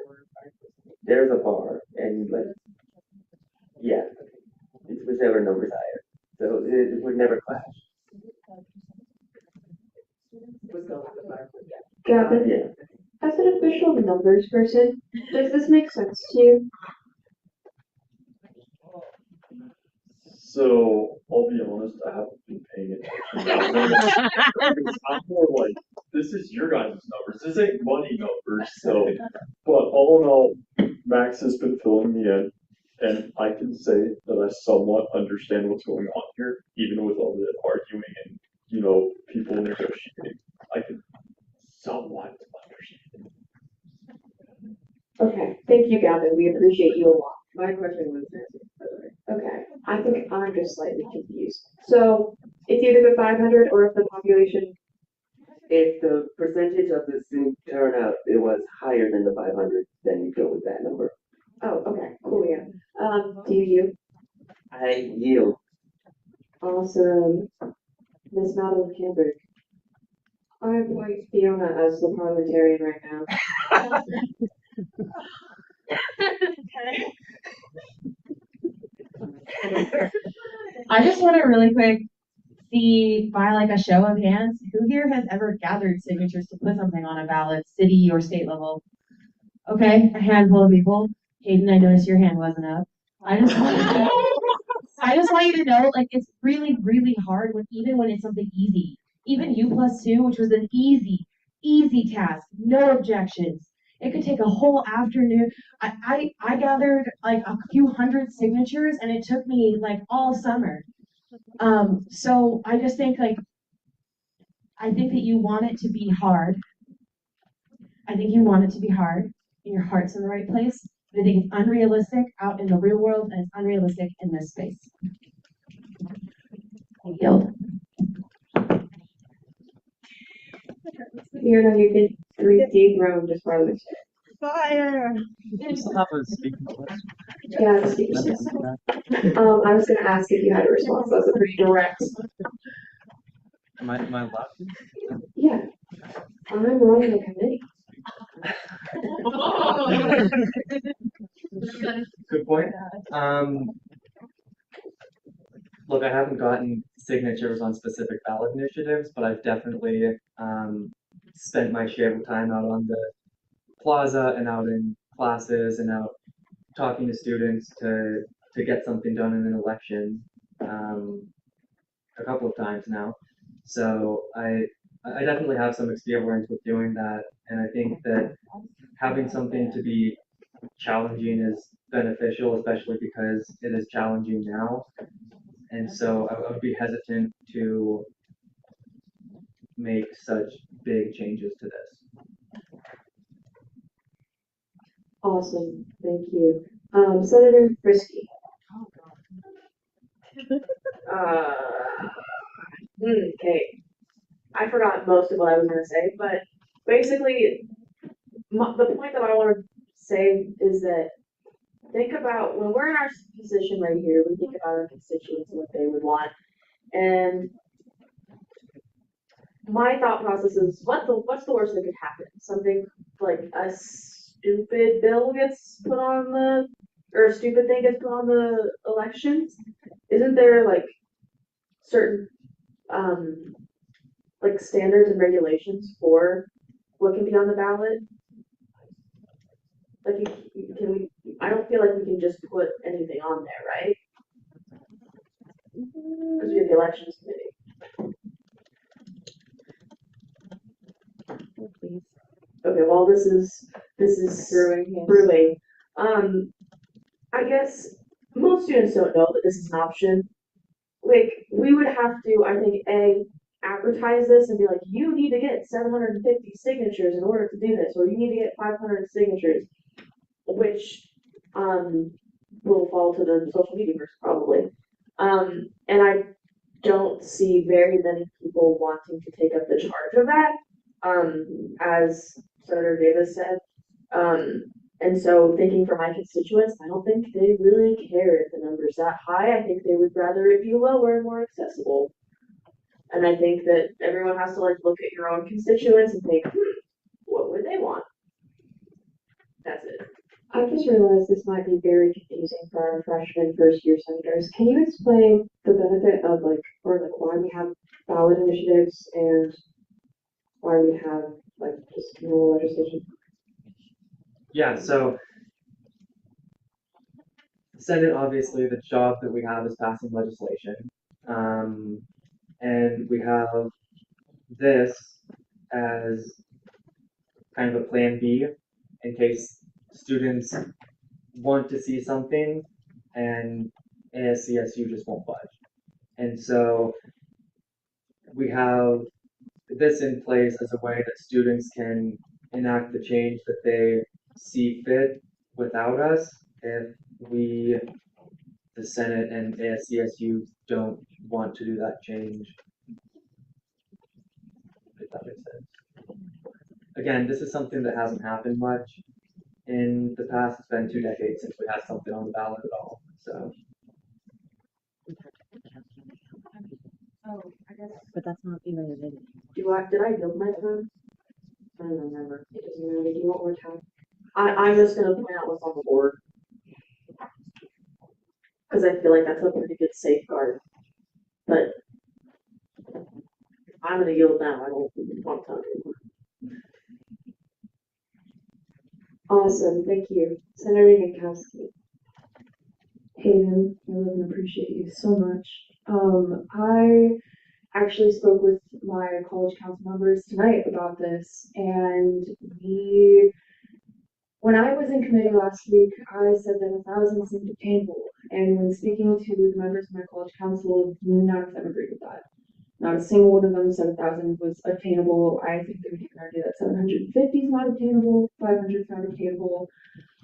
There's a bar, and like, yeah, it's whichever number's higher. So it would never clash.
Gavin,
Yeah.
as an official numbers person, does this make sense to you?
So I'll be honest, I haven't been paying attention. I'm more like, this is your guys' numbers. This ain't money numbers. So, but all in all, Max has been filling me in, and I can say that I somewhat understand what's going on here, even with all the arguing and people negotiating. I can somewhat understand.
Okay, thank you, Gavin. We appreciate you a lot.
My question was answered, by the way.
Okay, I think I'm just slightly confused. So it's either the 500 or if the population
If the percentage of the student turnout it was higher than the 500, then you go with that number.
Oh, okay, cool, yeah. Do you?
I yield.
Awesome. Miss Madeline Camberg. I appoint Fiona as the parliamentarian right now.
I just want to really quick see by like a show of hands, who here has ever gathered signatures to put something on a ballot, city or state level? Okay, a handful of people. Hayden, I noticed your hand wasn't up. I just want you to know, like, it's really, really hard even when it's something easy. Even U+2, which was an easy task, no objections. It could take a whole afternoon. I gathered like a few hundred signatures and it took me like all summer. So I just think I think that you want it to be hard. I think you want it to be hard and your heart's in the right place. But I think it's unrealistic out in the real world and it's unrealistic in this space. I yield.
Fiona, you can dethrone as parliamentarian.
Fire!
You still have a speaking list?
Yeah, the speaker says. I was gonna ask if you had a response. That was a pretty direct.
Am I allowed to?
Yeah, I'm running the committee.
Good point. Look, I haven't gotten signatures on specific ballot initiatives, but I've definitely spent my share of time out on the plaza and out in classes and out talking to students to get something done in an election a couple of times now. So I definitely have some experience with doing that, and I think that having something to be challenging is beneficial, especially because it is challenging now. And so I would be hesitant to make such big changes to this.
Awesome, thank you. Senator Frisky. Okay. I forgot most of what I was gonna say, but basically, the point that I want to say is that think about when we're in our position right here, we think about our constituents and what they would want. And my thought process is what's the worst that could happen? Something like a stupid bill gets put on or a stupid thing gets put on the elections? Isn't there like certain like standards and regulations for what can be on the ballot? Like, can we? I don't feel like we can just put anything on there, right? Because we have the elections committee.
Please.
Okay, well, this is brewing. I guess most students don't know that this is an option. Like, we would have to, I think, advertise this and be like, you need to get 750 signatures in order to do this, or you need to get 500 signatures, which will fall to the social media verse probably. And I don't see very many people wanting to take up the charge of that, as Senator Davis said. And so thinking for my constituents, I don't think they really care if the number's that high. I think they would rather it be lower and more accessible. And I think that everyone has to like look at your own constituents and think, what would they want? That's it.
I just realized this might be very confusing for our freshman first year senators. Can you explain the benefit of why we have ballot initiatives and why we have like just normal legislation?
Yeah, so the Senate, obviously, the job that we have is passing legislation. And we have this as kind of a plan B in case students want to see something and ASCSU just won't budge. And so we have this in place as a way that students can enact the change that they see fit without us if we, the Senate and ASCSU, don't want to do that change. if that makes sense. Again, this is something that hasn't happened much in the past. It's been 2 decades since we had something on the ballot at all. So
Oh, I guess. But that's not even an idea.
Did I build my time? I don't remember. It doesn't matter. Do you want more time? I'm just gonna point out what's on the board. Because I feel like that's a pretty good safeguard. But I'm gonna yield now. I don't want to talk anymore.
Awesome, thank you. Senator Yankowski. Hayden, I love and appreciate you so much. I actually spoke with my college council members tonight about this, and when I was in committee last week, I said that 1,000 seemed attainable, and when speaking to the members of my college council, none of them agreed with that. Not a single one of them said 1,000 was attainable. I think they would even argue that 750 is not attainable, 500 is not attainable.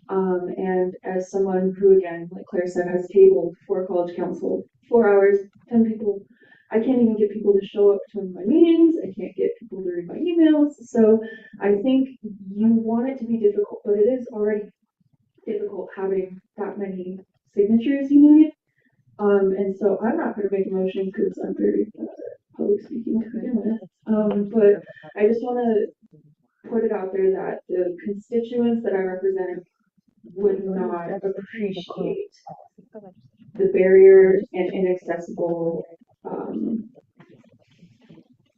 And as someone who, again, like Claire said, has tabled for college council, 4 hours, 10 people, I can't even get people to show up to my meetings. I can't get people to read my emails. So I think you want it to be difficult, but it is already difficult having that many signatures you need. And so I'm not going to make a motion because I'm very public speaking to begin with. But I just want to put it out there that the constituents that I represent would not appreciate the barrier and inaccessible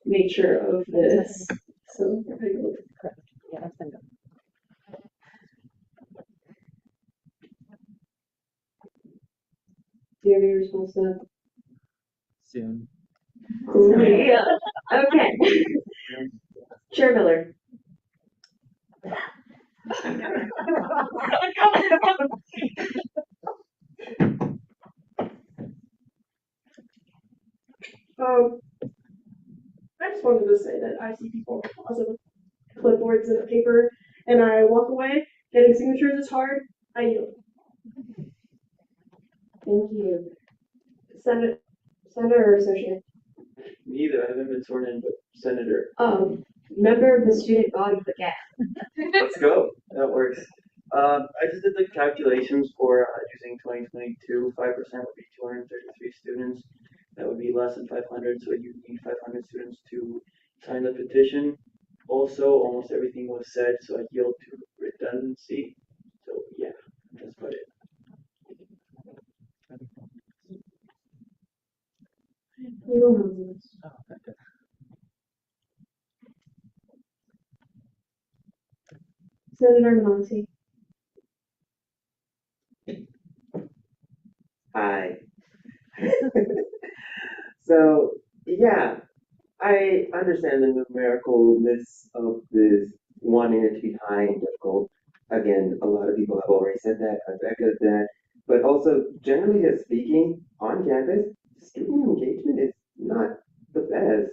nature of this. So,
yeah, that's been good.
Do you have any response to that?
Soon.
Cool. Yeah. Okay. Chair Miller.
I just wanted to say that I see people with clipboards and a paper, and I walk away. Getting signatures is hard. I yield.
Thank you. Senator or Associate?
Neither. I haven't been sworn in, but Senator.
Member of the student body again.
Let's go. That works. I just did the calculations for using 2022. 5% would be 233 students. That would be less than 500. So you need 500 students to sign the petition. Also, almost everything was said, so I yield to redundancy. So yeah, that's about it.
You will have this.
Oh, okay.
Senator Monty.
Hi. So, yeah, I understand the numericalness of this, wanting it to be high and difficult. Again, a lot of people have already said that, I've echoed that. But also, generally speaking, on campus, student engagement is not the best.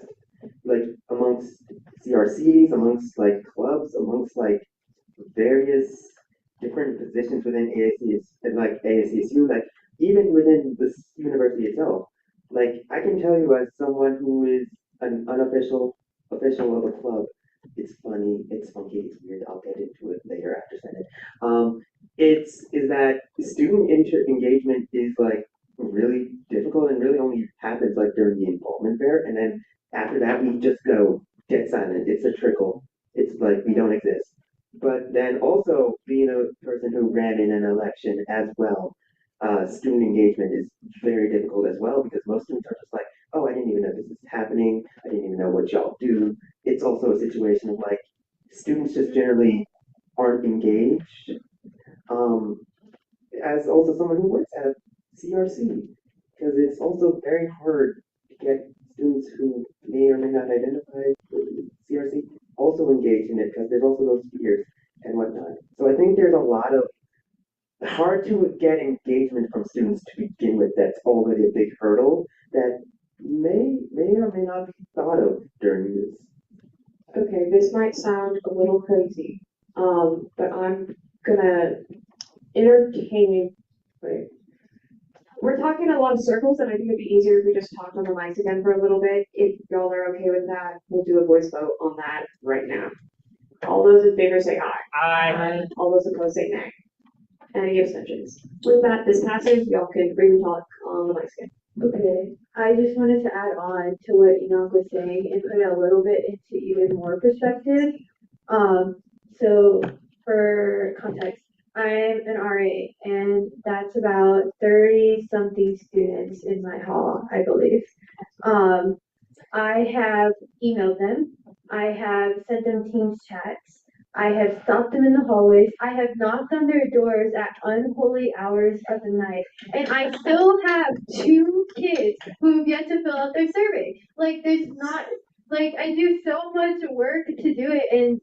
Like, amongst CRCs, amongst, like, clubs, amongst, like, various different positions within ASCSU, and like ASCSU, like even within the university itself. Like I can tell you as someone who is an unofficial official of a club, it's funny, it's funky, it's weird. I'll get into it later after Senate. Is that student engagement is like really difficult and really only happens like during the involvement fair, and then after that we just go dead silent. It's a trickle. It's like we don't exist. But then also being a person who ran in an election as well, student engagement is very difficult as well because most students are just like, oh, I didn't even know this is happening. I didn't even know what y'all do. It's also a situation of like students just generally aren't engaged. As also someone who works at CRC, because it's also very hard to get students who may or may not identify with CRC also engaged in it because there's also those fears and whatnot. So I think there's a lot of hard to get engagement from students to begin with. That's already a big hurdle that may or may not be thought of during this.
Okay, this might sound a little crazy, but I'm gonna entertain. Wait, we're talking a lot of circles, and I think it'd be easier if we just talked on the mics again for a little bit. If y'all are okay with that, we'll do a voice vote on that right now. All those in favor say aye.
Aye.
All those opposed say nay. Any abstentions? With that, this passes. Y'all can freely talk on the mics again.
Okay, I just wanted to add on to what Enoch was saying and put it a little bit into even more perspective. So for context, I'm an RA and that's about 30 something students in my hall, I believe. I have emailed them. I have sent them Teams chats. I have stopped them in the hallways. I have knocked on their doors at unholy hours of the night. And I still have 2 kids who have yet to fill out their survey. Like, there's not, like, I do so much work to do it, and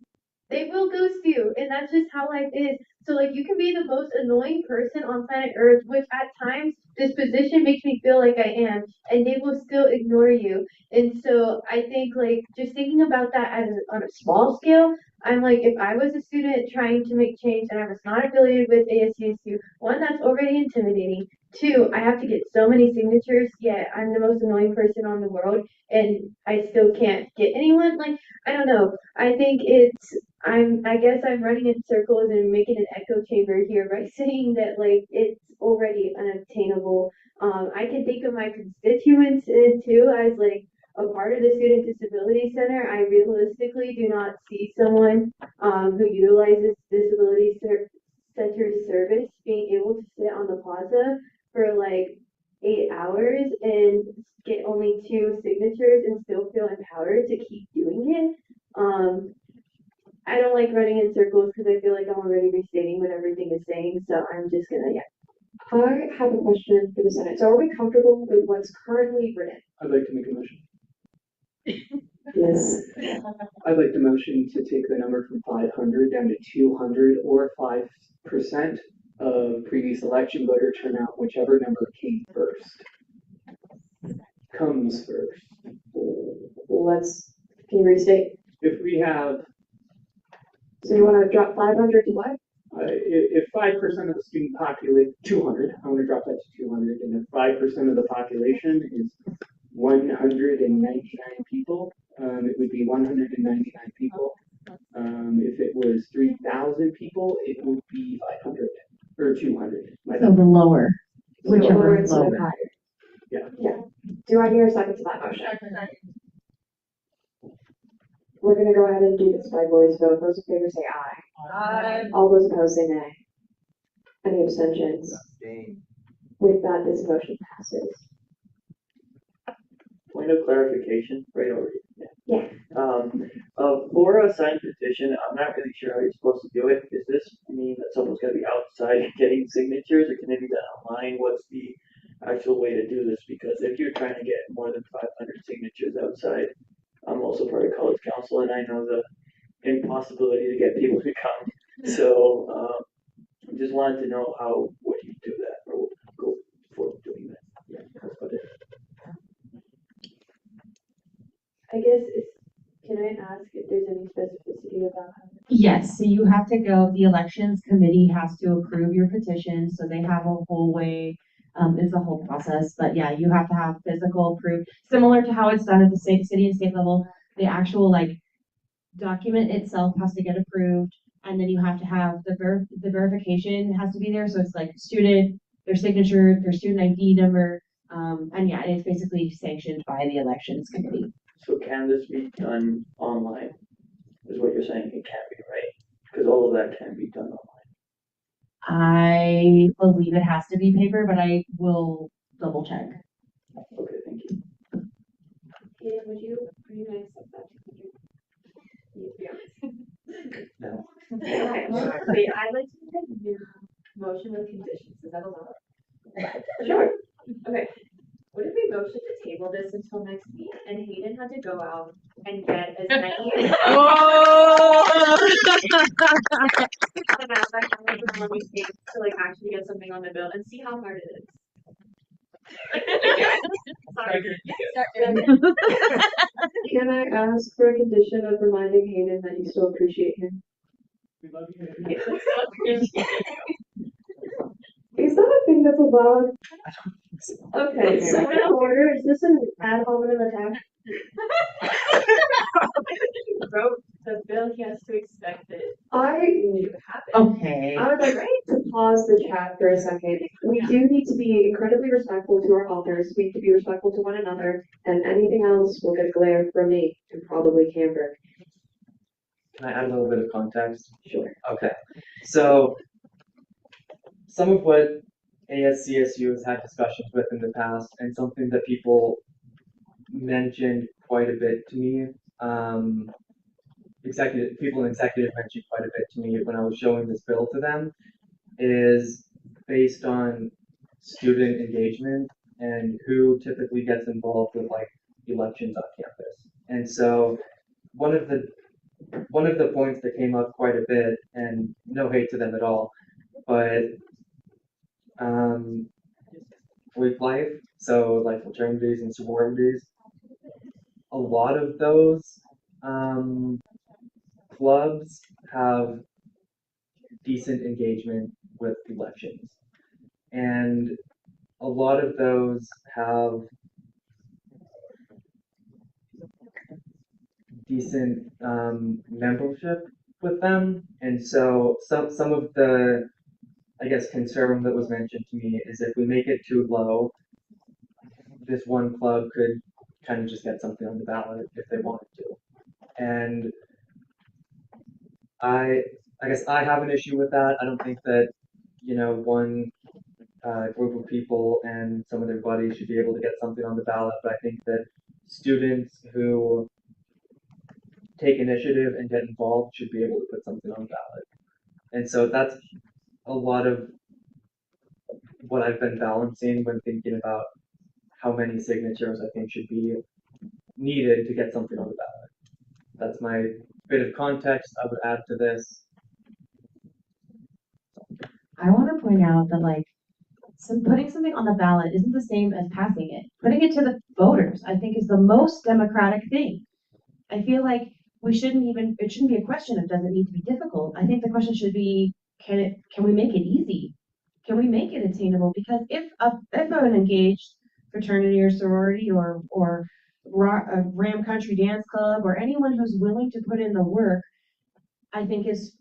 they will ghost you. And that's just how life is. So, like, you can be the most annoying person on planet Earth, which at times this position makes me feel like I am, and they will still ignore you. And so I think, like, just thinking about that on a small scale, I'm like, if I was a student trying to make change and I was not affiliated with ASCSU, one, that's already intimidating. 2, I have to get so many signatures, yet I'm the most annoying person on the world, and I still can't get anyone. Like, I don't know. I think I guess I'm running in circles and making an echo chamber here by saying that, like, it's already unobtainable. I can think of my constituents too as, like, a part of the Student Disability Center. I realistically do not see someone who utilizes Disability Center service being able to sit on the plaza for like 8 hours and get only 2 signatures and still feel empowered to keep doing it. I don't like running in circles because I feel like I'm already restating what everything is saying, so I'm just gonna, yeah.
I have a question for the Senate. So are we comfortable with what's currently written?
I'd like to make a motion.
Yes.
I'd like the motion to take the number from 500 down to 200 or 5% of previous election voter turnout, whichever number came first. Comes first.
Can you restate?
If we have,
So you want to drop 500 to what?
if 5% of the student population, 200, I want to drop that to 200, and if 5% of the population is 199 people, it would be 199 people. If it was 3,000 people, it would be 500 or 200.
So the lower, whichever is
So
lower.
higher.
Yeah.
Yeah. Do I hear a second to that motion? We're gonna go ahead and do this by voice vote. Those in favor say aye.
Aye.
All those opposed say nay. Any abstentions? With that, this motion passes.
Point of clarification, right over here.
Yeah.
For a signed petition, I'm not really sure how you're supposed to do it. Does this mean that someone's gonna be outside getting signatures, or can it be done online? What's the actual way to do this? Because if you're trying to get more than 500 signatures outside, I'm also part of college council, and I know the impossibility to get people to come. So, I just wanted to know what do you do that, or go for doing that? Yeah, that's about it.
I guess can I ask if there's any specificity about how?
Yes, so you have to go, the elections committee has to approve your petition, so they have a whole way, it's a whole process, but yeah, you have to have physical proof, similar to how it's done at the city and state level. The actual like document itself has to get approved, and then you have to have the verification has to be there, so it's like student, their signature, their student ID number, and yeah, it's basically sanctioned by the elections committee.
So can this be done online? Is what you're saying? It can be, right? Because all of that can be done online.
I believe it has to be paper, but I will double check.
Okay, thank you.
Yeah, are you gonna accept that? You be honest.
No.
Okay, wait, I'd like to make a new motion with conditions. Is that allowed? Sure. Okay. What if we motion to table this until next week and Hayden had to go out and get as many to like actually get something on the bill and see how hard it is.
Can I ask for a condition of reminding Hayden that you still appreciate him?
We love you.
Is that a thing that's allowed?
Okay, so point of order, is this an ad hominem attack?
Wrote the bill, he has to expect it.
I
Okay.
I would like to pause the chat for a second. We do need to be incredibly respectful to our authors. We need to be respectful to one another, and anything else will get a glare from me and probably Camber.
Can I add a little bit of context?
Sure.
Okay. So some of what ASCSU has had discussions with in the past, and something that people mentioned quite a bit to me, people in executive mentioned quite a bit to me when I was showing this bill to them, is based on student engagement and who typically gets involved with like elections on campus. And so one of the points that came up quite a bit, and no hate to them at all, but Greek life, so like fraternities and sororities, a lot of those clubs have decent engagement with elections. And a lot of those have decent membership with them. And so some of the, I guess, concern that was mentioned to me is if we make it too low, this one club could kind of just get something on the ballot if they wanted to. And I guess I have an issue with that. I don't think that, one group of people and some of their buddies should be able to get something on the ballot, but I think that students who take initiative and get involved should be able to put something on the ballot. And so that's a lot of what I've been balancing when thinking about how many signatures I think should be needed to get something on the ballot. That's my bit of context I would add to this.
I want to point out that putting something on the ballot isn't the same as passing it. Putting it to the voters, I think, is the most democratic thing. I feel like it shouldn't be a question of does it need to be difficult. I think the question should be, can we make it easy? Can we make it attainable? Because if an engaged fraternity or sorority or a Ram Country Dance Club or anyone who's willing to put in the work, I think is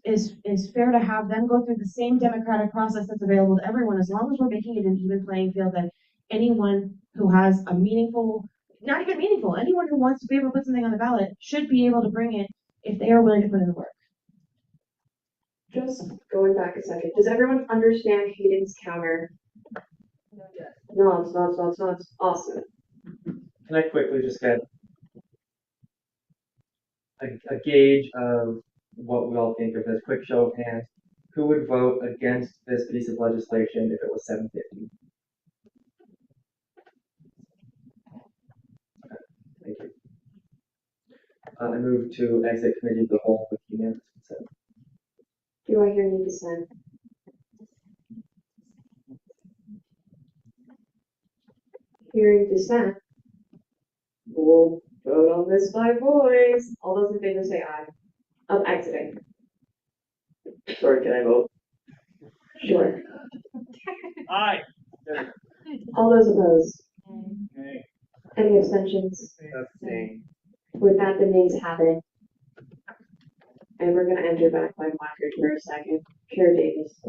fair to have them go through the same democratic process that's available to everyone, as long as we're making it an even playing field that anyone who has a meaningful, not even meaningful, anyone who wants to be able to put something on the ballot should be able to bring it if they are willing to put in the work.
Just going back a second, does everyone understand Hayden's counter? Nods. Awesome.
Can I quickly just get a gauge of what we all think of this? Quick show of hands. Who would vote against this piece of legislation if it was 750? Okay, thank you. I move to exit committee of the whole with unanimous consent.
Do I hear any dissent? Hearing dissent, we'll vote on this by voice. All those in favor say aye. I'm exiting.
Sorry, can I vote?
Sure.
Aye.
All those opposed?
Okay.
Any abstentions?
Abstain.
With that, the nays have it. And we're gonna enter back my record for a second. Chair Davis.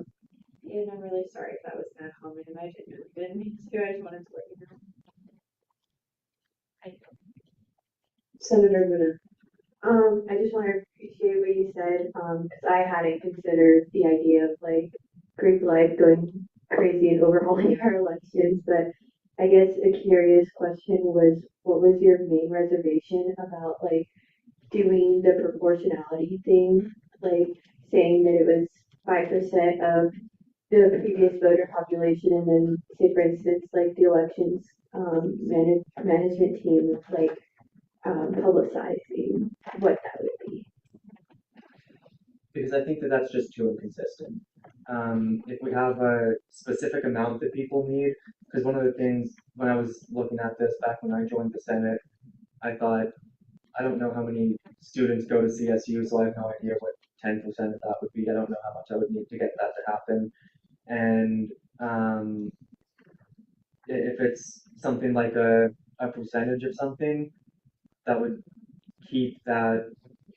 And I'm really sorry if that was an ad hominem. I didn't mean to. I just wanted to let you know.
Senator Luna. I just want to appreciate what you said, because I hadn't considered the idea of Greek life going crazy and overhauling our elections, but I guess a curious question was, what was your main reservation about doing the proportionality thing, saying that it was 5% of the previous voter population, and then say for instance the elections management team publicizing what that would be.
Because I think that that's just too inconsistent. If we have a specific amount that people need, because one of the things when I was looking at this back when I joined the Senate, I thought, I don't know how many students go to CSU, so I have no idea what 10% of that would be. I don't know how much I would need to get that to happen. And if it's something like a percentage of something, that would keep that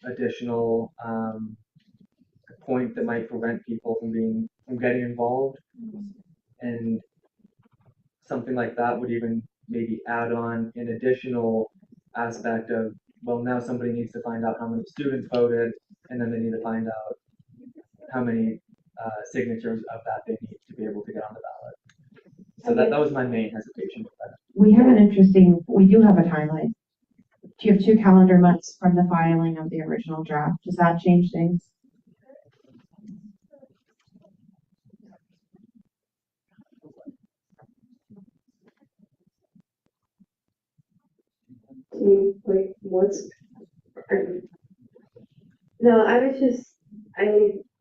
additional point that might prevent people from getting involved, and something like that would even maybe add on an additional aspect of, well, now somebody needs to find out how many students voted, and then they need to find out how many signatures of that they need to be able to get on the ballot. So that was my main hesitation with that.
We do have a timeline. Do you have 2 calendar months from the filing of the original draft? Does that change things?
Wait, no, I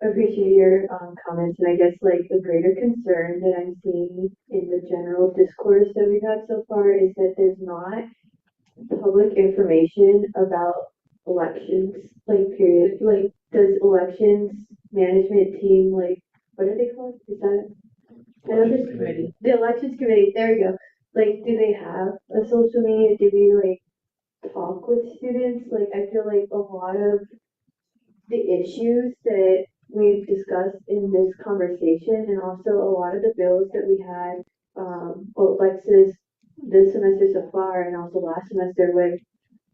appreciate your comments, and I guess like the greater concern that I'm seeing in the general discourse that we've had so far is that there's not public information about elections, like period. Like, does elections management team, like, what are they called? Is that? I know there's
Committee.
the elections committee. There we go. Like, do they have a social media? Do we like talk with students? Like, I feel like a lot of the issues that we've discussed in this conversation, and also a lot of the bills that we had, Alexis this semester so far, and also last semester, with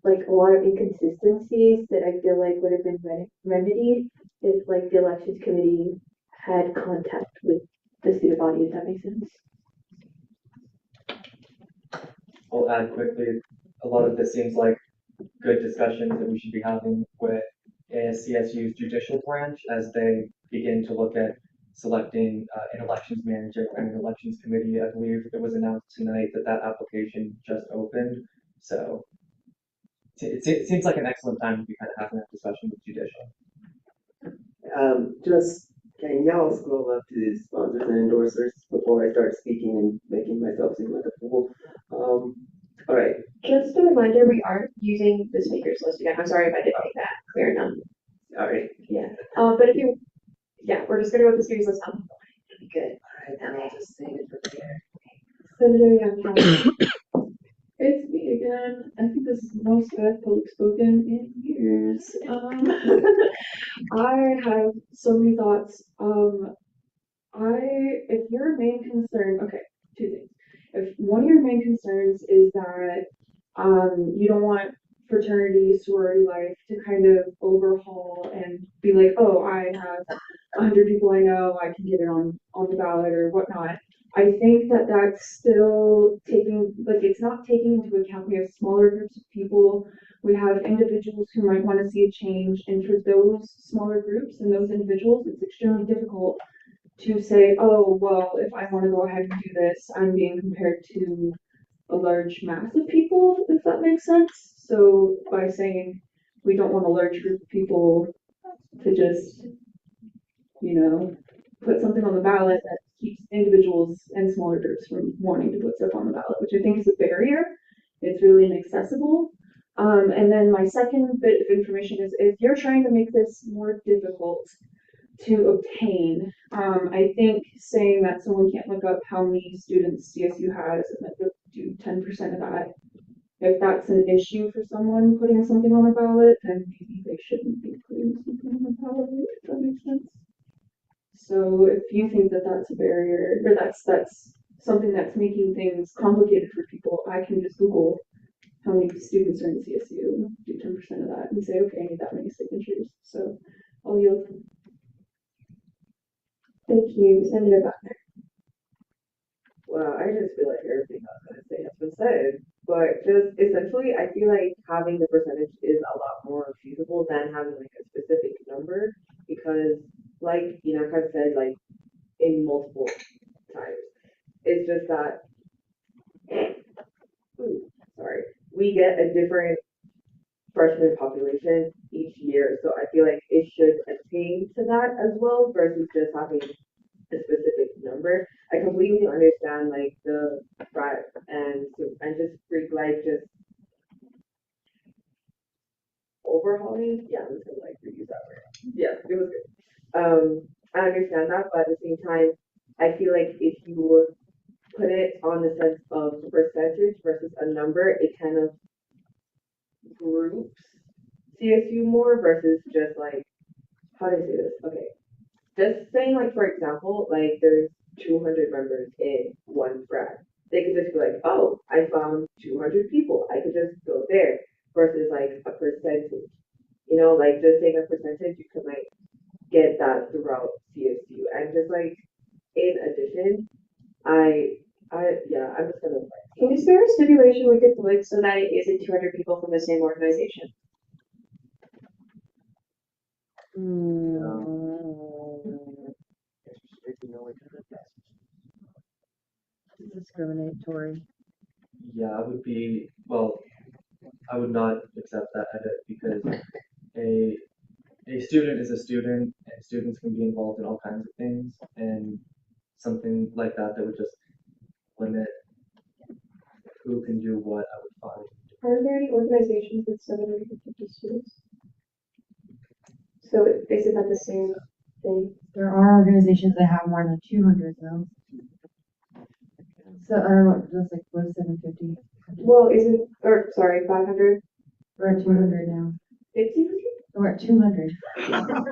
like a lot of inconsistencies that I feel like would have been remedied if like the elections committee had contact with the student body, if that makes sense.
I'll add quickly, a lot of this seems like good discussions that we should be having with ASCSU's judicial branch as they begin to look at selecting an elections manager and an elections committee. I believe it was announced tonight that application just opened. So it seems like an excellent time to be kind of having that discussion with judicial.
Can y'all scroll up to the sponsors and endorsers before I start speaking and making myself seem like a fool? All right.
Just a reminder, we aren't using the speakers list again. I'm sorry if I didn't make that clear enough.
All right.
Yeah. But if you, yeah, we're just gonna go with the speakers list now.
Good. All right, then I'll just say it from there.
Senator Young.
It's me again. I think this is the most I've spoken in years. I have so many thoughts. If your main concern, okay, 2 things. If one of your main concerns is that you don't want fraternity, sorority life to kind of overhaul and be like, oh, I have 100 people I know, I can get it on the ballot or whatnot. I think that that's still taking, like, it's not taking into account we have smaller groups of people. We have individuals who might want to see a change, and for those smaller groups and those individuals, it's extremely difficult to say, oh, well, if I want to go ahead and do this, I'm being compared to a large mass of people, if that makes sense. So by saying we don't want a large group of people to just, put something on the ballot that keeps individuals and smaller groups from wanting to put stuff on the ballot, which I think is a barrier. It's really inaccessible. And then my second bit of information is if you're trying to make this more difficult to obtain, I think saying that someone can't look up how many students CSU has and that they'll do 10% of that, if that's an issue for someone putting something on the ballot, then maybe they shouldn't be putting something on the ballot, if that makes sense. So if you think that that's a barrier, or that's something that's making things complicated for people, I can just Google how many students are in CSU, do 10% of that, and say, okay, I need that many signatures. So I'll yield.
Thank you, Senator Buckner.
Well, I just feel like everything I was gonna say has been said, but just essentially, I feel like having the percentage is a lot more feasible than having like a specific number, because like, kind of said, like in multiple times, it's just that, sorry, we get a different freshman population each year, so I feel like it should attain to that as well versus just having a specific number. I completely understand like the frat and just freak life just overhauling. Yeah, I'm just gonna like reuse that word. Yeah, it was good. I understand that, but at the same time, I feel like if you put it on the sense of percentage versus a number, it kind of groups CSU more versus just like, how do I say this? Okay. Just saying like, for example, like there's 200 members in one frat. They could just be like, oh, I found 200 people. I could just go there versus like a percentage. You know, like just saying a percentage, you could like get that throughout CSU. And just like, in addition, yeah, I'm just gonna like.
Is there a stipulation we could put so that it isn't 200 people from the same organization?
Discriminatory.
Yeah, I would be, well, I would not accept that edit because a student is a student and students can be involved in all kinds of things, and something like that would just limit who can do what, I would find.
Are there any organizations with 750 students? So is it not the same thing?
There are organizations that have more than 200 though. So I don't know, just like what is 750?
Well, isn't, or sorry, 500?
We're at 200 now.
1,500?
We're at 200.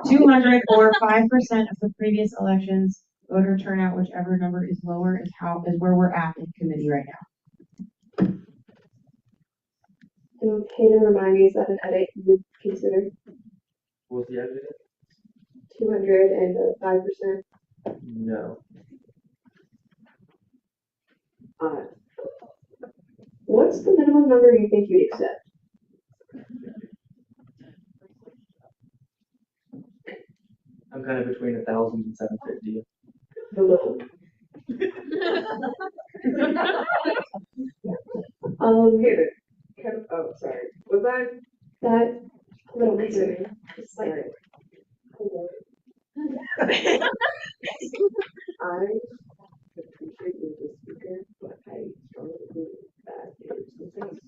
200 or 5% of the previous elections voter turnout, whichever number is lower, is where we're at in committee right now.
And Hayden, remind me, is that an edit you would consider?
What was the edit?
200 and 5%?
No.
What's the minimum number you think you'd accept?
I'm kind of between 1,000 and 750.
Hello.
Here, oh, sorry. Was
that little mystery? Just like, hello.
I appreciate you as a speaker, but I strongly believe that it's something.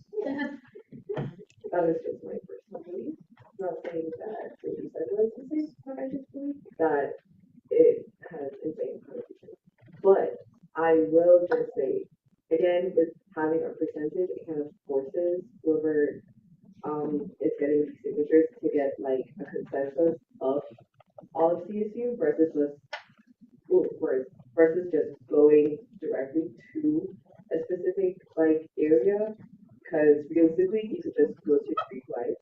That is just my personal belief. Not saying that what you said was the same, but I just believe that it has insane connotation. But I will just say, again, with having a percentage, it kind of forces whoever is getting these signatures to get like a consensus of all of CSU versus just going directly to a specific like area. Because realistically, you could just go to Creek Life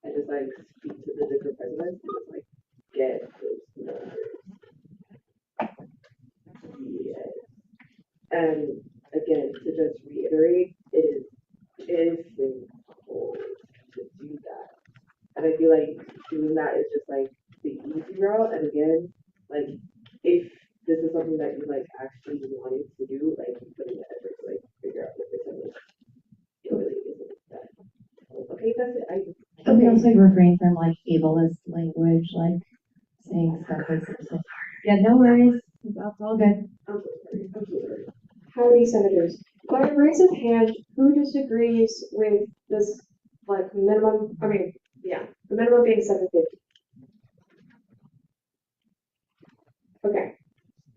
and just like speak to the different presidents and just like get those numbers. Yes. And again, to just reiterate, it is difficult to do that. And I feel like doing that is just like the easy route. And again, like if this is something that you like actually wanted to do, like you put in the effort to like figure out the percentage. It really isn't that. Okay, that's it.
Can we also refrain from like ableist language, like saying stuff that's like, yeah, no worries, it's all good.
I'm so sorry. I'm so sorry.
How many senators? By raise of hand, who disagrees with this like minimum? I mean, yeah, the minimum being 750. Okay,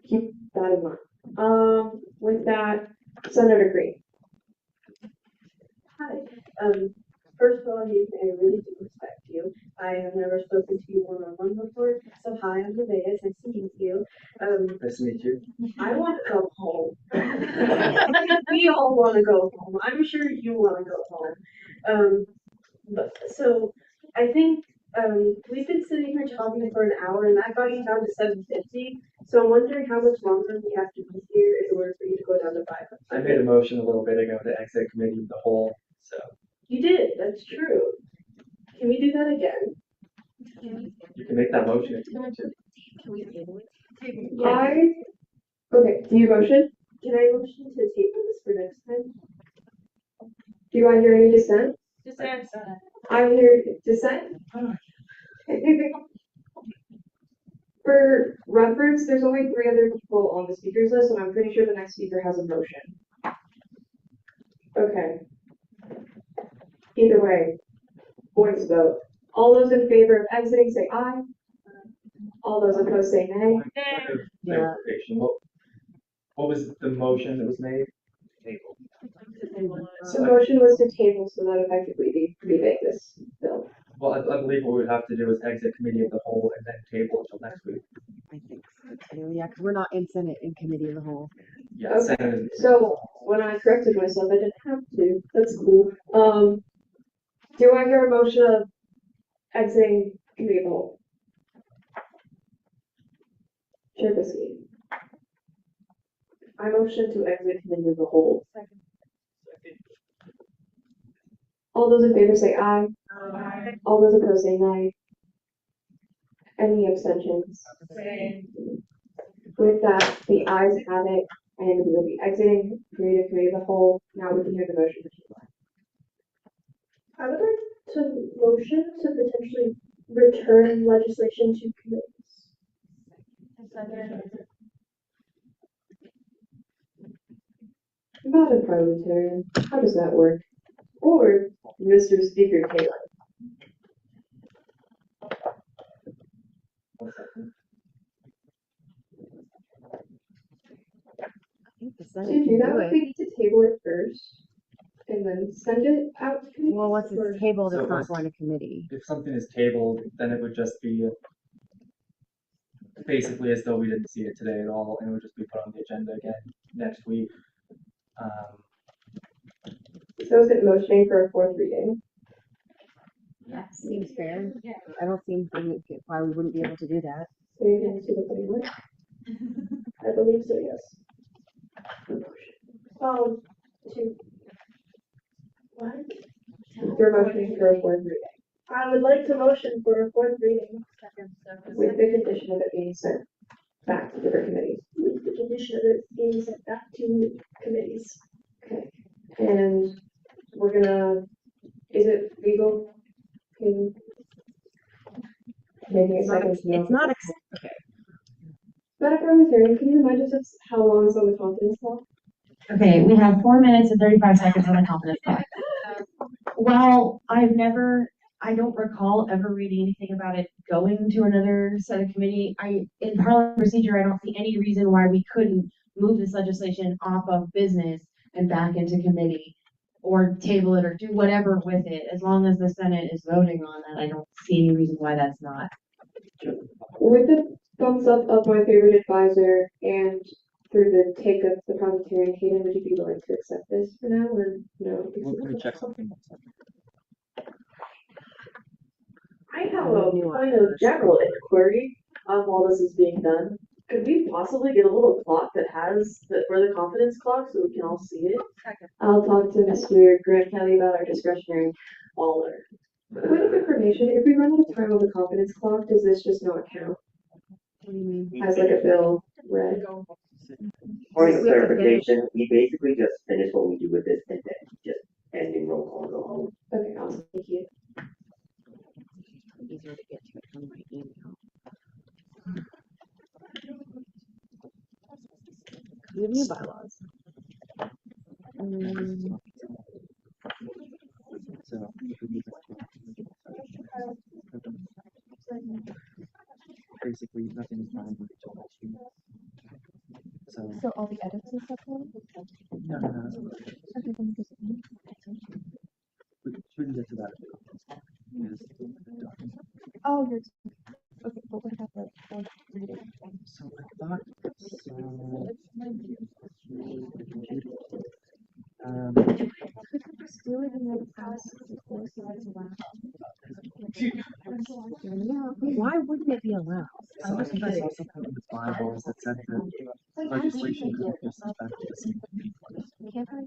keep that in mind. With that, Senator Green.
Hi. First of all, I really do respect you. I have never spoken to you one-on-one before. So hi, I'm Nevaeh. Nice to meet you.
Nice to meet you.
I want to go home. We all want to go home. I'm sure you want to go home. So I think we've been sitting here talking for an hour, and that got you down to 750. So I'm wondering how much longer we have to be here in order for you to go down to 500.
I made a motion a little bit ago to exit committee of the whole, so.
You did. That's true. Can we do that again?
You can make that motion if you want to.
Okay, do you motion?
Can I motion to table this for next time?
Do you want to hear any dissent?
Dissent.
I hear dissent. For reference, there's only 3 other people on the speakers list, and I'm pretty sure the next speaker has a motion. Okay. Either way, voice vote. All those in favor of exiting say aye. All those opposed say nay.
Yeah. What was the motion that was made?
Table.
The motion was to table so that effectively rebate this bill.
Well, I believe what we would have to do is exit committee of the whole and then table until next week.
I think so too. Yeah, because we're not in Senate in committee of the whole.
Yeah,
Okay,
Senate is-
so when I corrected myself, I didn't have to. That's cool. Do I hear a motion of exiting committee of the whole? Chair Bisky. I motion to exit committee of the whole.
Second.
All those in favor say aye.
Aye.
All those opposed say nay. Any abstentions?
Same.
With that, the ayes have it, and we will be exiting committee of the whole. Now we can hear the motion for table.
I would like to motion to potentially return legislation to committees.
Madam Parliamentarian, how does that work? Or Mr. Speaker Taylor? To do that, we need to table it first, and then send it out to committee.
Well, once it's tabled,
So
it's not
once-
going to committee.
If something is tabled, then it would just be basically as though we didn't see it today at all, and it would just be put on the agenda again next week.
So is it motioning for a fourth reading?
Yeah, seems fair. I don't see anything why we wouldn't be able to do that.
So you're going to the planning
I believe so, yes. To what?
You're motioning for a fourth reading.
I would like to motion for a fourth reading.
With the condition of it being sent back to different committees.
With the condition of it being sent back to committees.
Okay. And we're gonna, is it legal? Can making a second.
It's not, okay.
Madam Parliamentarian, can you remind us of how long is on the confidence clock?
Okay, we have 4 minutes and 35 seconds on the confidence clock. While I don't recall ever reading anything about it going to another set of committee. In parliament procedure, I don't see any reason why we couldn't move this legislation off of business and back into committee, or table it, or do whatever with it. As long as the Senate is voting on it, I don't see any reason why that's not.
With the thumbs up of my favorite advisor and through the take of the parliamentarian, Hayden, would you be willing to accept this for now, or no?
Let me check something.
I have a point of general inquiry while this is being done. Could we possibly get a little clock that has for the confidence clock so we can all see it?
I'll talk to Mr. Grant Kelly about our discretionary.
Baller.
Point of information, if we run out of time on the confidence clock, does this just not count?
What do you mean?
As like a bill read?
Point of clarification, we basically just finish what we do with this and then just ending roll call and go home.
Okay, awesome, thank you.
Easier to get to it from my email. We have new bylaws.
So basically nothing is done until next week. So
all the edits and stuff on?
no.
Okay, then just.
We can get to that.
Oh, you're. Okay, but what about the reading?
So I thought
Could we just do it in the past before so it's allowed?
Why wouldn't it be allowed?
So I think I saw something in the bylaws that said that legislation could be suspended to the same committee.
Can't I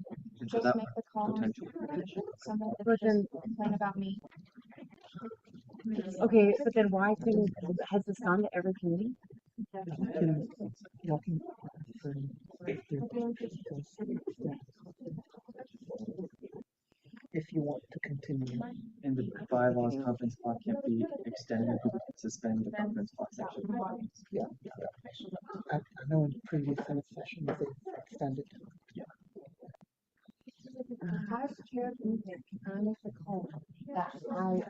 And so
just
that
make the call
potentially
to someone
But
that
then-
just complain about me?
Okay, but then why couldn't, has this gone to every committee?
Y'all can if you want to continue. In the bylaws, conference clock can't be extended, but we can suspend the conference clock section. Yeah. I know in previous Senate sessions they extended. Yeah.
As chair of the meeting, can I make the call that I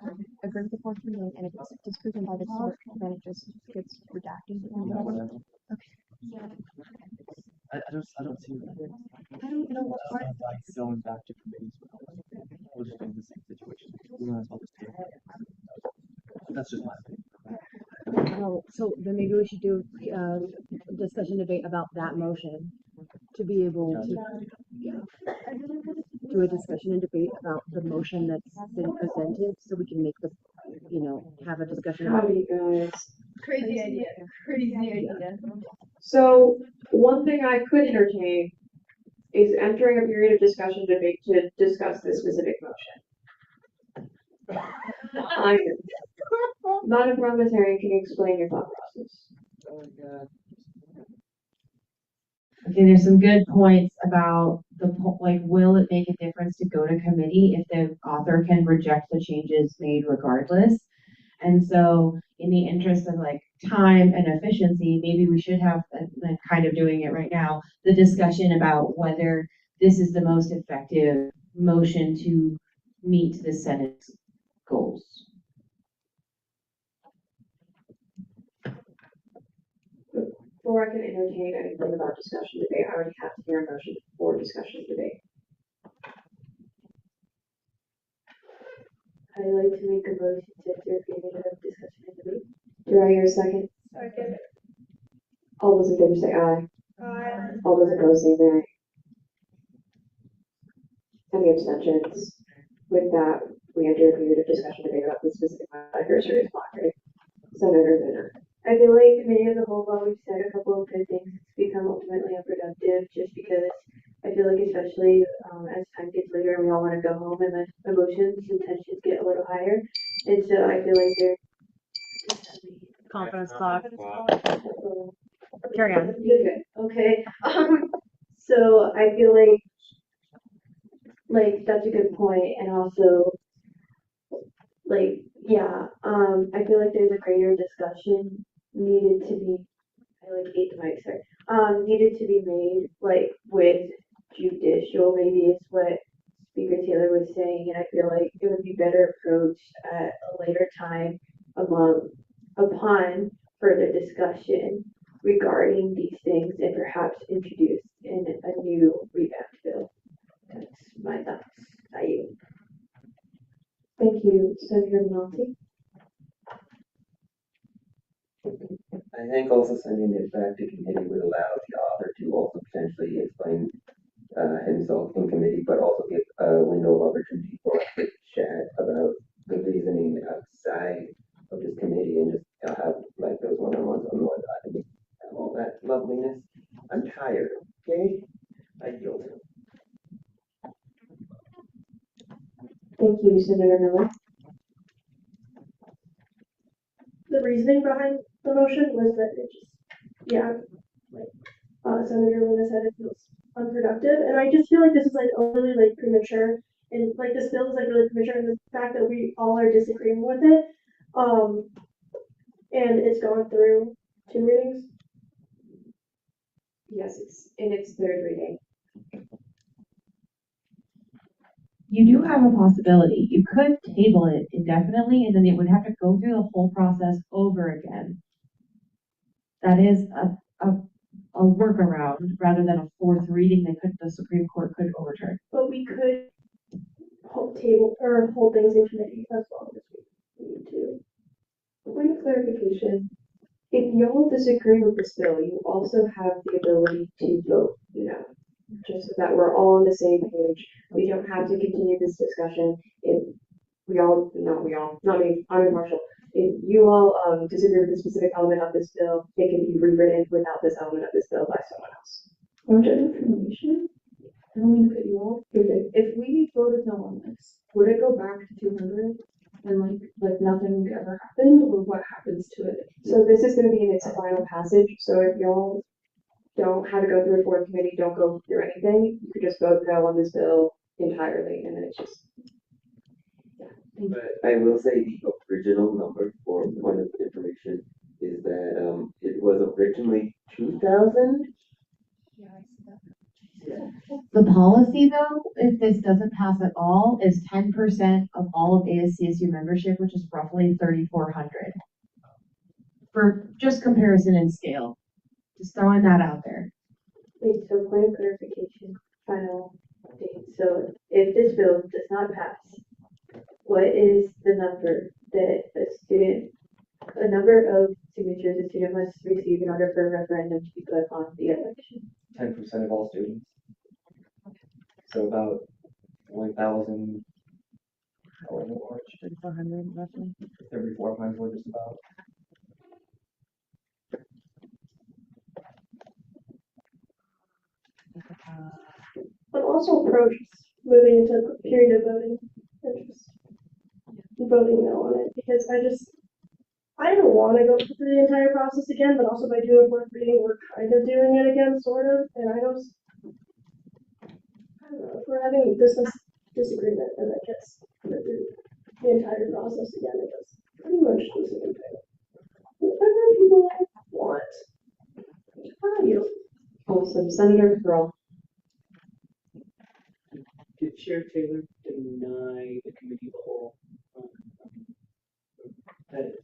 agree with the fourth reading, and if it's disproven by the court, then it just gets redacted or whatever? Okay.
I don't see that.
I don't know what part.
Like going back to committees. We'll just be in the same situation. We might as well just do it. That's just my opinion.
Oh, so then maybe we should do discussion debate about that motion to be able to do a discussion and debate about the motion that's been presented, so we can make the, have a discussion.
Howdy, guys.
Crazy idea. Crazy idea.
So, one thing I could entertain is entering a period of discussion debate to discuss this specific motion. I am not a parliamentarian. Can you explain your thought process?
Oh my god.
Okay, there's some good points about will it make a difference to go to committee if the author can reject the changes made regardless? And so in the interest of time and efficiency, maybe we should have, and kind of doing it right now, the discussion about whether this is the most effective motion to meet the Senate's goals.
Before I can entertain anything about discussion debate, I already have to hear a motion for discussion debate. I'd like to make a motion to enter a period of discussion and debate. Do I hear a second?
Second.
All those in favor say aye.
Aye.
All those opposed say nay. Any abstentions? With that, we enter a period of discussion debate about the specific matter. Serious block, right? Senator Vinner.
I feel like committee as a whole, while we've said a couple of good things, it's become ultimately unproductive just because I feel like especially as time gets later and we all want to go home and the emotions and tensions get a little higher. And so I feel like there's
Confidence talk. Carry on.
You're good. Okay. So I feel like that's a good point, and also I feel like there's a greater discussion needed to be. I ate the mic, sorry. Needed to be made with judicial. Maybe it's what Speaker Taylor was saying, and I feel like it would be better approached at a later time upon further discussion regarding these things and perhaps introduced in a new revamped bill. That's my thoughts. By you.
Thank you, Senator Malti.
I think also sending it back to committee would allow the author to also potentially explain himself in committee, but also give a window of opportunity for a quick chat about the reasoning outside of this committee and just have those one-on-ones on what I think all that loveliness. I'm tired, okay? I yield.
Thank you, Senator Miller.
The reasoning behind the motion was that it just, Senator Luna said, it feels unproductive, and I just feel like this is overly premature, and this bill is really premature, and the fact that we all are disagreeing with it, and it's gone through 2 readings.
Yes, it's in its third reading.
You do have a possibility. You could table it indefinitely, and then it would have to go through the whole process over again. That is a workaround rather than a fourth reading that the Supreme Court could overturn.
But we could hold things in committee as long as we need to.
Point of clarification. If y'all disagree with this bill, you also have the ability to vote no. Just so that we're all on the same page. We don't have to continue this discussion. If not me, I'm impartial. If you all disagree with the specific element of this bill, it can be rewritten without this element of this bill by someone else.
Point of information. I don't mean to cut you off. If we voted no on this, would it go back to 200 and nothing ever happened, or what happens to it?
So this is going to be in its final passage. So if y'all don't have to go through a fourth committee, don't go through anything, you could just vote no on this bill entirely, and then it's just.
But I will say the original number for point of information is that it was originally 2,000.
Yeah, I see that.
The policy, though, if this doesn't pass at all, is 10% of all of ASCSU membership, which is roughly 3,400. For just comparison and scale. Just throwing that out there.
Wait, so point of clarification, final update. So if this bill does not pass, what is the number that a number of signatures a student must receive in order for a referendum to be put on the election?
10% of all students. So about 1,000. Oh, in Orange.
3,400 roughly.
3,400 just about.
I'm also pro moving into a period of voting and just voting no on it because I don't want to go through the entire process again, but also by doing fourth reading, we're kind of doing it again, sort of. And I don't know, if we're having this disagreement and that gets through the entire process again, it does pretty much the same thing. Whatever people want. How you?
Awesome. Senator Pearl.
Did Chair Taylor deny the committee of the whole?
That is.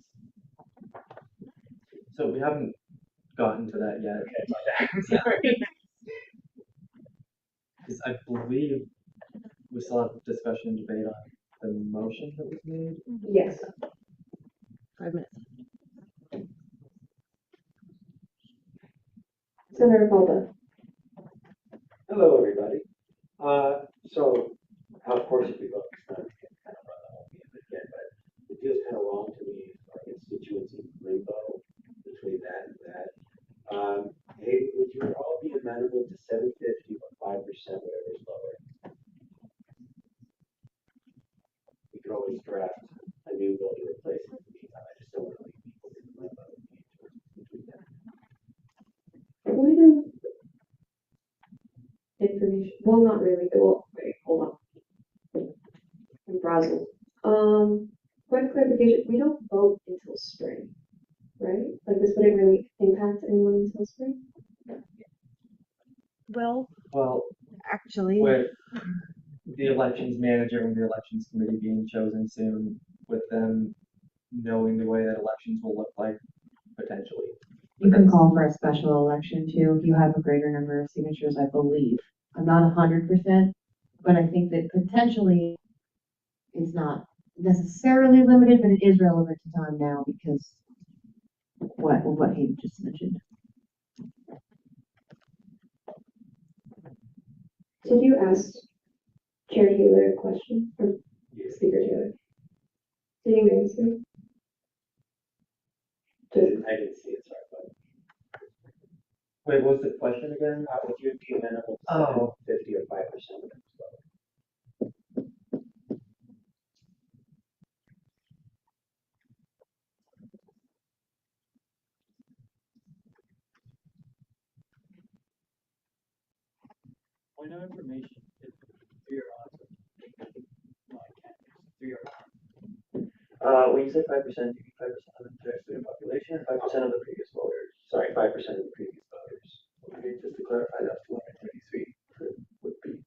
So we haven't gotten to that yet.
Okay, my bad. Sorry.
Because I believe we still have discussion and debate on the motion that was made.
Yes.
5 minutes.
Senator Falba.
Hello, everybody. So, of course, if we vote, it's not kind of run the whole game again, but it feels kind of wrong to me if our constituency limbo between that and that. Hey, would you all be amenable to 750 or 5%, whatever is lower? We could always draft a new bill to replace it in the meantime. I just don't want to leave people in limbo between that.
Point of information. Well, not really. Well, wait, hold on. I'm browsing. Point of clarification. We don't vote until spring, right? Like this wouldn't really impact anyone until spring.
Well,
actually,
with the elections manager and the elections committee being chosen soon, with them knowing the way that elections will look like potentially.
You can call for a special election too if you have a greater number of signatures, I believe. I'm not 100%, but I think that potentially it's not necessarily limited, but it is relevant to time now because what he just mentioned.
Did you ask Chair Taylor a question? Or Speaker Taylor? Did you answer?
I didn't see it, sorry, but.
Wait, what was the question again?
Would you be amenable to
Oh.
50 or 5%?
Point of information. It's 3 or odds. No, I can't. It's 3 or odds.
When you say 5%, you mean 5% of the entire student population, 5% of the previous voters.
Sorry, 5% of the previous voters.
Okay, just to clarify, that 233 would be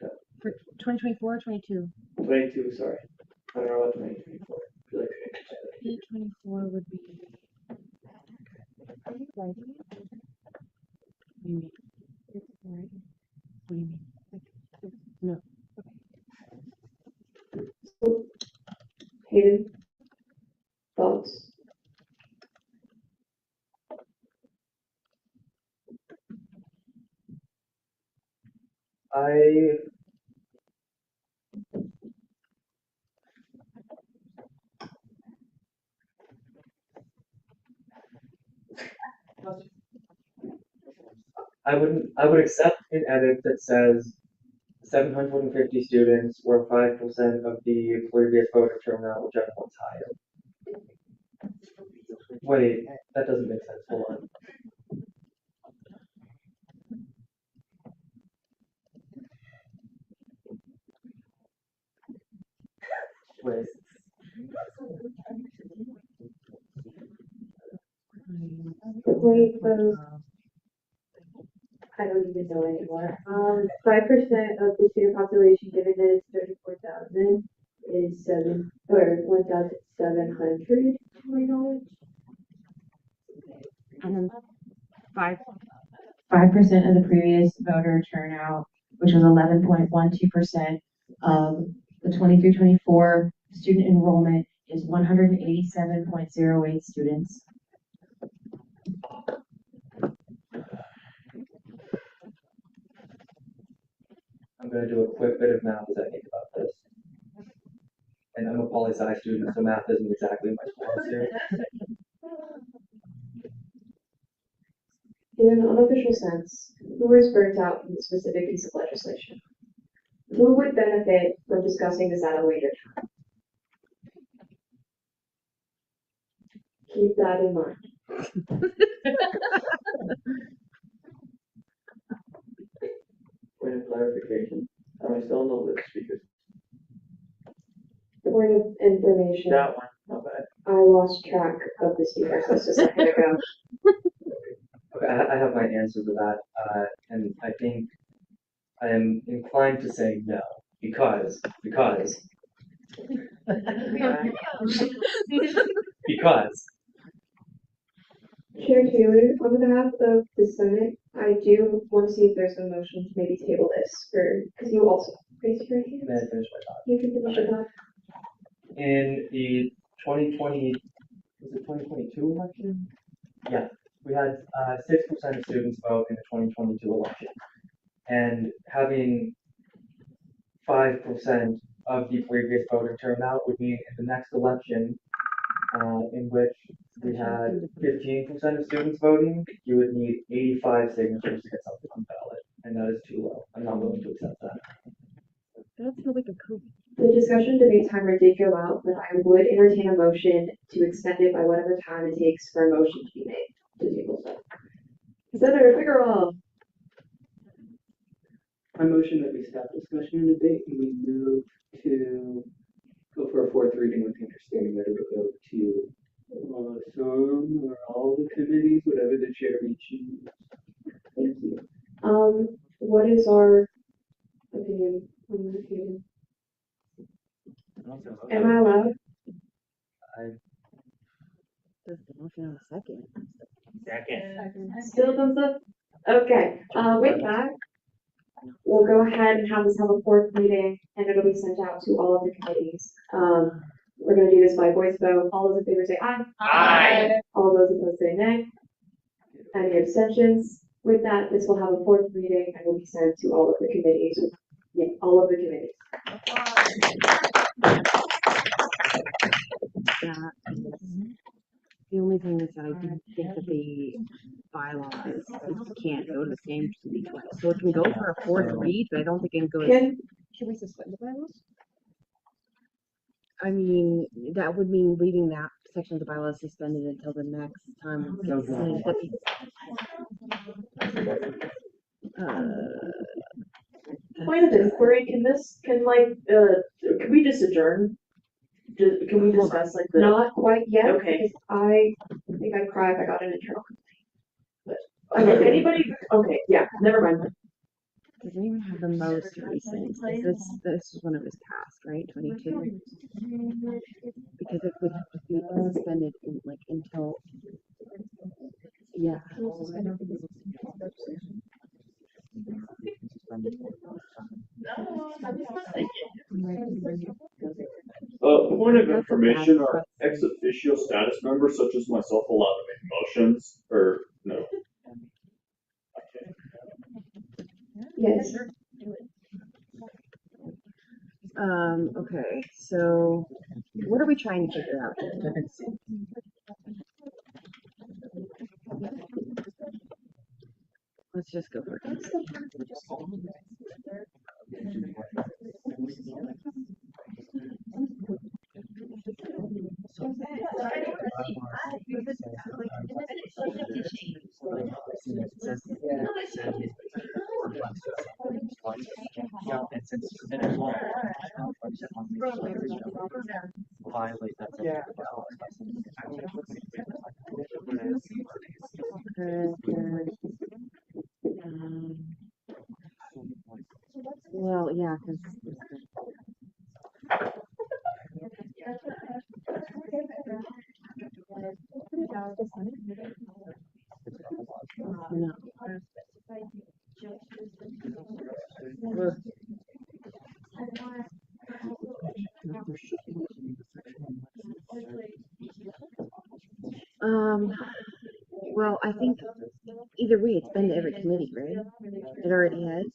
that.
For 2024 or 22?
22, sorry. I don't know about 2024. I feel like
2024 would be. Are you writing it? What do you mean? Right. What do you mean? No.
Hayden? Thoughts?
I would accept an edit that says 750 students or 5% of the previous voter turnout, whichever one's higher. Wait, that doesn't make sense. Hold on. Wait.
Wait, I don't even know anymore. 5% of the student population, given that it's 34,000, is 1,700, to my knowledge.
And then 5
5% of the previous voter turnout, which was 11.12% of the 23-24 student enrollment is 187.08 students.
I'm going to do a quick bit of math as I think about this. And I'm a poli-sci student, so math isn't exactly my strong suit.
In an unofficial sense, who is burnt out from the specific piece of legislation? Who would benefit from discussing this at a later time? Keep that in mind.
Point of clarification. Am I still on the list speakers?
Point of information.
That one, not bad.
I lost track of the speakers just a second ago.
Okay, I have my answer to that, and I think I am inclined to say no, because
Chair Taylor, on behalf of the Senate, I do want to see if there's a motion to maybe table this for, because you also raised your hand.
May I finish my thought?
You can finish your thought.
In the 2020, was it 2022 election? Yeah, we had 6% of students vote in the 2022 election, and having 5% of the previous voter turnout would mean in the next election, in which we had 15% of students voting, you would need 85 signatures to get something on the ballot, and that is too low. I'm not willing to accept that.
That's no like a coup.
The discussion debate timer did go out, but I would entertain a motion to extend it by whatever time it takes for a motion to be made to table stuff. Senator Figueroa.
I motion that we stop discussion and debate and we move to go for a fourth reading with the understanding that it will go to some or all the committees, whatever the chair may choose.
Thank you. What is our opinion on the opinion? Am I allowed?
There's the motion in a second.
Still thumbs up? Okay, with that, we'll go ahead and have this have a fourth reading and it'll be sent out to all of the committees. We're gonna do this by voice vote. All those in favor say aye.
Aye.
All those opposed say nay. Any abstentions? With that, this will have a fourth reading and will be sent to all of the committees. Yeah, all of the committees.
That is the only thing is that I do think that the bylaws can't go to the same city twice. So it can go for a fourth read, but I don't think it can go.
Can
we suspend the bylaws? I mean, that would mean leaving that section of the bylaws suspended until the next time.
Point of inquiry, can we just adjourn? Can we discuss like the?
Not quite yet.
Okay.
Because I think I'd cry if I got an internal complaint. But
Okay, anybody, okay, yeah, never mind.
Doesn't even have the most recent. This is when it was passed, right? 22. Because it would be suspended in like until. Yeah.
Point of information, are ex officio status members such as myself allowed to make motions or no?
yes.
Okay, so what are we trying to figure out? Let's just go for it.
Violate that.
Yeah. Well, yeah, because no. Well, I think either way, it's been to every committee, right? It already has.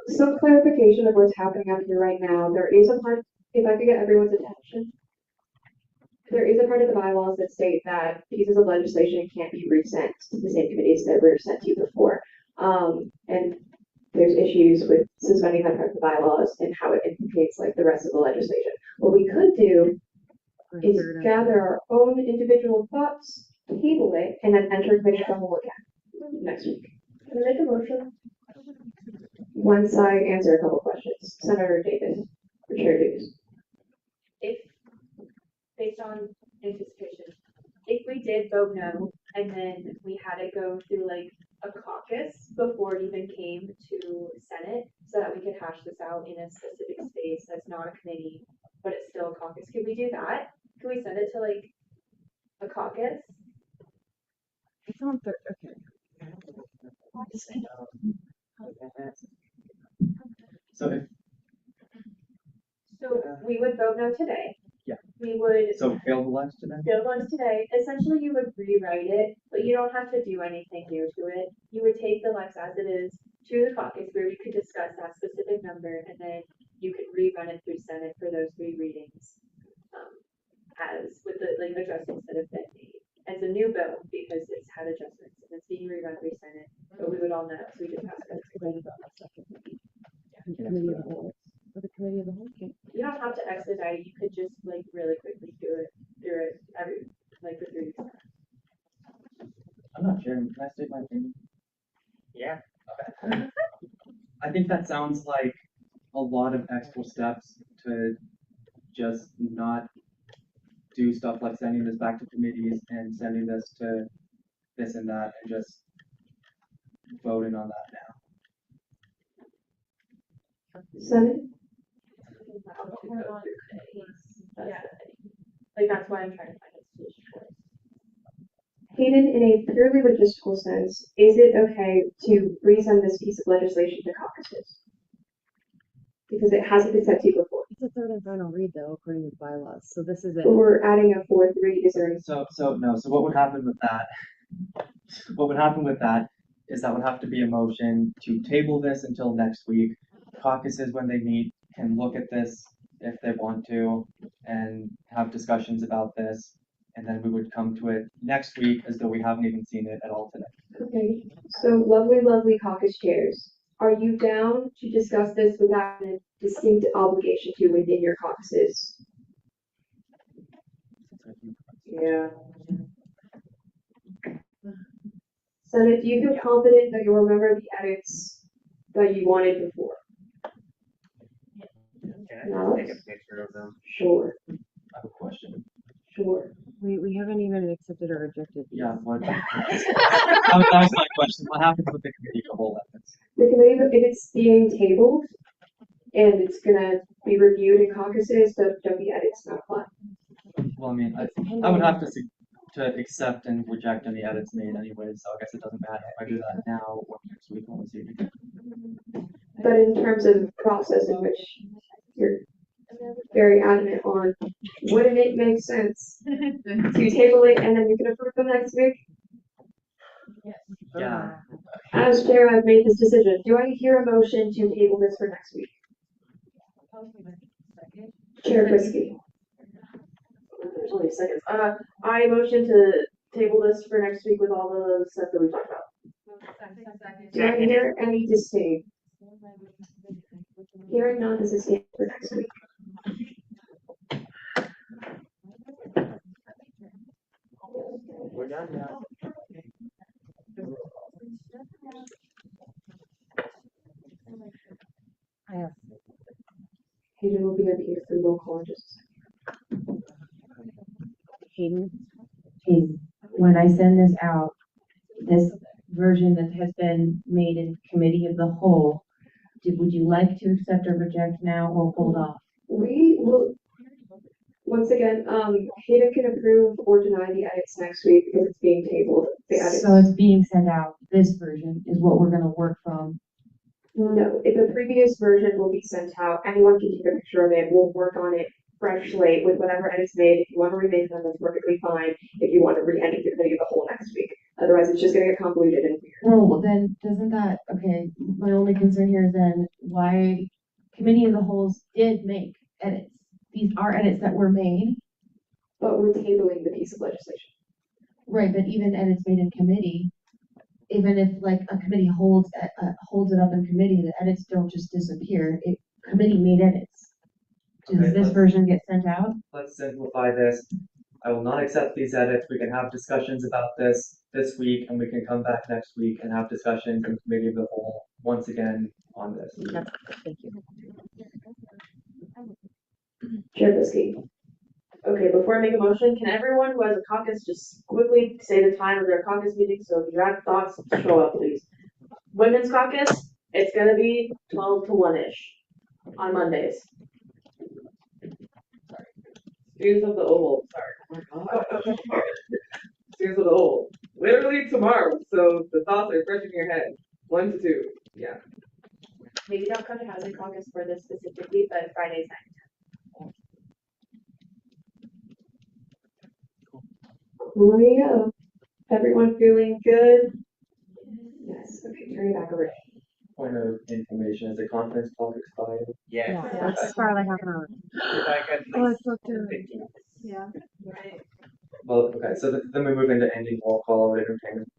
Some clarification of what's happening out here right now. There is a part, if I could get everyone's attention, there is a part of the bylaws that state that pieces of legislation can't be resent to the same committees that were sent to you before. And there's issues with suspending that part of the bylaws and how it implicates like the rest of the legislation. What we could do is gather our own individual thoughts, table it, and then enter committee the whole again next week.
Can I make a motion?
Once I answer a couple questions, Senator Davis, or Chair Davis.
If, based on anticipation, if we did vote no, and then we had to go through like a caucus before it even came to Senate, so that we could hash this out in a specific space that's not a committee, but it's still a caucus, could we do that? Could we send it to like a caucus?
It's on third. Okay.
So we would vote no today.
Yeah.
We would.
So failed the last today?
Failed ones today. Essentially, you would rewrite it, but you don't have to do anything new to it. You would take the Lex as it is to the caucus where we could discuss that specific number, and then you could rerun it through Senate for those 3 readings, as with the like adjustments that have been made as a new bill because it's had adjustments and it's being rerun through Senate. But we would all know, so we just pass it.
Committee of the whole. For the committee of the whole. Okay.
You don't have to expedite it. You could just like really quickly do it every like for 3 weeks.
I'm not sure. Can I state my opinion? Yeah. Okay. I think that sounds like a lot of extra steps to just not do stuff like sending this back to committees and sending this to this and that and just voting on that now.
Senate?
Yeah. Like that's why I'm trying to find a solution for it.
Hayden, in a purely logistical sense, is it okay to resend this piece of legislation to caucuses? Because it hasn't been sent to you before.
It's a third and final read though, according to the bylaws. So this is it.
But we're adding a 4th read. Is there any?
So what would happen with that? What would happen with that is that would have to be a motion to table this until next week. Caucuses, when they meet, can look at this if they want to and have discussions about this. And then we would come to it next week as though we haven't even seen it at all today.
Okay, so lovely caucus chairs. Are you down to discuss this without a distinct obligation to within your caucuses?
Yeah.
Senate, do you feel confident that you'll remember the edits that you wanted before?
Can I take a picture of them?
Sure.
I have a question.
Sure.
We haven't even accepted or rejected.
Yeah, what? that was my question. What happens with the committee of the whole ethics?
The committee, if it's being tabled and it's gonna be reviewed in caucuses, don't be edits not apply.
Well, I mean, I would have to accept and reject any edits made anyway, so I guess it doesn't matter if I do that now or next week when we see it again.
But in terms of process in which you're very adamant on, wouldn't it make sense to table it and then you can approve them next week?
Yeah.
As chair, I've made this decision. Do I hear a motion to table this for next week? Chair Brisky.
There's only seconds. I motion to table this for next week with all the stuff that we talked about.
Do I hear any disdain? Hearing none, this is stand for next week.
We're done now.
I have.
Hayden will be here for roll call in just a second.
Hayden.
Hayden, when I send this out, this version that has been made in committee of the whole, would you like to accept or reject now or hold off?
We Once again, Hayden can approve or deny the edits next week because it's being tabled. The edits.
So it's being sent out. This version is what we're gonna work from.
No, if the previous version will be sent out, anyone can take a picture of it. We'll work on it fresh slate with whatever edits made. If you want to remake them, that's perfectly fine. If you want to re-edit the committee of the whole next week. Otherwise, it's just gonna get convoluted and weird.
Well, then doesn't that, okay, my only concern here is then why committee of the holes did make edits. These are edits that were made.
But we're tabling the piece of legislation.
Right, but even edits made in committee, even if like a committee holds it up in committee, the edits don't just disappear. Committee made edits. Does
Okay,
this version get sent out?
Let's simplify this. I will not accept these edits. We can have discussions about this week, and we can come back next week and have discussions in committee of the whole once again on this.
Thank you.
Chair Biskey. Okay, before I make a motion, can everyone who has a caucus just quickly say the time of their caucus meeting? So if you have thoughts, show up, please. Women's caucus, it's gonna be 12 to 1-ish on Mondays.
Students of the Oval, sorry. Oh my God. Students of the Oval. Literally tomorrow. So the thoughts are fresh in your head. 1 to 2. Yeah.
Maybe don't come to housing caucus for this specifically, but Fridays night.
Coolio. Everyone feeling good? Yes. Okay, turn it back over.
Point of information, is the conference clock expired?
Yeah, let's expire like half an hour.
Oh, it's so good.
Yeah. Right.
Well, okay, so then we move into ending roll call or entertainment.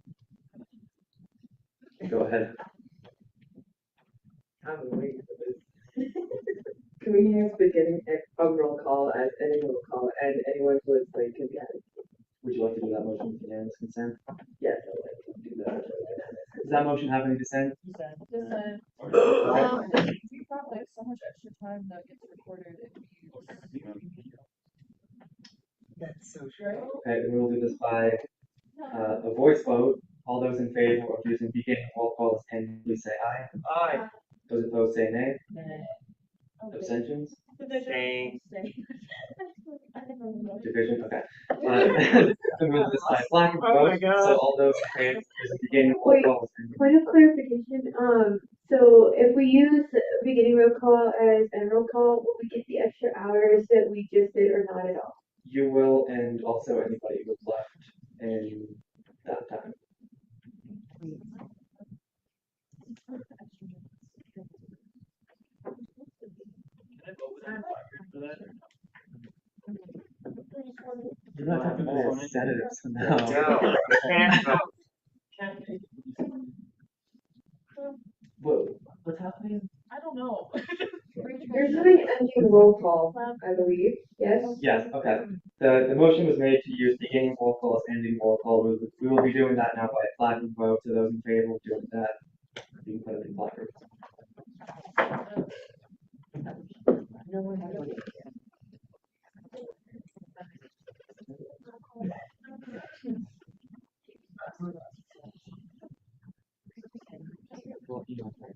Go ahead.
I'm waiting for this. Can we use beginning a roll call as any roll call and anyone who is like can be added?
Would you like to do that motion with unanimous consent?
Yes, I would like to do that.
Does that motion have any dissent?
We probably have so much extra time that gets recorded if we use.
That's so true.
Okay, then we will do this by a voice vote. All those in favor of using beginning roll calls and please say aye.
Aye.
Those opposed say nay.
Nay.
Abstentions?
Same.
Division, okay. Then we'll do this by flag and
Oh my
vote.
God.
So all those in favor of using beginning roll
Wait,
calls.
point of clarification, so if we use beginning roll call as end roll call, will we get the extra hours that we just did or not at all?
You will, and also anybody who's left in that time. You're not talking about senators now.
No, can't vote.
What's happening?
I don't know.
You're doing ending roll call, I believe, yes?
Yes, okay. The motion was made to use beginning roll call as ending roll call. We will be doing that now by a flag and vote. So those in favor of doing that, you can put it in placards.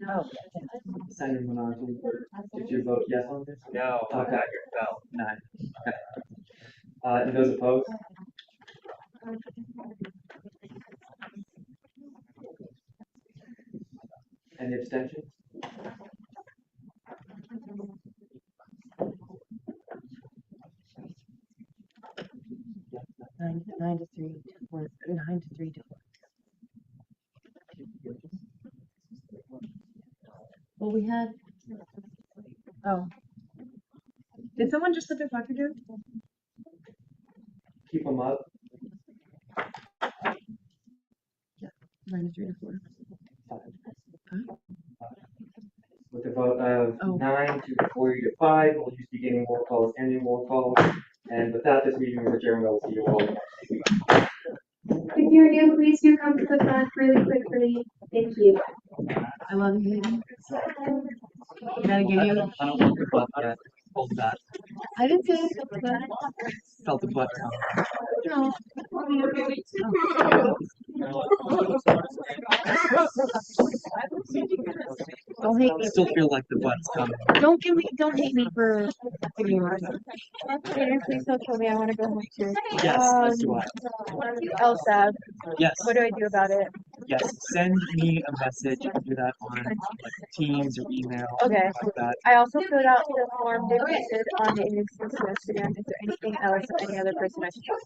Oh.
Senator Menard, did you vote yes on this?
No.
Okay. No. Nine. Okay. And those opposed? Any abstentions?
Nine to 3 to 4. 9 to 3 to 4. Well, we had. Oh. Did someone just put their placard down?
Keep them up.
Yeah. 9 to 3 to 4.
With a vote of 9 to 40 to 5, we'll use beginning roll call as ending roll call. And with that, this meeting is adjourned. We'll see you all next week.
If you're new, please do come to the front really quick for me. Thank you.
I love you, baby. Did I give you?
I don't want your butt yet. Hold that.
I didn't say it.
Felt the butt come.
No. Don't hate me.
Still feel like the butt's coming.
Don't hate me for giving you
Please don't kill me. I want to go home too.
Yes, as do I.
LSAB.
Yes.
What do I do about it?
Yes, send me a message. You can do that on like Teams or email.
Okay.
Like that.
I also filled out the form they posted on the ASCSU Instagram. Is there anything else or any other person I should talk